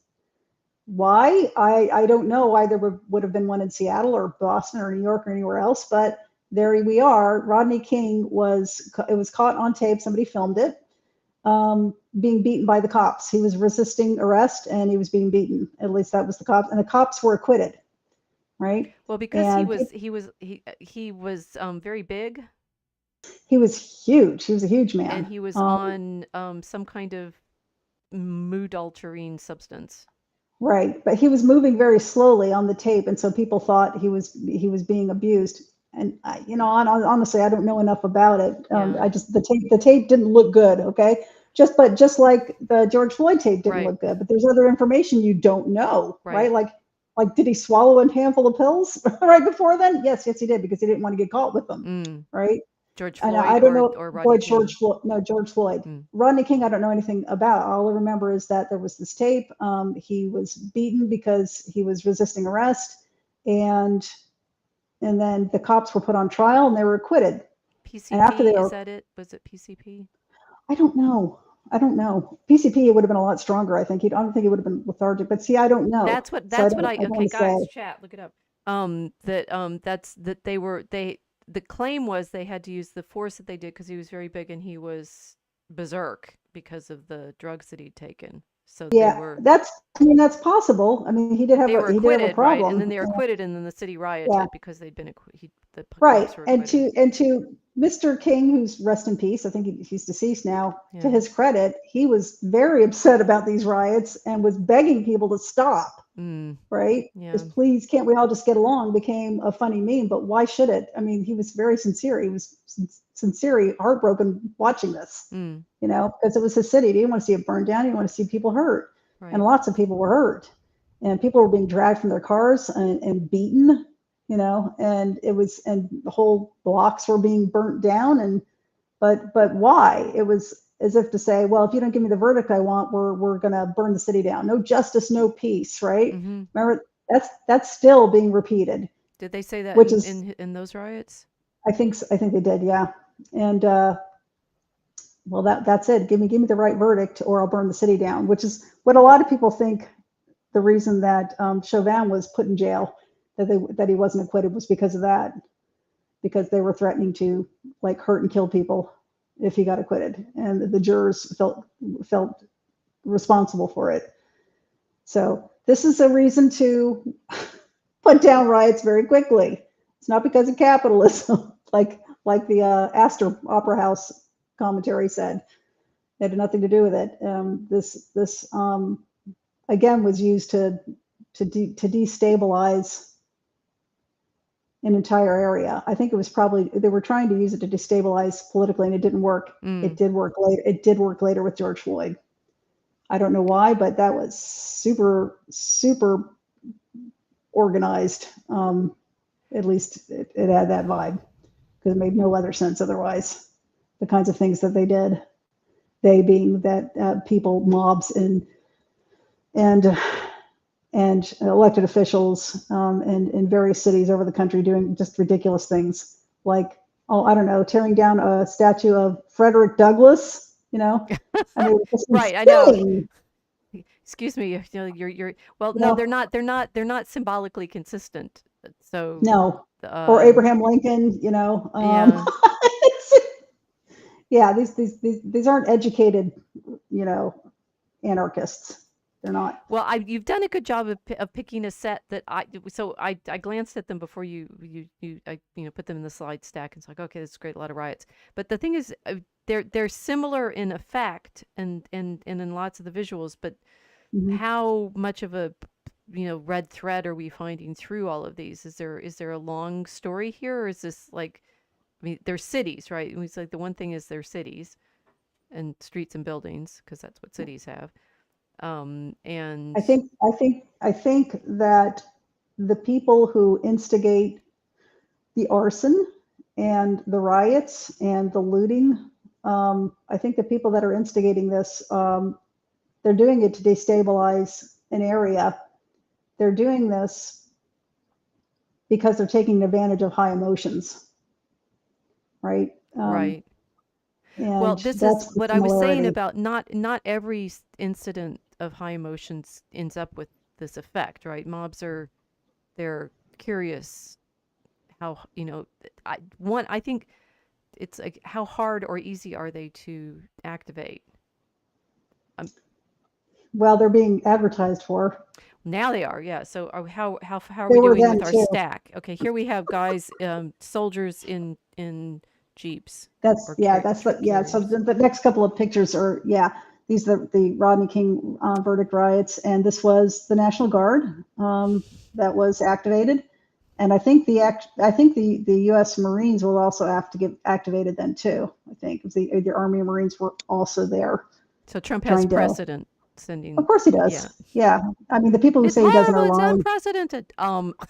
Why? I don't know why there would have been one in Seattle or Boston or New York or anywhere else, but there we are. Rodney King it was caught on tape. Somebody filmed it, being beaten by the cops. He was resisting arrest and he was being beaten. At least that was the cops, and the cops were acquitted, right? Well, because And he was very big, he was huge. He was a huge and man. he was on some kind of mood altering substance. Right, but he was moving very slowly on the tape, and so people thought he was being abused. And honestly, I don't know enough about it. Yeah, I just the tape didn't look good. Okay, just like the George Floyd tape didn't right, look good, but there's other information you don't know, right? right. Like did he swallow a handful of pills right before then? Yes, he did because he didn't want to get caught with them, Mm. right? George And Floyd I don't know or Rodney King. George Floyd. Mm. Rodney King, I don't know anything about. All I remember is that there was this tape. He was beaten because he was resisting arrest, and and then the cops were put on trial and they were acquitted. And after they PCP, is were, that it? Was it PCP? I don't know. I don't know. PCP would have been a lot stronger. I don't think he would have been lethargic. But see, I don't know. So I That's what don't. I I don't okay, want to guys, say. chat, look it up. That they the claim was they had to use the force that they did because he was very big and he was berserk because of the drugs that he'd taken. So Yeah, that's possible. I mean, they were he did have a acquitted, right? And then problem. they were acquitted, and then the city Yeah. rioted because they'd been Right. cops were And acquitted. to Mr. King, who's rest in peace, I think he's deceased now, to Yeah. his credit, he was very upset about these riots and was begging people to stop, Mm, right? yeah. Because please, can't we all just get along became a funny meme, but why should it? I mean, he was very sincere. He was sincerely heartbroken watching this, Mm, because it was his city. He didn't want to see it burned down. He didn't want to see people hurt. And right. lots of people were hurt. And people were being dragged from their cars and beaten, and and the whole blocks were being burnt down. And but why? It was as if to say, well, if you don't give me the verdict I want, we're gonna burn the city down. No justice, no peace, right? Mm-hmm. Remember, that's still being repeated, Did they say that which is in those riots? I think they did, yeah. And well, that's it. Give me the right verdict, or I'll burn the city down, which is what a lot of people think. The reason that Chauvin was put in jail, that he wasn't acquitted, was because of that, because they were threatening to like hurt and kill people if he got acquitted, and the jurors felt responsible for it. So this is a reason to put down riots very quickly. It's not because of capitalism, like the Astor Opera House commentary said. It had nothing to do with it. This again was used to destabilize an entire area. I think it was probably they were trying to use it to destabilize politically, and it didn't work. It did work later. It did work later with George Floyd. I don't know why, but that was super organized. At least it had that vibe, because it made no other sense otherwise. The kinds of things that they did, they being that people, mobs, and elected officials in various cities over the country doing just ridiculous things, like, oh, I don't know, tearing down a statue of Frederick Douglass. I mean, it was Right, I know. insane. Excuse me, you're well, You no, know, they're not symbolically consistent. So, no, or Abraham Lincoln. yeah. Yeah, these aren't educated, anarchists. They're not. Well, you've done a good job of picking a set that I glanced at them before I put them in the slide stack, and it's like, okay, this is great, a lot of riots. But the thing is, they're similar in effect and in lots of the visuals, but Mhm. how much of a red thread are we finding through all of these? Is there a long story here, or is this like, I mean, they're cities, right? It's like the one thing is they're cities and streets and buildings, because that's what cities have. And I think that the people who instigate the arson and the riots and the looting, I think the people that are instigating this, they're doing it to destabilize an area. They're doing this because they're taking advantage of high emotions, right? right. Well, And this is that's the what I was saying similarity. about not every incident of high emotions ends up with this effect, right? Mobs they're curious how, I think it's like, how hard or easy are they to activate? Um, Well, they're being advertised for. Now they are, yeah. So how are They we were doing then with our too. stack? Okay, here we have guys, soldiers in jeeps That's or yeah. That's the yeah. So carriers. the next couple of pictures are yeah. These are the Rodney King verdict riots, and this was the National Guard that was activated, and I think the U.S. Marines will also have to get activated then too. I think the Army and Marines were also there So Trump has trying to. precedent Of sending, course he yeah. does. Yeah, I mean the people who It's say he doesn't horrible. are It's lying. unprecedented.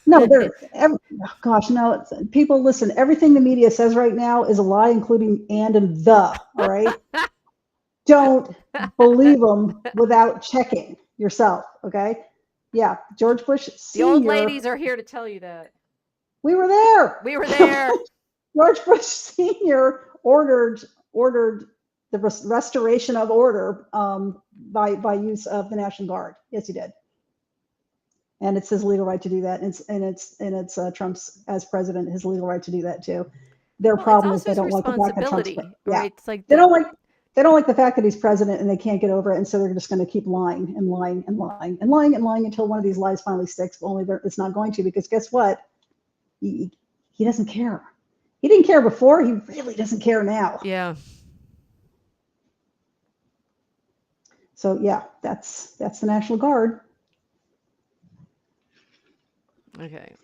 No, oh gosh, no. People listen. Everything the media says right now is a lie, including and the. All right, don't believe them without checking yourself. Okay, yeah. George Bush The old Senior, ladies are here to tell you that. we were there. We were there. George Bush Senior ordered the restoration of order by use of the National Guard. Yes, he did. And it's his legal right to do that. And it's Trump's, as president, his legal right to do that too. Their Well, it's problem is also they his don't like the fact that Trump's responsibility, yeah. right? It's like They don't like they don't like the fact that he's president and they can't get over it, and so they're just going to keep lying and lying and lying and lying and lying until one of these lies finally sticks. But only it's not going to, because guess what? He doesn't care. He didn't care before. He really doesn't care now. yeah. So yeah, that's the National Guard Okay.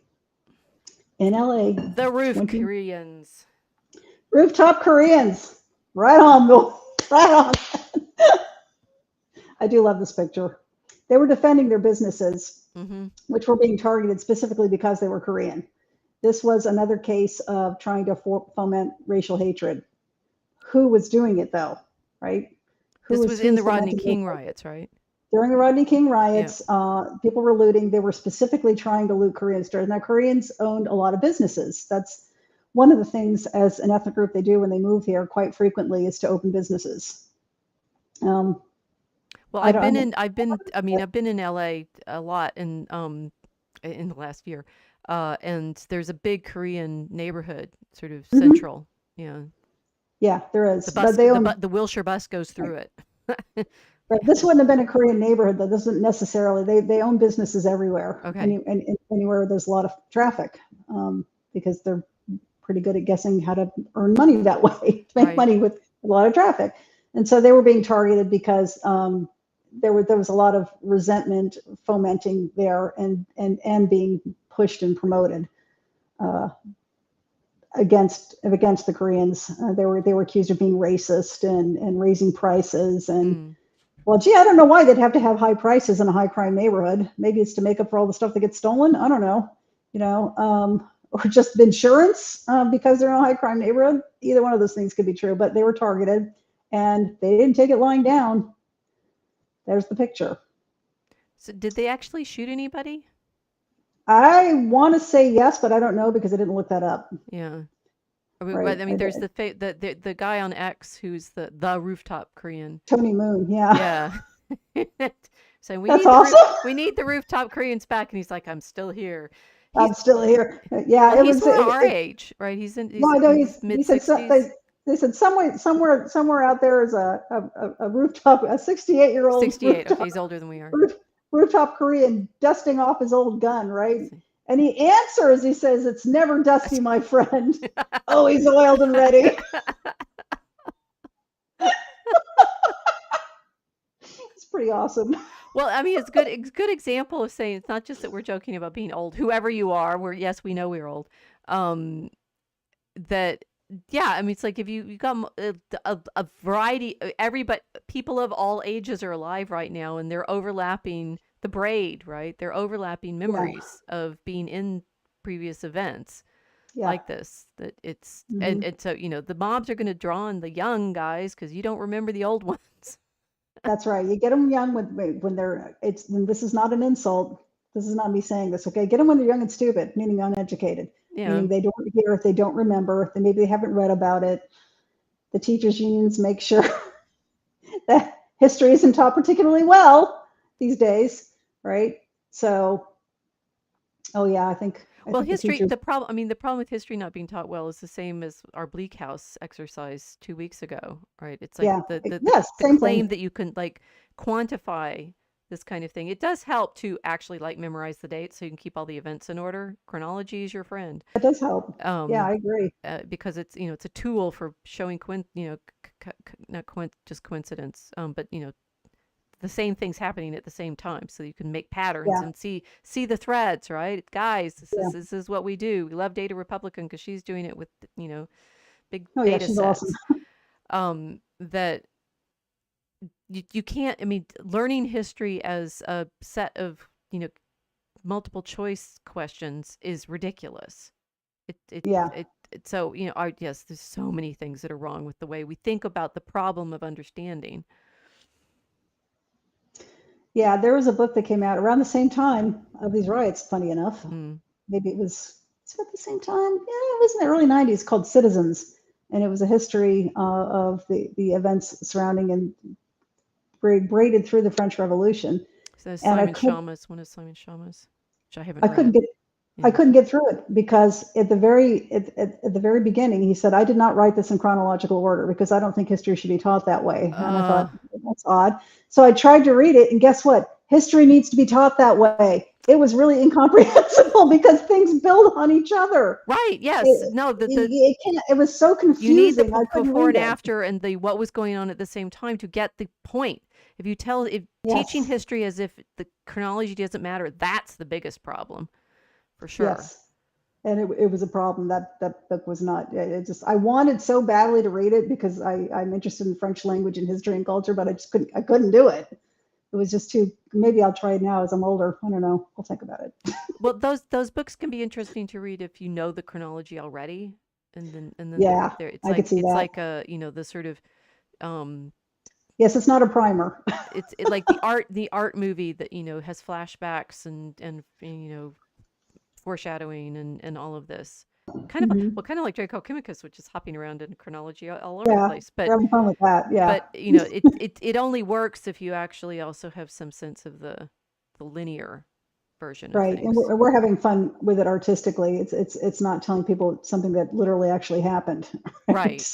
in LA. The roof 20 Koreans. rooftop Koreans. Right on, Bill. Right on. I do love this picture. They were defending their businesses, Mm-hmm. which were being targeted specifically because they were Korean. This was another case of trying to foment racial hatred. Who was doing it though, right? This was Who in was the Rodney fomenting this? King riots, right? During the Rodney King Yeah. riots, people were looting. They were specifically trying to loot Korean stores. Now, Koreans owned a lot of businesses. That's one of the things as an ethnic group they do when they move here quite frequently, is to open businesses. Um, Well, I don't. I've been in LA a lot in the last year. And there's a big Korean neighborhood, sort of Mhm. central. Yeah. Yeah, there The is, bus but they own. the Wilshire bus goes through it. Right. This wouldn't have been a Korean neighborhood. That doesn't necessarily. They own businesses everywhere. Okay. Anywhere there's a lot of traffic, because they're pretty good at guessing how to earn money that way, to make Right. money with a lot of traffic. And so they were being targeted because there was a lot of resentment fomenting there and being pushed and promoted uh, against the Koreans. They were accused of being racist and raising prices. And Mm. well, gee, I don't know why they'd have to have high prices in a high crime neighborhood. Maybe it's to make up for all the stuff that gets stolen. I don't know, or just insurance because they're in a high crime neighborhood. Either one of those things could be true, but they were targeted and they didn't take it lying down. There's the picture. So did they actually shoot anybody? I want to say yes, but I don't know because I didn't look that up. Yeah. I mean, Right. I mean, there's the guy on X who's the rooftop Korean. Tony Moon. Yeah. Yeah. So That's awesome. we need the rooftop Koreans back, and he's like, I'm still here. I'm He's still here. Yeah. well, It he's was, more our age, right? no, He's I know in his he mid said, 60s, they said somewhere out there is a rooftop, a 68-year-old 68. Okay, he's older than we are. rooftop Korean dusting off his old gun, Let's right? see. And he answers, he says, "It's never dusty, my friend." Oh, he's oiled and ready. It's pretty awesome. Well, I mean, it's good. It's a good example of saying it's not just that we're joking about being old. Whoever you are, yes, we know we're old. Um, that yeah, I mean, it's like if you got a variety, everybody, people of all ages are alive right now, and they're overlapping the braid, right? They're overlapping Yeah. memories of being in previous events Yeah. like this. That it's Mhm. and so the mobs are going to draw on the young guys because you don't remember the old ones. That's right. You get them young when they're, and this is not an insult. This is not me saying this, okay? Get them when they're young and stupid, meaning uneducated, Yeah. meaning they don't hear it, they don't remember, maybe they haven't read about it. The teachers unions make sure that history isn't taught particularly well these days, right? So, oh yeah, I Well, think the history, teachers, the problem with history not being taught well is the same as our Bleak House exercise 2 weeks ago, right? It's like yeah, the yes, the same claim thing. that you can like quantify this kind of thing. It does help to actually like memorize the dates so you can keep all the events in order. Chronology is your friend. That does help. Yeah, Um, I agree. because it's it's a tool for showing not just coincidence, but the same things happening at the same time so you can make patterns Yeah, and see the threads, right? Guys, yeah. this is what we do. We love Data Republican because she's doing it with big Oh yeah, data she's awesome. sets. That you can't, I mean, learning history as a set of multiple choice questions is ridiculous. it it Yeah. it, so yes, there's so many things that are wrong with the way we think about the problem of understanding. Yeah, there was a book that came out around the same time of these riots, funny enough. Mm. Maybe it's at the same time. Yeah, it was in the early 90s, called Citizens. And it was a history of the events surrounding and braided through the French Revolution. So And Simon Schamas, one of Simon Schamas, which I haven't I couldn't read. get I Yeah. couldn't get through it because at the very beginning he said, I did not write this in chronological order because I don't think history should be taught that way. And I Uh, thought, that's odd. So I tried to read it, and guess what? History needs to be taught that way. It was really incomprehensible because things build on each other. right. Yes. It, No, it was so you need the confusing. I couldn't before read and it. after and the what was going on at the same time to get the point. If teaching Yes, history as if the chronology doesn't matter, that's the biggest problem for sure. yes. And it was a problem. That book was not, it just, I wanted so badly to read it because I'm interested in French language and history and culture, but I couldn't do it. It was just too, maybe I'll try it now as I'm older. I don't know. I'll think about it. Well, those books can be interesting to read if you know the chronology already, and then Yeah, they're it's I could like see that. the sort of um Yes, it's not a primer. like the art movie that has flashbacks and foreshadowing and all of this. Mhm. Kind of like Draco Chemicus, which is hopping around in chronology all over the Yeah, place. we're having fun with that. Yeah, But it only works if you actually also have some sense of the linear version of right. And things. we're having fun with it artistically. It's not telling people something that literally actually happened. Right, Right.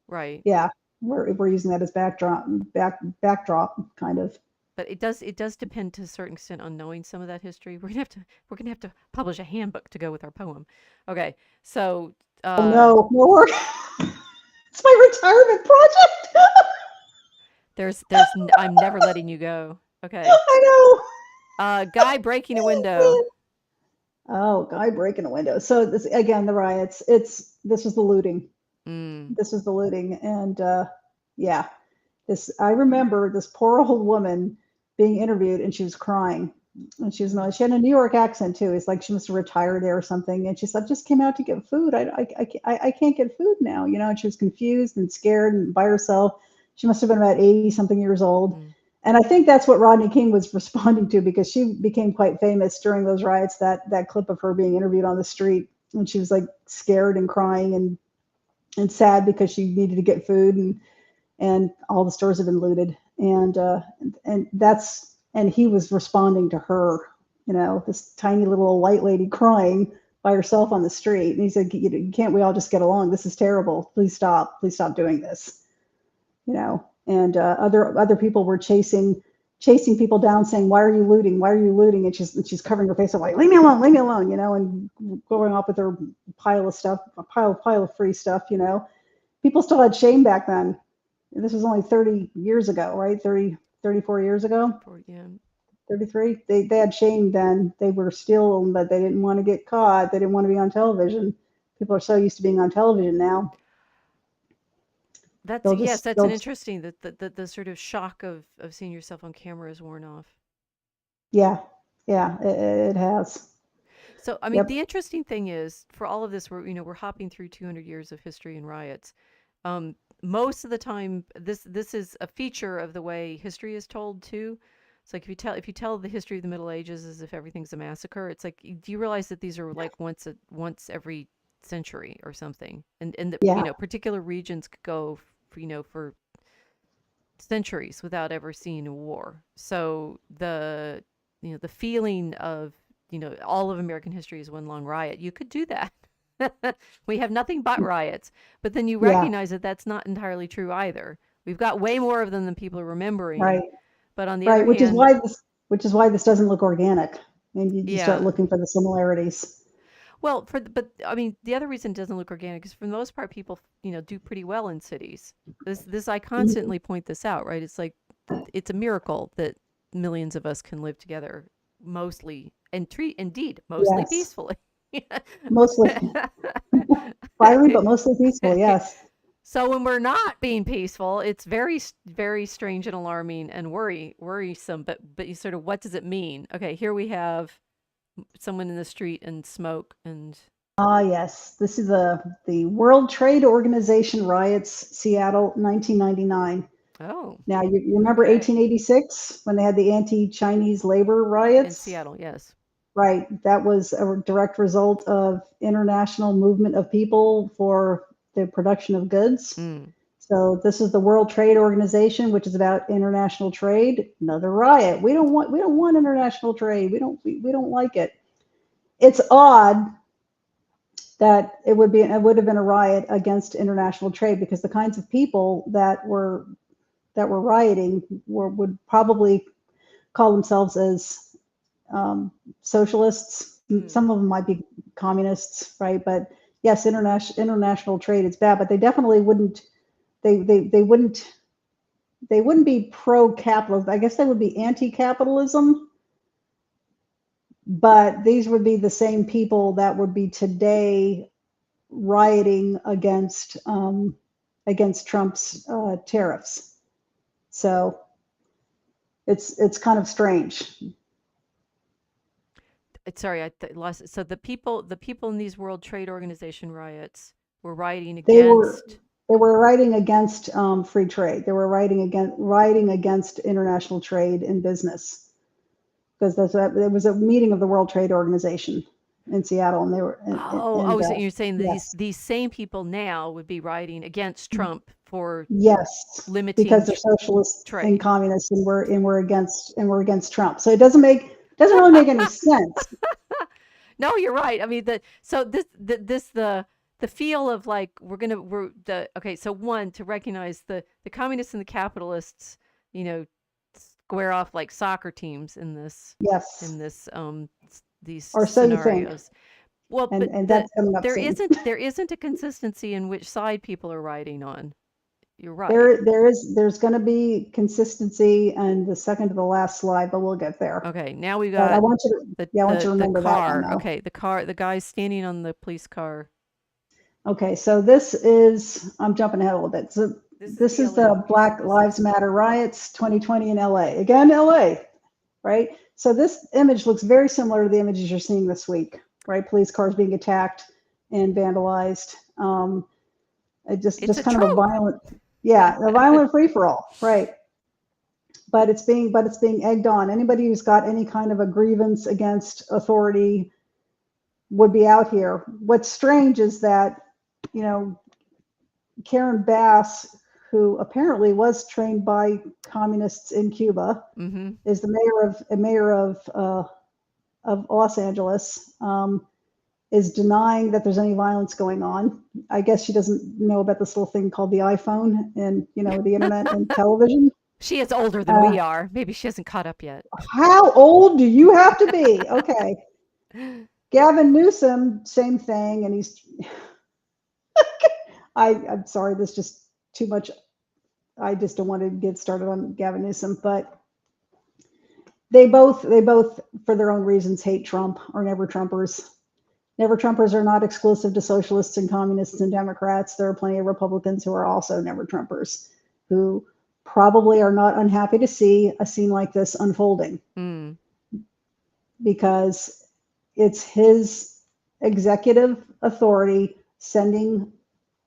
right. Yeah, we're using that as backdrop kind of. But it does depend to a certain extent on knowing some of that history. We're gonna have to publish a handbook to go with our poem. Okay, so Oh Uh, no, more. It's my retirement project. I'm never letting you go. Okay. I Guy breaking a window. know. Oh, guy breaking a window. So this again, the riots. This was the looting. Mm. This was the looting, and yeah, this I remember this poor old woman being interviewed, and she was crying, and Mm. she had a New York accent too. It's like she must have retired there or something, and she said, "I just came out to get food. I can't get food now, you know." And she was confused and scared and by herself. She must have been about 80 something years old. Mm. And I think that's what Rodney King was responding to because she became quite famous during those riots. That clip of her being interviewed on the street, and she was like scared and crying and sad because she needed to get food, and all the stores had been looted, and he was responding to her, you know, this tiny little white lady crying by herself on the street, and he said, Can't we all just get along? This is terrible. Please stop doing this, you know." And other people were chasing people down, saying, "Why are you looting? Why are you looting?" And she's covering her face up, like, leave me alone," you know, and going off with her pile of stuff, a pile of free stuff, you know. People still had shame back then. This was only 30 years ago, right? 34 years ago, Yeah. 33. They had shame then. They were still, but they didn't want to get caught. They didn't want to be on television. People are so used to being on television now. Yes, that's an They'll, interesting that the sort of shock of seeing yourself on camera is worn off. yeah, yeah, it has. So, I mean, Yep. the interesting thing is, for all of this, we're hopping through 200 years of history and riots. Um, Most of the time, this is a feature of the way history is told too. It's like if you tell the history of the Middle Ages as if everything's a massacre, it's like, do you realize that these are like once every century or something, and that Yeah, particular regions could go for centuries without ever seeing a war. So the feeling of all of American history is one long riot. You could do that. We have nothing but riots, but then you yeah, recognize that that's not entirely true either. We've got way more of them than people are remembering. right, But on the other right. hand, Which is why this doesn't look organic. And you start yeah. looking for the similarities. Well, but I mean, the other reason it doesn't look organic is for the most part, people do pretty well in cities. This I Mhm. constantly point this out, right? It's like it's a miracle that millions of us can live together, mostly and treat indeed mostly Yes, peacefully. mostly fiery, but mostly peaceful. Yes. So when we're not being peaceful, it's very strange and alarming and worrisome. But you sort of, what does it mean? Okay, here we have someone in the street and smoke and Ah, yes. This is the World Trade Organization riots, Seattle, 1999. oh, Now, you remember okay. 1886 when they had the anti-Chinese labor In riots? Seattle, yes. Right. That was a direct result of international movement of people for the production of goods. Mm. So this is the World Trade Organization, which is about international trade. Another riot. We don't want international trade. We don't like it. It's odd that it would have been a riot against international trade because the kinds of people that were rioting would probably call themselves as socialists. Mm. Some of them might be communists, right? But yes, international trade is bad, but they definitely wouldn't. They wouldn't. They wouldn't be pro-capitalist. I guess they would be anti-capitalism. But these would be the same people that would be today rioting against Trump's tariffs. So it's kind of strange. Sorry, lost it. So the people in these World Trade Organization riots were rioting They were against. they were writing against free trade. They were writing against international trade and business because it was a meeting of the World Trade Organization in Seattle, and they were So you're saying that these yes, these same people now would be rioting against Trump for yes, limiting because they're socialists and trade. communists, and we're against Trump. So it doesn't really make any sense. No, you're right. I mean, the feel of like we're the okay. So one, to recognize the communists and the capitalists, you know, square off like soccer teams in Yes, this these or so you think. scenarios. Well, but and that's coming up soon. there isn't a consistency in which side people are riding on. You're right. There's going to be consistency and the second to the last slide, but we'll get there. Okay, now we But I got want you to, yeah, I want you to the remember that one car. though. Okay, the guy standing on the police car. Okay, so this is, I'm jumping ahead a little bit. So This is this is BLM. the You said Black this Lives is Matter riots 2020 in LA. Again, LA, right? So this image looks very similar to the images you're seeing this week, right? Police cars being attacked and vandalized. It it's a just kind of a trope. violent, yeah, a violent free for all, right? But it's being egged on. Anybody who's got any kind of a grievance against authority would be out here. What's strange is that, you know, Karen Bass, who apparently was trained by communists in Cuba, Mm-hmm. is the mayor of Los Angeles. Is denying that there's any violence going on. I guess she doesn't know about this little thing called the iPhone and the internet and television. She is older than Uh, we are. Maybe she hasn't caught up yet. how old do you have to be? Okay. Gavin Newsom, same thing, and he's. I'm sorry, this is just too much. I just don't want to get started on Gavin Newsom, but they both, for their own reasons, hate Trump, or never Trumpers. Never Trumpers are not exclusive to socialists and communists and Democrats. There are plenty of Republicans who are also never Trumpers, who probably are not unhappy to see a scene like this unfolding, Mm. because it's his executive authority sending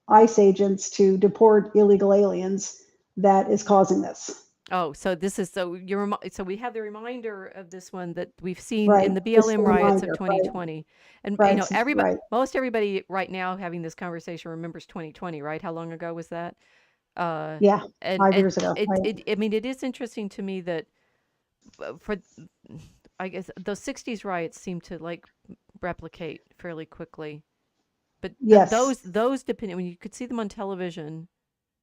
ICE agents to deport illegal aliens that is causing this. Oh, so this is so we have the reminder of this one that we've seen Right. in the This is BLM a riots of reminder. Right. 2020. And Right. everybody Right. most everybody right now having this conversation remembers 2020, right? How long ago was that? Uh Yeah. and 5 years ago. Right. I mean it is interesting to me that for I guess those 60s riots seem to like replicate fairly quickly. But Yes. those depending when you could see them on television.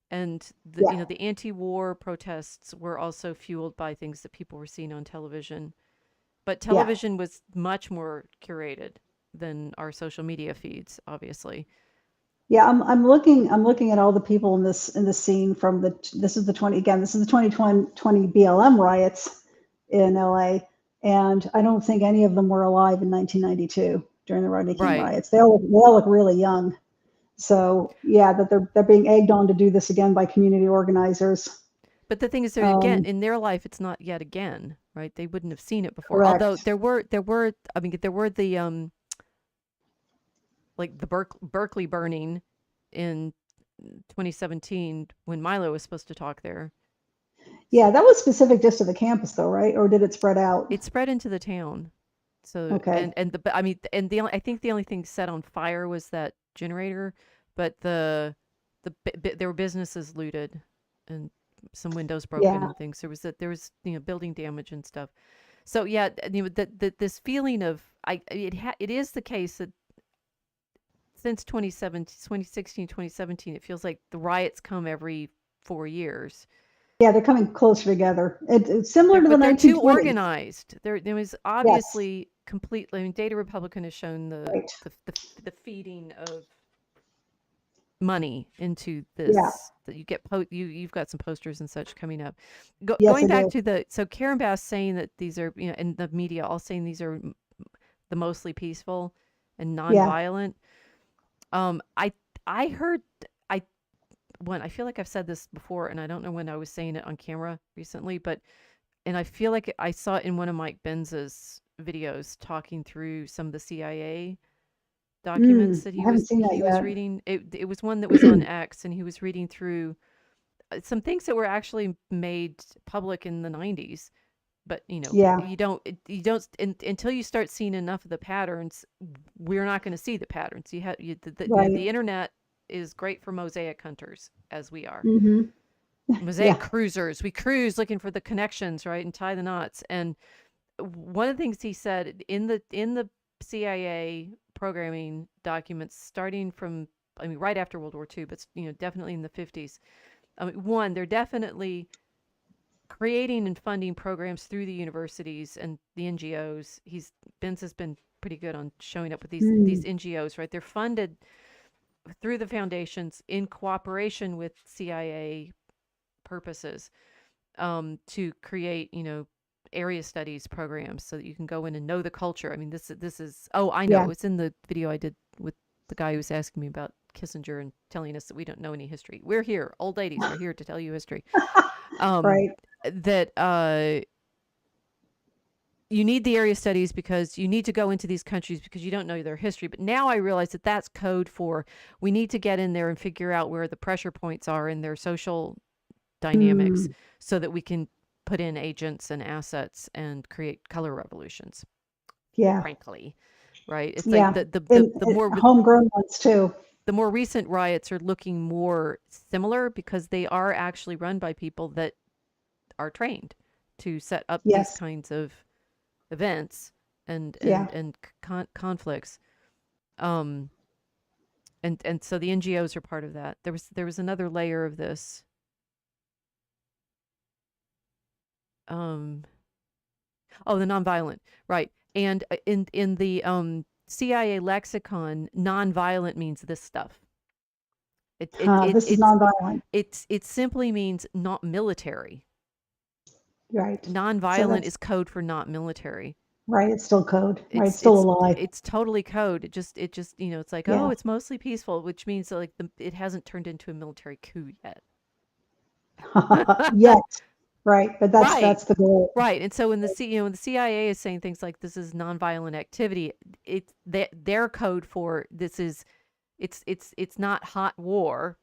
And Yeah. the anti-war protests were also fueled by things that people were seeing on television. But Yeah. television was much more curated than our social media feeds, obviously. Yeah, I'm looking at all the people in this scene from this is the 2020 BLM riots in LA, and I don't think any of them were alive in 1992 during the Rodney King Right. riots. They all look really young. So yeah, that they're being egged on to do this again by community organizers. But the thing is, there again, Um, in their life, it's not yet again, right? They wouldn't have seen it before. Although correct. I mean, there were the like the Berkeley burning in 2017 when Milo was supposed to talk there. Yeah, that was specific just to the campus though, right? Or did it spread out? It spread into the town. So Okay. I mean and I think the only thing set on fire was that generator, but there were businesses looted and some windows broken Yeah. and things. There was building damage and stuff. So yeah, this feeling of it is the case that since 2016, 2017, it feels like the riots come every 4 years. Yeah, they're coming closer together. It's similar to the But they're too 1920s. organized. There was Yes. obviously completely. I mean, Data Republican has shown Right. the feeding of money into Yeah. this. That you get you've got some posters and such coming up. Yes, Going I back do. to so Karen Bass saying that these are and the media all saying these are the mostly peaceful and Yeah. nonviolent. I heard I I feel like I've said this before, and I don't know when I was saying it on camera recently, but and I feel like I saw it in one of Mike Benz's videos talking through some of the CIA documents that I haven't seen that he was yet. reading. It was one that was on X, and he was reading through some things that were actually made public in the 90s. But Yeah. you don't until you start seeing enough of the patterns, we're not going to see the patterns. Right. The internet is great for mosaic hunters, as we are. Hmm. Mosaic Yeah. cruisers. We cruise looking for the connections, right, and tie the knots. And one of the things he said in the CIA programming documents, starting from I mean, right after World War II, but definitely in the 50s. One, they're definitely creating and funding programs through the universities and the NGOs. Benz has been pretty good on showing up with these Mm, NGOs, right? They're funded through the foundations in cooperation with CIA purposes, to create, area studies programs so that you can go in and know the culture. I mean, this is, oh, I yeah. know, it's in the video I did with the guy who was asking me about Kissinger and telling us that we don't know any history. We're here, old ladies are here to tell you history. Um, Right. that you need the area studies because you need to go into these countries because you don't know their history. But now I realize that that's code for we need to get in there and figure out where the pressure points are in their social dynamics Mm, so that we can put in agents and assets and create color revolutions, yeah. frankly. Right? It's like Yeah. And homegrown ones too. the more recent riots are looking more similar because they are actually run by people that are trained to set up these Yes. kinds of events and Yeah. conflicts. Um, and so the NGOs are part of that. There was another layer of this. Um, oh, the nonviolent, right? And in the CIA lexicon, nonviolent means this stuff. It it it This is it's nonviolent. it simply means not military. Right. So Nonviolent that's is code for not military. right. It's still code. Right. It's It's still a it's lie. it's totally code. It just it's like, oh, Yeah. it's mostly peaceful, which means that, like, it hasn't turned into a military coup yet. Yet. Right. But Right. that's the goal. Right. And so when when the CIA is saying things like this is nonviolent activity, it's their code for this is it's not hot war,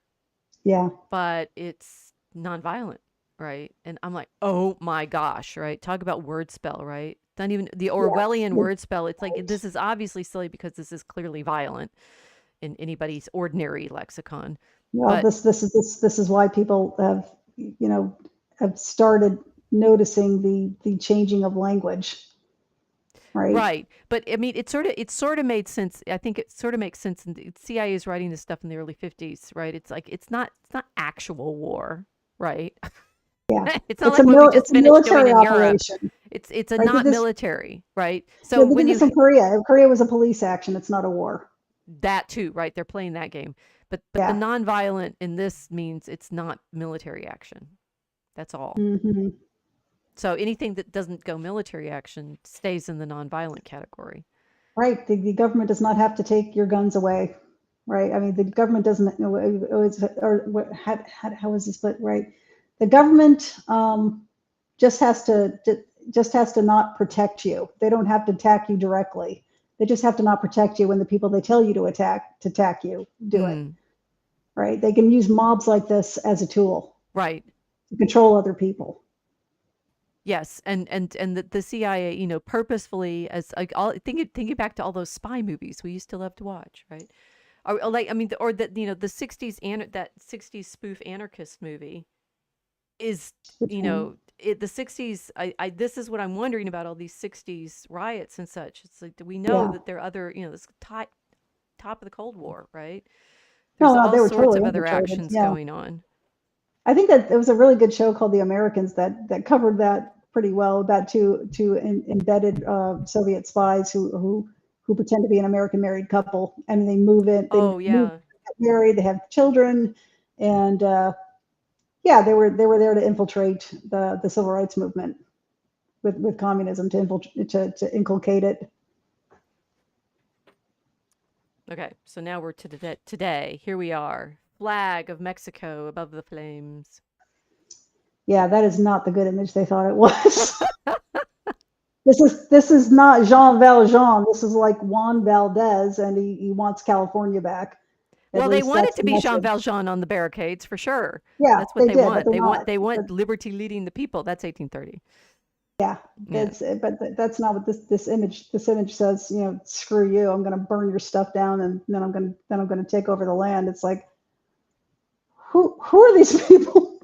Yeah. but it's nonviolent, right? And I'm like, oh my gosh, right? Talk about word spell, right? Not even the Yes. Orwellian word spell. It's like Right. this is obviously silly because this is clearly violent in anybody's ordinary lexicon. Well, But this is why people have started noticing the changing of language, right? right, but I mean, it sort of made sense. I think it sort of makes sense. And the CIA is writing this stuff in the early '50s, right? It's like it's not actual war, right? Yeah. It's not like what we just It's a finished doing military in Europe. operation, It's a right? not military, right? So They did when this you in Korea. Korea was a police action. It's not a war. that too, right? They're playing that game. But the Yeah. nonviolent in this means it's not military action. That's all. Hmm. So anything that doesn't go military action stays in the nonviolent category. Right. The government does not have to take your guns away, right? I mean, the government doesn't, or what, how is this put, right? The government just has to, just has to not protect you. They don't have to attack you directly. They just have to not protect you when the people they tell you to attack you do it, Mm, right? They can use mobs like this as a tool right. to control other people. Yes, and the CIA, purposefully as like all thinking back to all those spy movies we used to love to watch, right? Or like I mean, or that the '60s and that '60s spoof anarchist movie is Which one? the '60s. I this is what I'm wondering about all these '60s riots and such. It's like, do we know Yeah. that there are other this top of the Cold War, right? There's No, no, all they were sorts totally of other infiltrated. actions Yeah. going on. I think that it was a really good show called The Americans that covered that pretty well about two embedded Soviet spies who pretend to be an American married couple, and they Oh move, yeah. get married, they have children, and yeah, they were there to infiltrate the civil rights movement with communism to inculcate it. Okay, so now we're to today. Here we are. Flag of Mexico above the flames. Yeah, that is not the good image they thought it was. This is not Jean Valjean. This is like Juan Valdez, and he wants California back. At Well, they least want it that's to the be Jean message. Valjean on the barricades for sure. Yeah, That's what they they did, but want. they're They want not. they But want liberty leading the people. That's 1830. yeah, Yeah. that's not what this image says. Screw you. I'm going to burn your stuff down, and then I'm going to take over the land. It's like, who are these people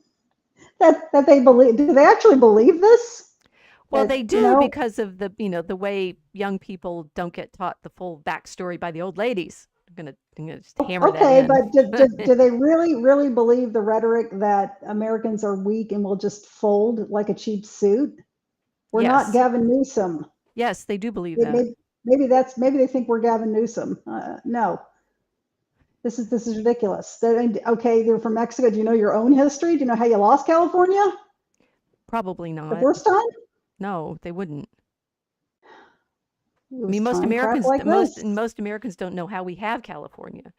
that they believe? Do they actually believe this? Well, That they do because of the way young people don't get taught the full backstory by the old ladies. I'm gonna just hammer that Okay, in. but do they really believe the rhetoric that Americans are weak and will just fold like a cheap suit? We're not Yes. Gavin Newsom. Yes, they do believe They, they, that. maybe they think we're Gavin Newsom. No, this is ridiculous. Okay, they're from Mexico. Do you know your own history? Do you know how you lost California Probably the not. first time? No, they wouldn't. It I was mean, crap like this. most Americans don't know how we have California.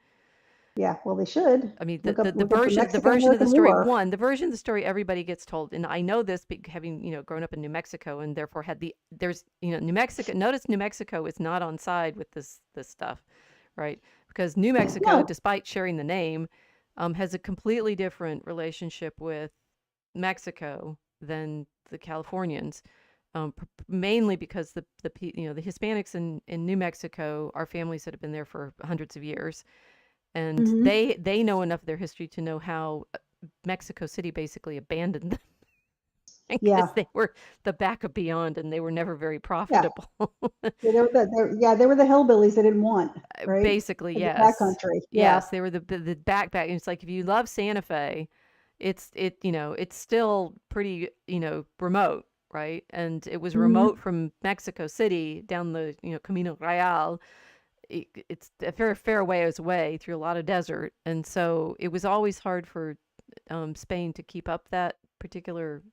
Yeah, well, they should I mean, look up the the Mexican version of the American story, War. one, the version of the story everybody gets told, and I know this having, grown up in New Mexico and therefore there's, New Mexico, notice New Mexico is not on side with this stuff, right? Because New Mexico, No, despite sharing the name, has a completely different relationship with Mexico than the Californians. Mainly because the Hispanics in New Mexico are families that have been there for hundreds of years, and hmm they know enough of their history to know how Mexico City basically abandoned them yeah, because they were the backup beyond, and they were never very yeah. profitable. They were the hillbillies they didn't want, right? Basically, In the yes, backcountry. Yeah. yes, they were the backpack. It's like if you love Santa Fe, it's still pretty remote, right? And it was hmm remote from Mexico City down the Camino Real. It's a fair ways away through a lot of desert, and so it was always hard for Spain to keep up that particular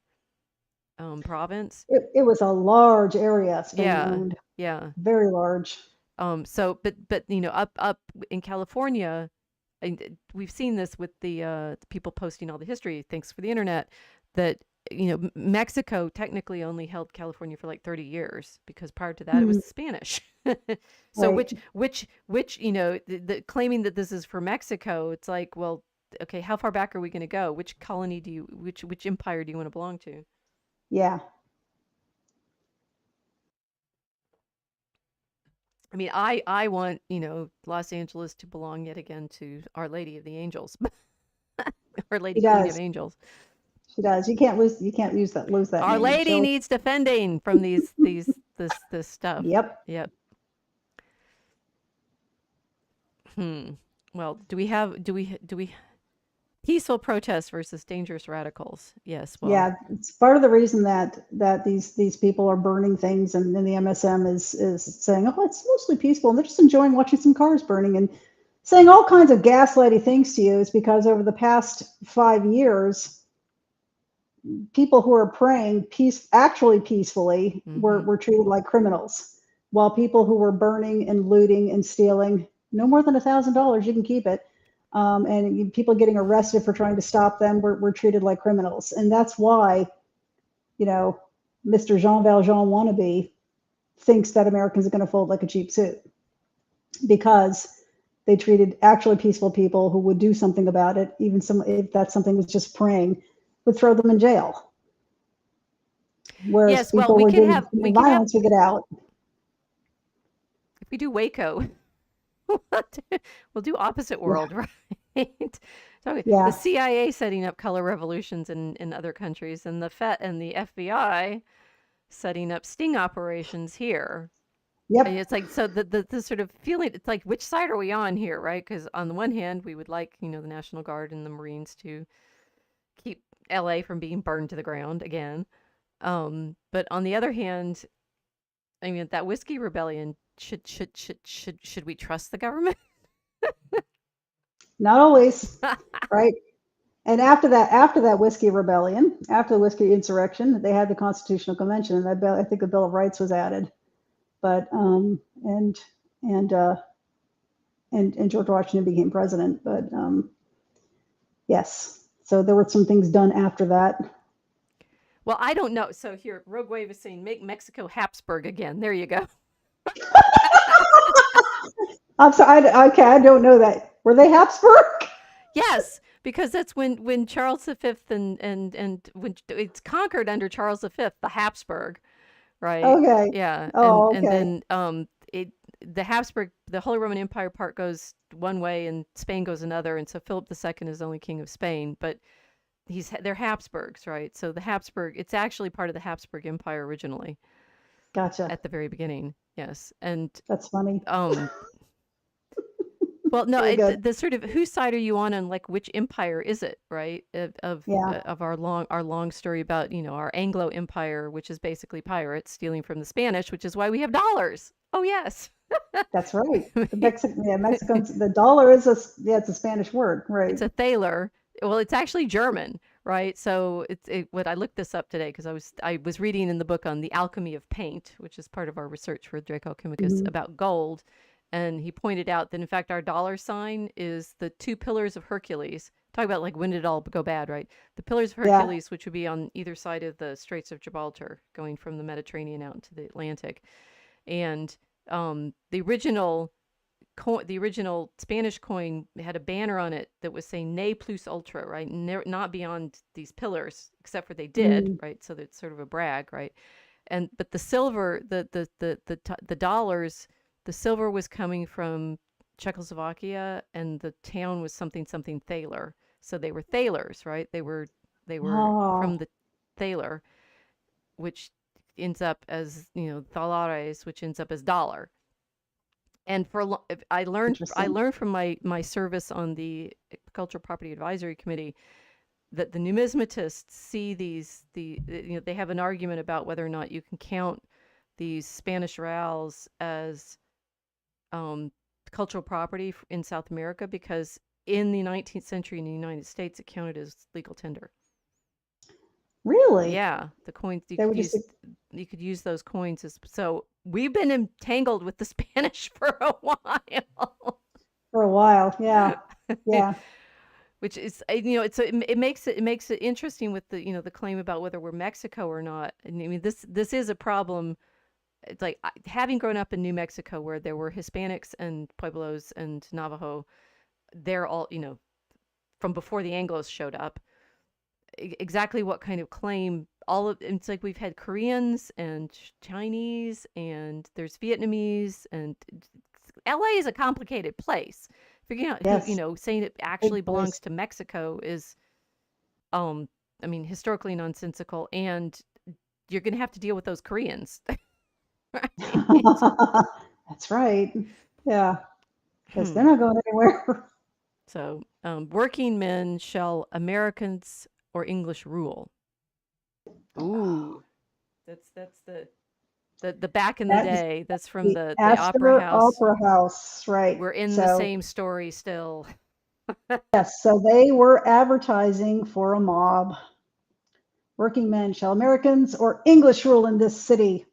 province. It was a large area Spain Yeah, owned, yeah. very large. So, but up in California, and we've seen this with the people posting all the history. Thanks for the internet. That Mexico technically only held California for like 30 years because prior to that it was Mhm. the Spanish. So Right. which the claiming that this is for Mexico, it's like, well, okay, how far back are we going to go? Which colony do you which empire do you want to belong to? Yeah. I mean, I want Los Angeles to belong yet again to Our Lady of the Angels, Our She Lady Queen of does. Angels. She does. You can't lose that Our name. Lady She'll needs defending from this stuff. Yep. Yep. Hmm. Well, do we peaceful protest versus dangerous radicals? Yes. Well, Yeah, it's part of the reason that these people are burning things, and then the MSM is saying, "Oh, it's mostly peaceful," and they're just enjoying watching some cars burning and saying all kinds of gaslighty things to you is because over the past 5 years, people who are praying actually peacefully mm-hmm. were treated like criminals, while people who were burning and looting and stealing, no more than $1,000, you can keep it, and people getting arrested for trying to stop them were treated like criminals, and that's why you know Mr. Jean Valjean wannabe thinks that Americans are going to fold like a cheap suit because they treated actually peaceful people who would do something about it, even some if that something was just praying, would throw them in jail. Whereas Yes. Well, people who are doing we could have violence would get out. if we do Waco, we'll do opposite Yeah, world, right? So the yeah, CIA setting up color revolutions in other countries, and the FET and the FBI setting up sting operations here. And yep, it's like so the sort of feeling. It's like which side are we on here, right? Because on the one hand, we would like the National Guard and the Marines to keep LA from being burned to the ground again. But on the other hand, I mean that whiskey rebellion should we trust the government? not always, right? And after that whiskey rebellion, after the whiskey insurrection, they had the Constitutional Convention, and I think the Bill of Rights was added. But and uh, and George Washington became president. But yes, so there were some things done after that. Well, I don't know. So here, Rogue Wave is saying make Mexico Habsburg again. There you go. I'm sorry, okay, I don't know that. Were they Habsburg? Yes, because that's when Charles V and when it's conquered under Charles V, the Habsburg, right? Okay. Yeah, Oh, and okay. then the Habsburg, the Holy Roman Empire part goes one way and Spain goes another, and so Philip II is only king of Spain, but they're Habsburgs, right? So the Habsburg, it's actually part of the Habsburg Empire originally Gotcha. at the very beginning. Yes, and That's funny. um Well, no, Really good. the sort of whose side are you on, like which empire is it, right? Yeah. Of our long story about, our Anglo Empire, which is basically pirates stealing from the Spanish, which is why we have dollars. Oh yes. That's right. Mexicans, the dollar is it's a Spanish word, right? It's a thaler. Well, it's actually German, right? So what I looked this up today because I was reading in the book on the alchemy of paint, which is part of our research for Draco Chemicus Hmm. about gold, and he pointed out that in fact our dollar sign is the two pillars of Hercules. Talk about like when did it all go bad, right? The pillars of Yeah. Hercules, which would be on either side of the Straits of Gibraltar, going from the Mediterranean out into the Atlantic, and the original Spanish coin had a banner on it that was saying "Ne plus ultra," right? Not beyond these pillars, except for they did, Mm. right? So that's sort of a brag, right? And but the silver, the dollars, the silver was coming from Czechoslovakia, and the town was something something thaler. So they were thalers, right? They were Oh, from the thaler, which ends up as thalares, which ends up as dollar. And I interesting. learned from my service on the Cultural Property Advisory Committee that the numismatists see they have an argument about whether or not you can count these Spanish reals as um, cultural property in South America, because in the 19th century in the United States it counted as legal tender. Really? Yeah, the coins They would just you could use those coins as, so we've been entangled with the Spanish for a while. for a while. Yeah. Yeah. Which is, it makes it interesting with the claim about whether we're Mexico or not. And I mean, this is a problem. It's like having grown up in New Mexico where there were Hispanics and Pueblos and Navajo. They're all, from before the Anglos showed up. Exactly what kind of claim, it's like we've had Koreans and Chinese and there's Vietnamese, and LA is a complicated place. Figuring out who, Yes. saying it Big actually belongs place. to Mexico is, um, I mean, historically nonsensical, and you're going to have to deal with those Koreans, right? That's right. Yeah. Because they're not going anywhere. So, working men shall Americans or English rule. Ooh, that's the back in the That is day. That's from the the Opera Astor House. Opera House, right? We're in the So same story still. yes, so they were advertising for a mob. Working men, shall Americans or English rule in this city?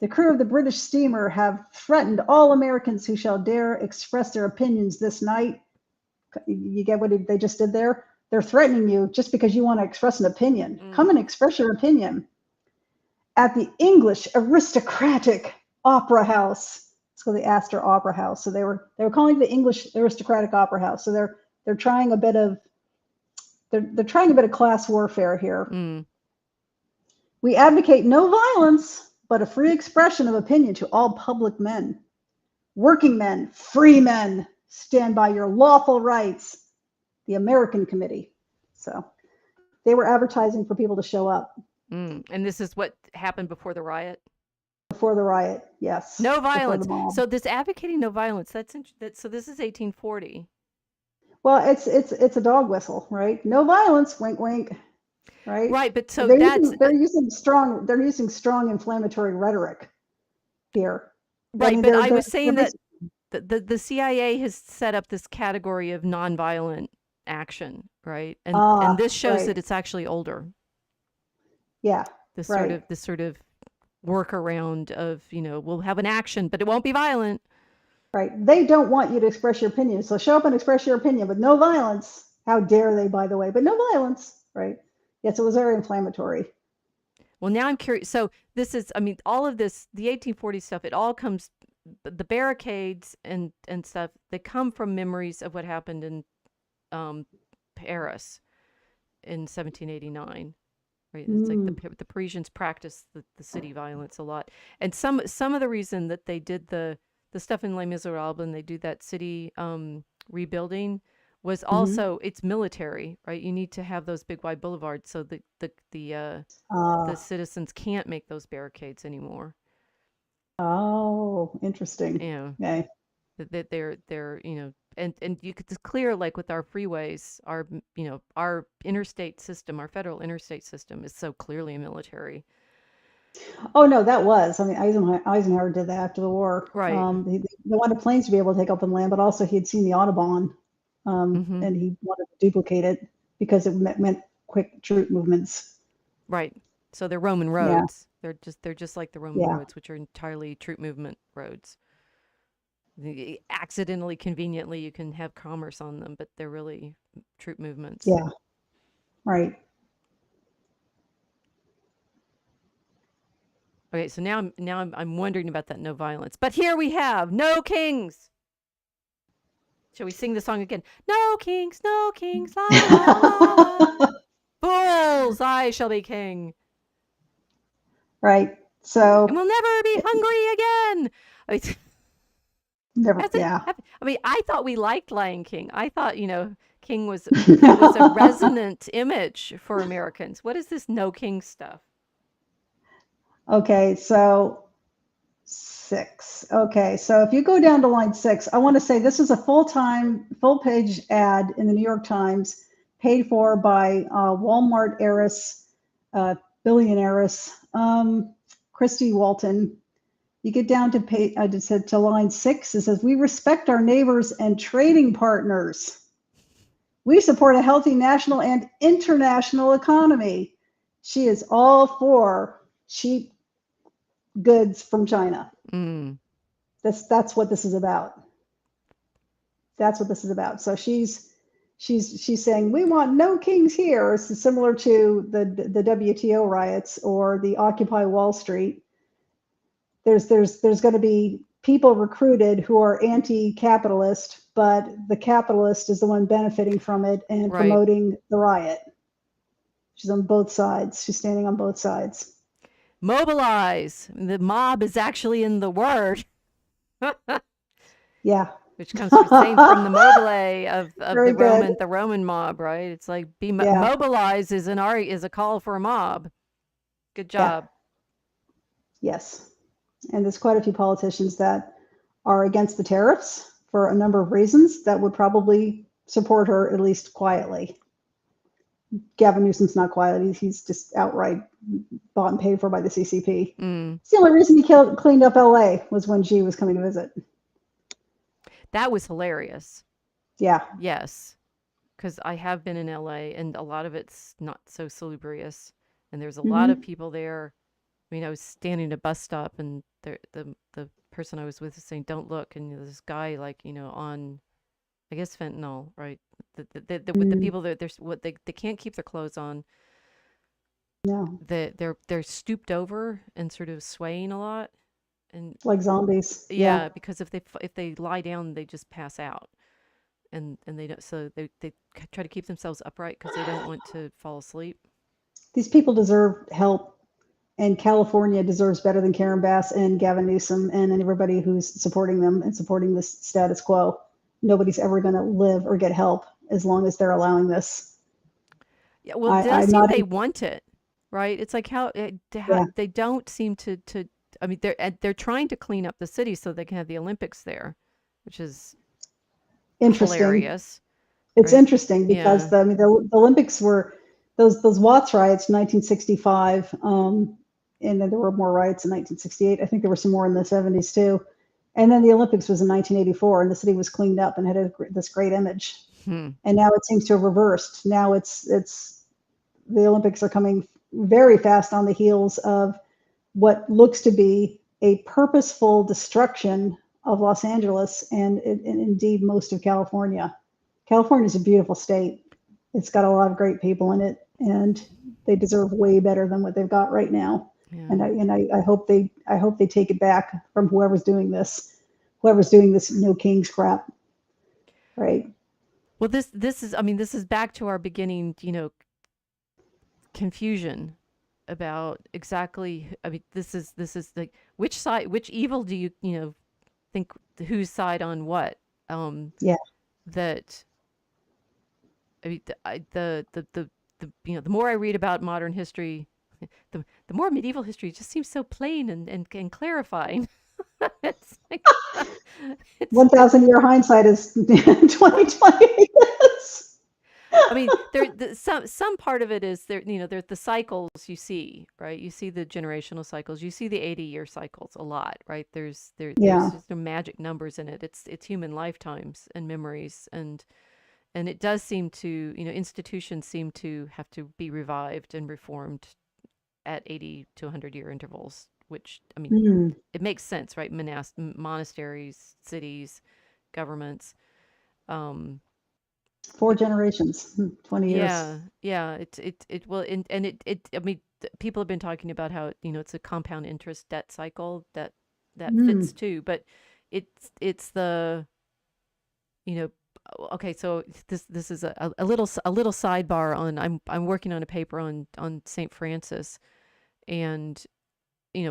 The crew of the British steamer have threatened all Americans who shall dare express their opinions this night. You get what they just did there? They're threatening you just because you want to express an opinion. Come Mm. and express your opinion at the English aristocratic opera house. It's called the Astor Opera House. So they were calling it the English aristocratic opera house. So they're trying a bit of they're trying a bit of class warfare here. Mm. We advocate no violence, but a free expression of opinion to all public men. Working men, free men, stand by your lawful rights. The American Committee. So they were advertising for people to show up Mm. And this is what happened before the riot. before the riot. Yes, No before the violence. mob. So this advocating no violence. So this is 1840. Well, it's a dog whistle, right? No violence, wink, wink, right? Right, but so They're that's using they're using strong they're using strong inflammatory rhetoric here. I right. mean, But I they're was saying that basically, the CIA has set up this category of nonviolent action, right? And this shows right, that it's actually older. yeah, right, This sort of workaround of, we'll have an action, but it won't be violent. right. They don't want you to express your opinion, so show up and express your opinion, but no violence. How dare they, by the way? But no violence, right? Yes, it was very inflammatory. Well, now I'm curious. So this is, I mean, all of this, the 1840 stuff, it all comes, the barricades and stuff, they come from memories of what happened in um, Paris in 1789. Right? It's like Mm, the Parisians practiced the city violence a lot, and some of the reason that they did the stuff in Les Miserables and they do that city rebuilding was hmm. also it's military, right? You need to have those big wide boulevards so the Uh, citizens can't make those barricades anymore. oh, interesting. Yeah. Okay. that they're and it's clear, like with our freeways, our our interstate system, our federal interstate system is so clearly military. Oh no, that was. I mean, Eisenhower did that after the war. Right. They wanted planes to be able to take open land, but also he had seen the Autobahn, Mm-hmm. and he wanted to duplicate it because it meant quick troop movements. Right. So they're Roman Yeah, roads. They're just like the Roman yeah, roads, which are entirely troop movement roads. Accidentally, conveniently, you can have commerce on them, but they're really troop movements. yeah, right. Okay, so now I'm wondering about that no violence. But here we have no kings. Shall we sing the song again? No kings, la la la la. Fools, I shall be king, Right. and So, we'll never be hungry again. I mean, never, has it? yeah. I mean, I thought we liked Lion King. I thought King was a resonant image for Americans. What is this no king stuff? Okay, so 6. Okay, so if you go down to line 6, I want to say this is a full page ad in the New York Times, paid for by Walmart heiress, billionaires, Christy Walton. You get down to I just said to line 6. It says, "We respect our neighbors and trading partners. We support a healthy national and international economy." She is all for cheap goods from China. Mm, That's what this is about. That's what this is about. So she's saying we want no kings here. It's similar to the WTO riots or the Occupy Wall Street. There's going to be people recruited who are anti-capitalist, but the capitalist is the one benefiting from it and right. promoting the riot. She's on both sides. She's standing on both sides. Mobilize. The mob is actually in the word, Yeah. which comes from same from the mobile of Very good. The Roman mob, right? It's like Yeah. mobilize is a call for a mob. Good Yeah. job. Yes. And there's quite a few politicians that are against the tariffs for a number of reasons that would probably support her, at least quietly. Gavin Newsom's not quiet. He's just outright bought and paid for by the CCP. Mm. It's the only reason he cleaned up LA was when Xi was coming to visit. That was hilarious. Yeah. Yes, because I have been in LA and a lot of it's not so salubrious, and there's a lot of Mm-hmm. people there. I mean, I was standing at a bus stop, and the person I was with was saying, "Don't look," and this guy, like, on, I guess, fentanyl, right? With the Mm, people that there's what they can't keep their clothes on. no, They're stooped over and sort of swaying a lot, and like zombies. Yeah. yeah, because if they lie down, they just pass out, and they don't. So they try to keep themselves upright because they don't want to fall asleep. These people deserve help, and California deserves better than Karen Bass and Gavin Newsom and everybody who's supporting them and supporting this status quo. Nobody's ever going to live or get help as long as they're allowing this. Yeah, well, it does I'm seem not. they want it, right? It's like Yeah, they don't seem to. I mean, they're trying to clean up the city so they can have the Olympics there, which is interesting. hilarious, It's right? interesting because Yeah. the Olympics were those Watts riots in 1965, and then there were more riots in 1968. I think there were some more in the 70s too. And then the Olympics was in 1984, and the city was cleaned up and had this great image. Hmm. And now it seems to have reversed. Now it's the Olympics are coming very fast on the heels of what looks to be a purposeful destruction of Los Angeles and indeed most of California. California is a beautiful state. It's got a lot of great people in it, and they deserve way better than what they've got right now. Yeah. And I hope they take it back from whoever's doing this no kings crap, right? Well, this is, I mean, this is back to our beginning, confusion about exactly. I mean, this is like which evil do you think whose side on what? Yeah, That I mean, the more I read about modern history, the more medieval history just seems so plain and clarifying. It's like it's 1,000-year hindsight is 2020. I mean, some part of it is there. There's the cycles you see, right? You see the generational cycles. You see the 80-year cycles a lot, right? There's Yeah. just no magic numbers in it. It's human lifetimes and memories, and it does seem to, institutions seem to have to be revived and reformed at 80 to 100-year intervals. Which, I mean, Mm. it makes sense, right? Monasteries, cities, governments. Um, 4 generations, 20 years. Yeah, yeah. Well, and I mean, people have been talking about how, it's a compound interest debt cycle that Mm. fits too, but it's the, you know, okay, so this is a little sidebar on I'm working on a paper on St. Francis, and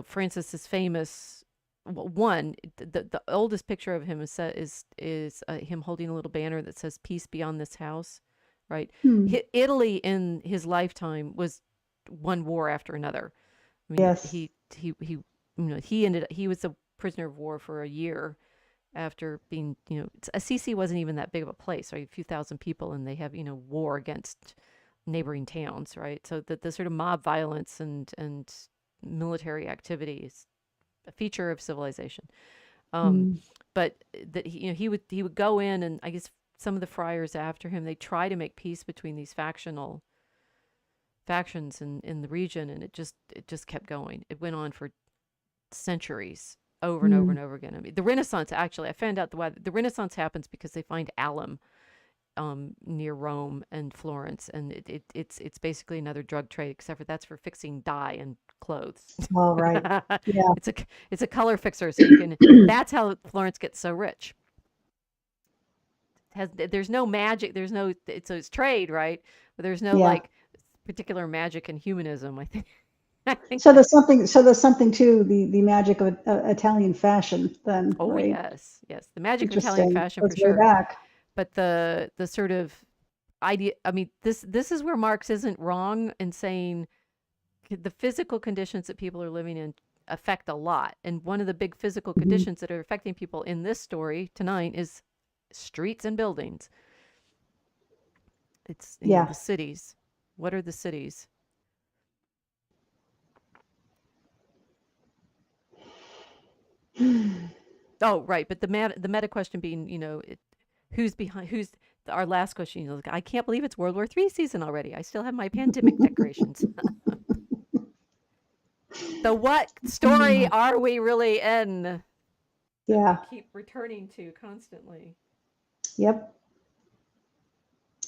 Francis is famous. One, the oldest picture of him is him holding a little banner that says "Peace be on this house," right? Mm. Italy in his lifetime was one war after another. I mean, Yes. he was a prisoner of war for a year after being, Assisi wasn't even that big of a place, right? A few thousand people, and they have, war against neighboring towns, right? So the sort of mob violence and military activity is a feature of civilization. Um, Mm. but that he would go in, and I guess some of the friars after him, they try to make peace between these factions in the region, and it just kept going. It went on for centuries, over and over Mm. and over again. I mean, the Renaissance, actually, I found out the Renaissance happens because they find alum near Rome and Florence, and it's basically another drug trade, except for that's for fixing dye and clothes. All right. Yeah. it's a it's a color fixer, so you can. That's how Florence gets so rich. There's no magic. There's no. It's trade, right? But there's no Yeah. like particular magic in humanism. I think. I think So that. there's something. So there's something to the magic of Italian fashion, then, Oh right? yes, yes, the magic of Italian Interesting. fashion for Goes way sure. back. But the sort of idea. I mean, this is where Marx isn't wrong in saying the physical conditions that people are living in affect a lot. And one of the big physical Mhm. conditions that are affecting people in this story tonight is streets and buildings. It's, Yeah. the cities. What are the cities? Oh, right. But the meta question being, who's behind, our last question, like, I can't believe it's World War III season already. I still have my pandemic decorations. The what story are we really in that we Yeah. keep returning to constantly? Yep.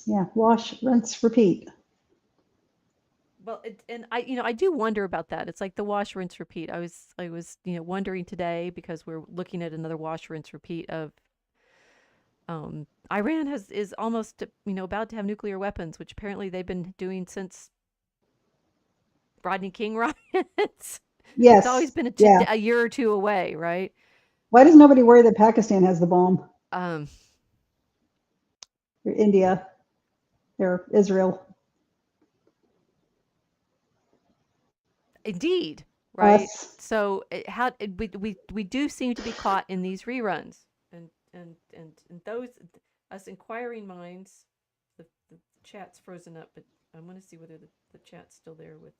Yeah. Wash, rinse, repeat. Well, and I do wonder about that. It's like the wash, rinse, repeat. I was wondering today, because we're looking at another wash, rinse, repeat of Iran is almost about to have nuclear weapons, which apparently they've been doing since Rodney King riots. It's always Yes. been Yeah. a year or two away, right? Why does nobody worry that Pakistan has the bomb? Um, Or India or Israel? Indeed, right? Us. So we do seem to be caught in these reruns, and those us inquiring minds. The chat's frozen up, but I want to see whether the chat's still there with.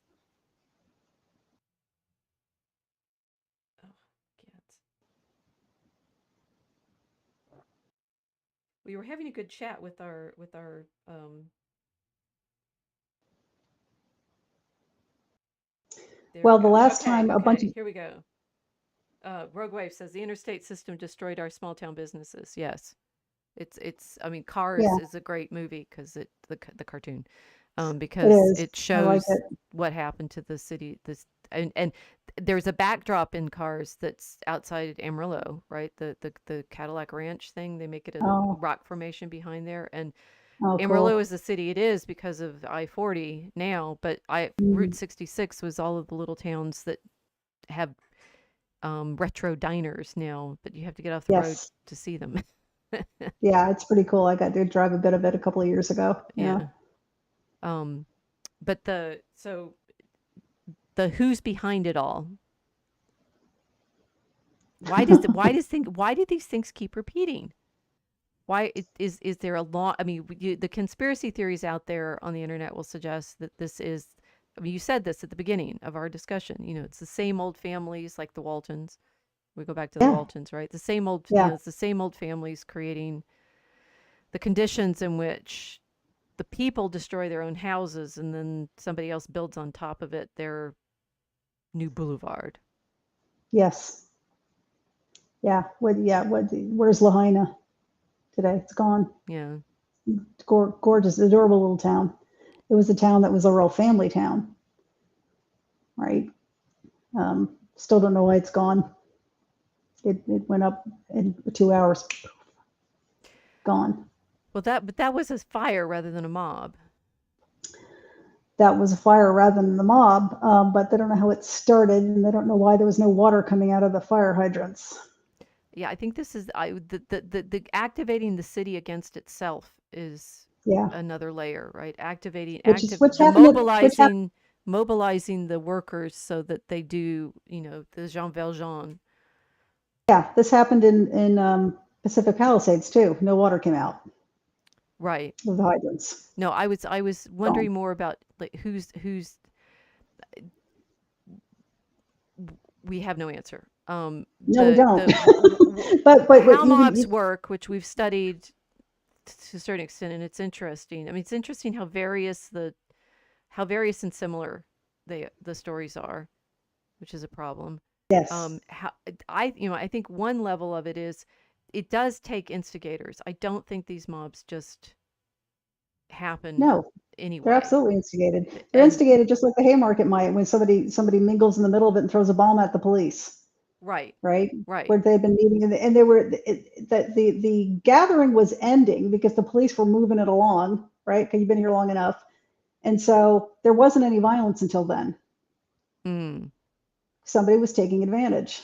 Oh, cats. We were having a good chat with our. There we Well, the go. last Okay, time a bunch okay. of Here we go. Rogue Wave says the interstate system destroyed our small town businesses. Yes, it's. I mean, Cars yeah, is a great movie because the cartoon, it because is. it I like shows it. what happened to the city. And there's a backdrop in Cars that's outside Amarillo, right? The Cadillac Ranch thing. They make it a Oh, rock formation behind there, and oh, Amarillo cool. is the city it is because of I-40 now. But Route Mm. 66 was all of the little towns that have retro diners now, but you have to get off the road Yes. to see them. Yeah, it's pretty cool. I got to drive a bit of it a couple of years ago. Yeah. Yeah. Um, but the who's behind it all. Why do these things keep repeating? Is there a law? I mean, the conspiracy theories out there on the internet will suggest that this is. I mean, you said this at the beginning of our discussion. It's the same old families like the Waltons. We go back to the Yeah, Waltons, right? The same old, yeah, it's the same old families creating the conditions in which the people destroy their own houses and then somebody else builds on top of it their new boulevard. yes, yeah. Where's Lahaina today? It's gone. Yeah. Gorgeous, adorable little town. It was a town that was a real family town, right? Still don't know why it's gone. It went up in 2 hours, gone. But that was a fire rather than a mob. That was a fire rather than the mob, but they don't know how it started, and they don't know why there was no water coming out of the fire hydrants. Yeah, I think this is the activating the city against itself is Yeah, another layer, right? Activating which is active which the happened at which happened. mobilizing the workers so that they do, the Jean Valjean. Yeah, this happened in Pacific Palisades too. No water came out Right. of the hydrants. No, I was Gone. wondering more about like who's we have no answer. No, we don't. The But how you mobs work, which we've studied to a certain extent, and it's interesting. I mean, it's interesting how various and similar the stories are, which is a problem. yes. How I think one level of it is it does take instigators. I don't think these mobs just happen No, they're anyway. absolutely instigated. They're And instigated just like the Haymarket might when somebody mingles in the middle of it and throws a bomb at the police, right, right? right. Where they've been meeting and they were that the gathering was ending because the police were moving it along, right? Because you've been here long enough, and so there wasn't any violence until then. Mm. Somebody was taking advantage.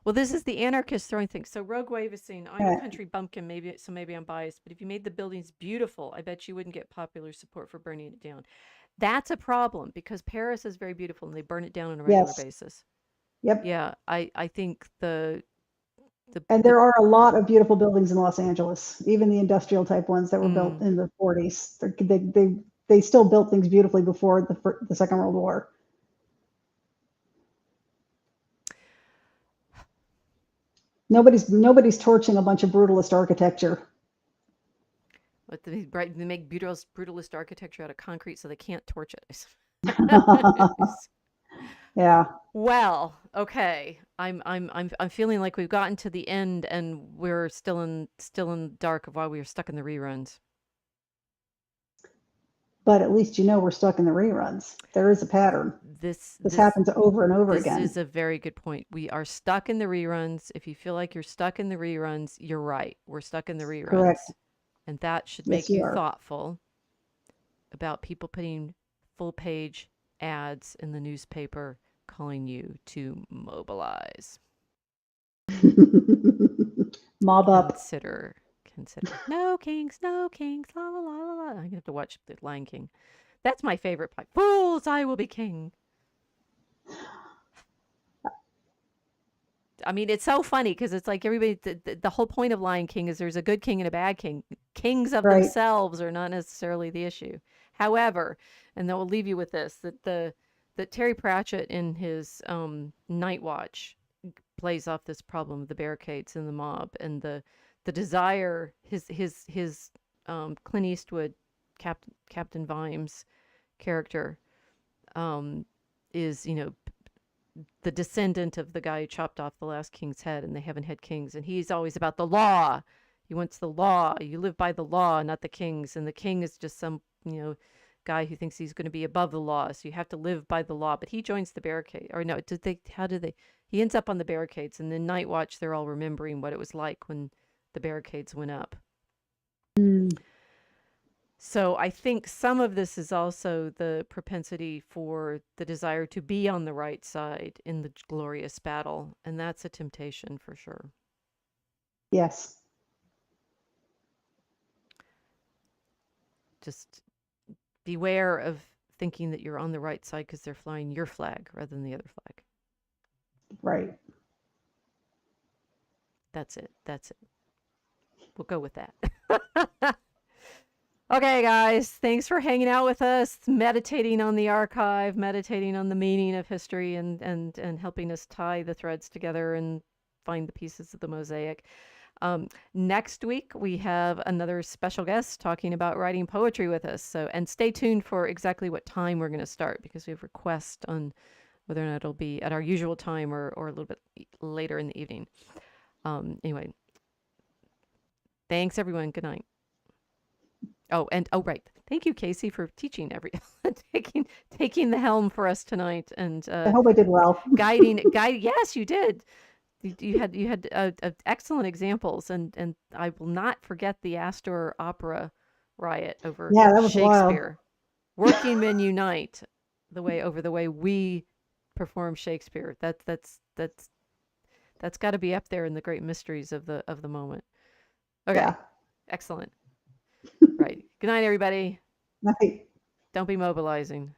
Well, this is the anarchist throwing things. So Rogue Wave is saying, "I'm a Uh, country bumpkin, maybe I'm biased, but if you made the buildings beautiful, I bet you wouldn't get popular support for burning it down." That's a problem because Paris is very beautiful and they burn it down on a regular yes. basis. Yep. Yeah, I think And the there are a lot of beautiful buildings in Los Angeles, even the industrial type ones that were built mm, in the 40s. They still built things beautifully before the Second World War. Nobody's torching a bunch of brutalist architecture. but they make brutalist architecture out of concrete so they can't torch it. Yeah, Well, okay. I'm feeling like we've gotten to the end and we're still in the dark of why we are stuck in the reruns. but at least you know we're stuck in the reruns. There is a pattern. This This this happens over and over this again. is a very good point. We are stuck in the reruns. If you feel like you're stuck in the reruns, you're right. We're stuck in the Correct. reruns. And that should Yes, make you you are. thoughtful about people putting full page ads in the newspaper calling you to mobilize. Mob up. Consider. No kings, no kings, la la la la la. I'm gonna have to watch The Lion King. That's my favorite part. Fools, I will be king. I mean, it's so funny because it's like everybody. The whole point of Lion King is there's a good king and a bad king. Kings of Right. themselves are not necessarily the issue. However, and then we'll leave you with this: that Terry Pratchett in his Night Watch plays off this problem of the barricades and the mob and the desire his Clint Eastwood Captain Vimes character um, is the descendant of the guy who chopped off the last king's head and they haven't had kings and he's always about the law. He wants the law. You live by the law, not the kings. And the king is just some guy who thinks he's going to be above the law. So you have to live by the law. But he joins the barricade. Or no, did they? How did they? He ends up on the barricades. And then Night Watch, they're all remembering what it was like when the barricades went up. Mm, So I think some of this is also the propensity for the desire to be on the right side in the glorious battle, and that's a temptation for sure. yes. Just beware of thinking that you're on the right side because they're flying your flag rather than the other flag. Right. That's it. That's it. We'll go with that. Okay, guys, thanks for hanging out with us, meditating on the archive, meditating on the meaning of history, and helping us tie the threads together and find the pieces of the mosaic. Next week, we have another special guest talking about writing poetry with us. So, and stay tuned for exactly what time we're going to start, because we have requests on whether or not it'll be at our usual time or a little bit later in the evening. Anyway, thanks, everyone. Good night. Oh, and right. Thank you, Casey, for teaching taking the helm for us tonight and I hope I did well. guiding. Yes, you did. You had excellent examples, and I will not forget the Astor Opera riot over Yeah, that was wild. Shakespeare. Working Men Unite, the way we perform Shakespeare. That's got to be up there in the great mysteries of the moment. Okay, Yeah. excellent. Right. Good night, everybody. Nothing. Don't be mobilizing.